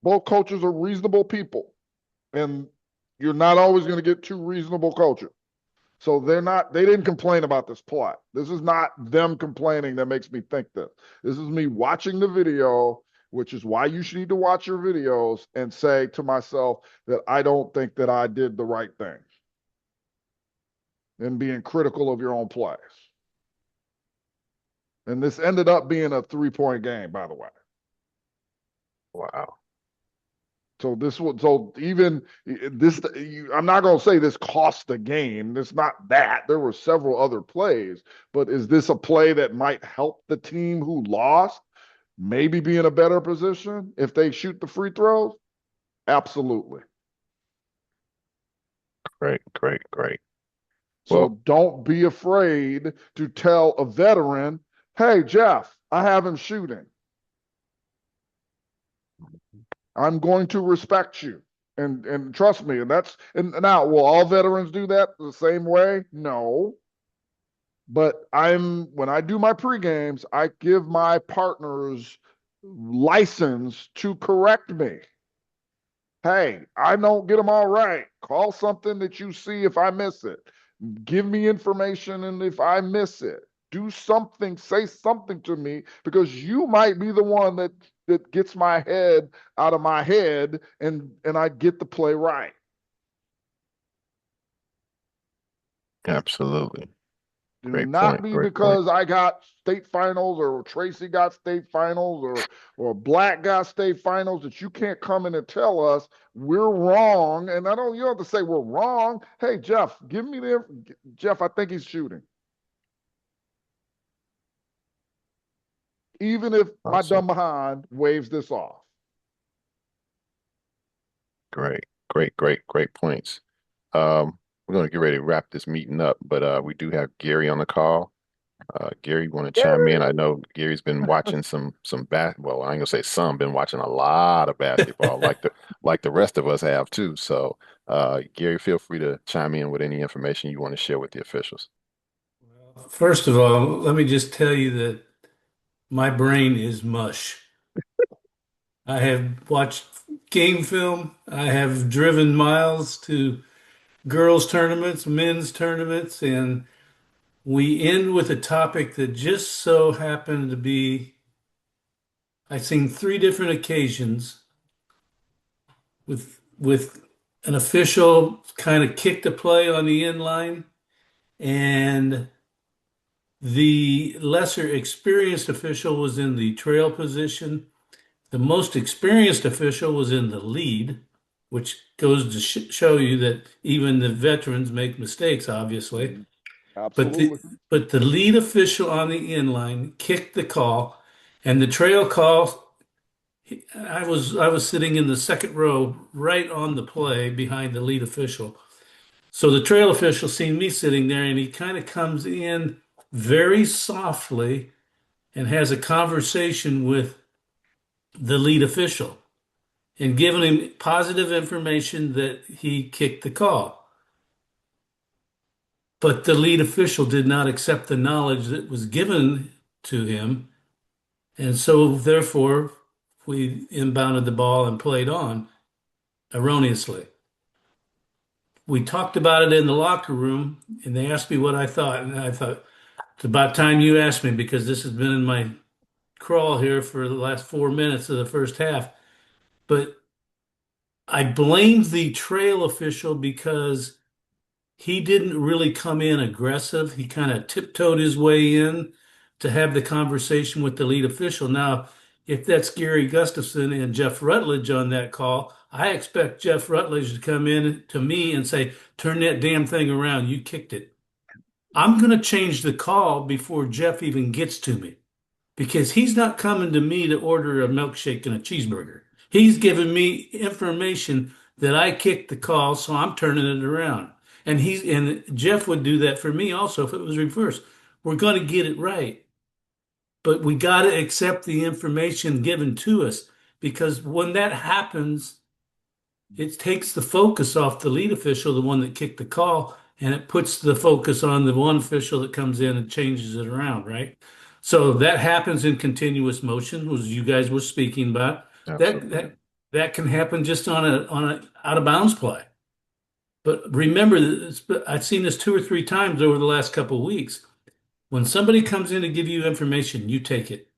both coaches are reasonable people, and you're not always going to get two reasonable coaches. So they didn't complain about this plot. This is not them complaining that makes me think this. This is me watching the video, which is why you should need to watch your videos and say to myself that I don't think that I did the right thing. And being critical of your own plays. And this ended up being a 3-point game, by the way. Wow. So even this, I'm not going to say this cost the game. It's not that. There were several other plays, but is this a play that might help the team who lost maybe be in a better position if they shoot the free throws? Absolutely. Great. So Well, don't be afraid to tell a veteran, hey, Jeff, I have him shooting. I'm going to respect you. And trust me, and now will all veterans do that the same way? No. But when I do my pre-games, I give my partners license to correct me. Hey, I don't get them all right. Call something that you see if I miss it. Give me information, and if I miss it, do something, say something to me, because you might be the one that gets my head out of my head and I get the play right. absolutely. Do Great not point. be Great because point. I got state finals or Tracy got state finals or Black got state finals that you can't come in and tell us we're wrong. And you don't have to say we're wrong. Hey, Jeff, Jeff, I think he's shooting. Even if my dumb behind waves this off. Great points. We're going to get ready to wrap this meeting up, but we do have Gary on the call. Gary, you want to chime in? I know Gary's been watching some well, I ain't gonna say some, been watching a lot of basketball, like the rest of us have too. So, Gary, feel free to chime in with any information you want to share with the officials. First of all, let me just tell you that my brain is mush. I have watched game film. I have driven miles to girls' tournaments, men's tournaments, and we end with a topic that just so happened to be, I've seen 3 different occasions with an official kind of kicked a play on the end line, and the lesser experienced official was in the trail position. The most experienced official was in the lead, which goes to show you that even the veterans make mistakes, obviously. Absolutely. But the lead official on the end line kicked the call, and the trail call. I was sitting in the second row, right on the play behind the lead official. So the trail official seen me sitting there, and he kind of comes in very softly and has a conversation with the lead official and giving him positive information that he kicked the call. But the lead official did not accept the knowledge that was given to him. And so therefore, we inbounded the ball and played on erroneously. We talked about it in the locker room, and they asked me what I thought. And I thought, it's about time you asked me, because this has been in my crawl here for the last 4 minutes of the first half. But I blamed the trail official because he didn't really come in aggressive. He kind of tiptoed his way in to have the conversation with the lead official. Now, if that's Gary Gustafson and Jeff Rutledge on that call, I expect Jeff Rutledge to come in to me and say, turn that damn thing around. You kicked it. I'm going to change the call before Jeff even gets to me, because he's not coming to me to order a milkshake and a cheeseburger. He's giving me information that I kicked the call, so I'm turning it around. And Jeff would do that for me also if it was reversed. We're going to get it right. But we got to accept the information given to us, because when that happens, it takes the focus off the lead official, the one that kicked the call, and it puts the focus on the one official that comes in and changes it around, right? So that happens in continuous motion, as you guys were speaking about. That can happen just on a out of bounds play. But remember, I've seen this 2 or 3 times over the last couple of weeks. When somebody comes in to give you information, you take it.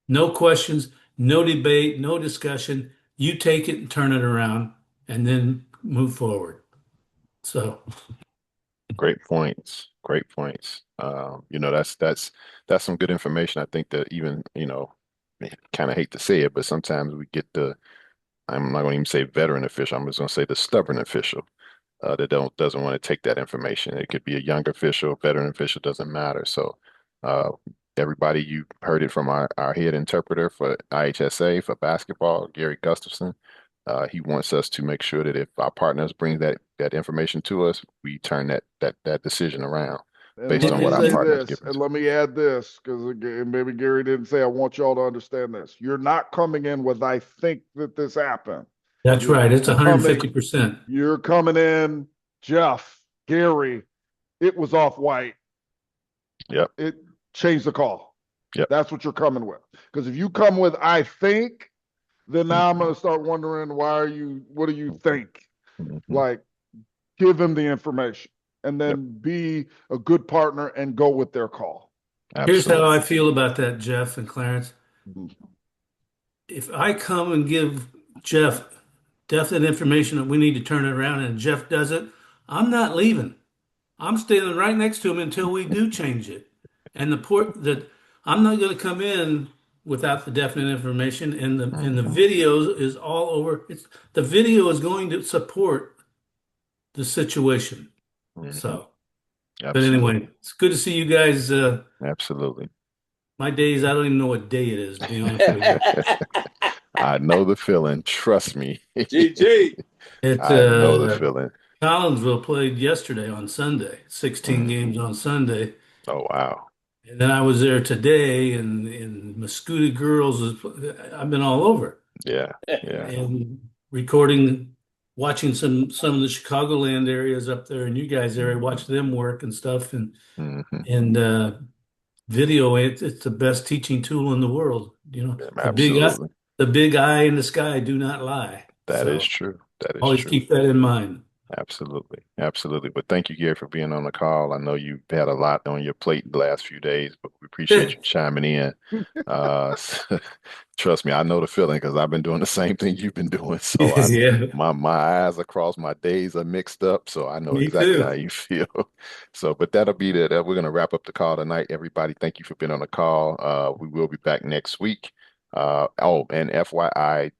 No questions, no debate, no discussion. You take it and turn it around and then move forward. So great points. Great points. That's some good information. I think that even, kind of hate to say it, but sometimes we get I'm not going to even say veteran official. I'm just going to say the stubborn official that doesn't want to take that information. It could be a young official, veteran official, doesn't matter. So everybody, you heard it from our head interpreter for IHSA for basketball, Gary Gustafson. He wants us to make sure that if our partners bring that information to us, we turn that decision around based on what our partners give us. And let me add this, because maybe Gary didn't say, I want y'all to understand this. You're not coming in with, I think that this happened. That's right. It's 150%. You're coming in, Jeff, Gary, it was off white. Yep. It changed the call. Yep. That's what you're coming with. Because if you come with, I think, then now I'm going to start wondering, what do you think? Like, give them the information and then be a good partner and go with their call. Here's how I feel about that, Jeff and Clarence. If I come and give Jeff definite information that we need to turn it around and Jeff does it, I'm not leaving. I'm standing right next to him until we do change it. And I'm not going to come in without the definite information, and the video is all over. The video is going to support the situation. So, but anyway, it's good to see you guys. Absolutely. My days, I don't even know what day it is, to be honest with you. I know the feeling. Trust me. GG. I know the feeling. Collinsville played yesterday on Sunday, 16 games on Sunday. Oh, wow. And then I was there today, and Mascoutah Girls, I've been all over. Yeah. And watching some of the Chicagoland areas up there in you guys' area, watch them work and stuff. And video, it's the best teaching tool in the world. The big eye in the sky do not lie. That is true. Always keep that in mind. Absolutely. But thank you, Gary, for being on the call. I know you've had a lot on your plate the last few days, but we appreciate you chiming in. Trust me, I know the feeling because I've been doing the same thing you've been doing. So my eyes across my days are mixed up. So I know exactly how you feel. So, but that'll be that. We're going to wrap up the call tonight. Everybody, thank you for being on the call. We will be back next week. And FYI,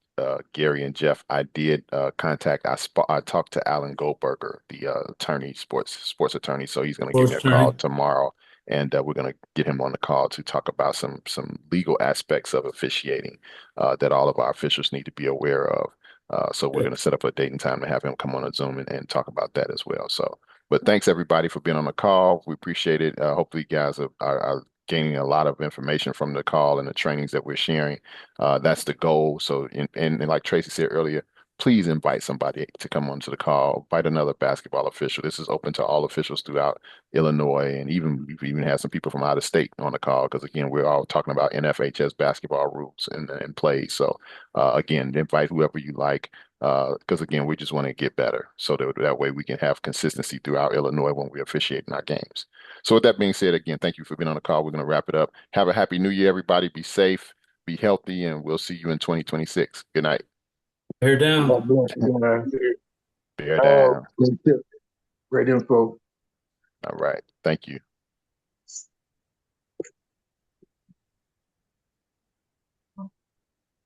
Gary and Jeff, I did contact. I talked to Alan Goldberger, the attorney, sports attorney. So he's going to give me a call tomorrow, and we're going to get him on the call to talk about some legal aspects of officiating that all of our officials need to be aware of. So we're going to set up a date and time to have him come on a Zoom and talk about that as well. So, but thanks everybody for being on the call. We appreciate it. Hopefully, you guys are gaining a lot of information from the call and the trainings that we're sharing. That's the goal. So, and like Tracy said earlier, please invite somebody to come onto the call. Invite another basketball official. This is open to all officials throughout Illinois, and we've even had some people from out of state on the call because again, we're all talking about NFHS basketball rules and play. So, again, invite whoever you like. Because again, we just want to get better so that way we can have consistency throughout Illinois when we officiate in our games. So with that being said, again, thank you for being on the call. We're going to wrap it up. Have a happy new year, everybody. Be safe, be healthy, and we'll see you in 2026. Good night. Bear down. Bear down. Great info. All right. Thank you.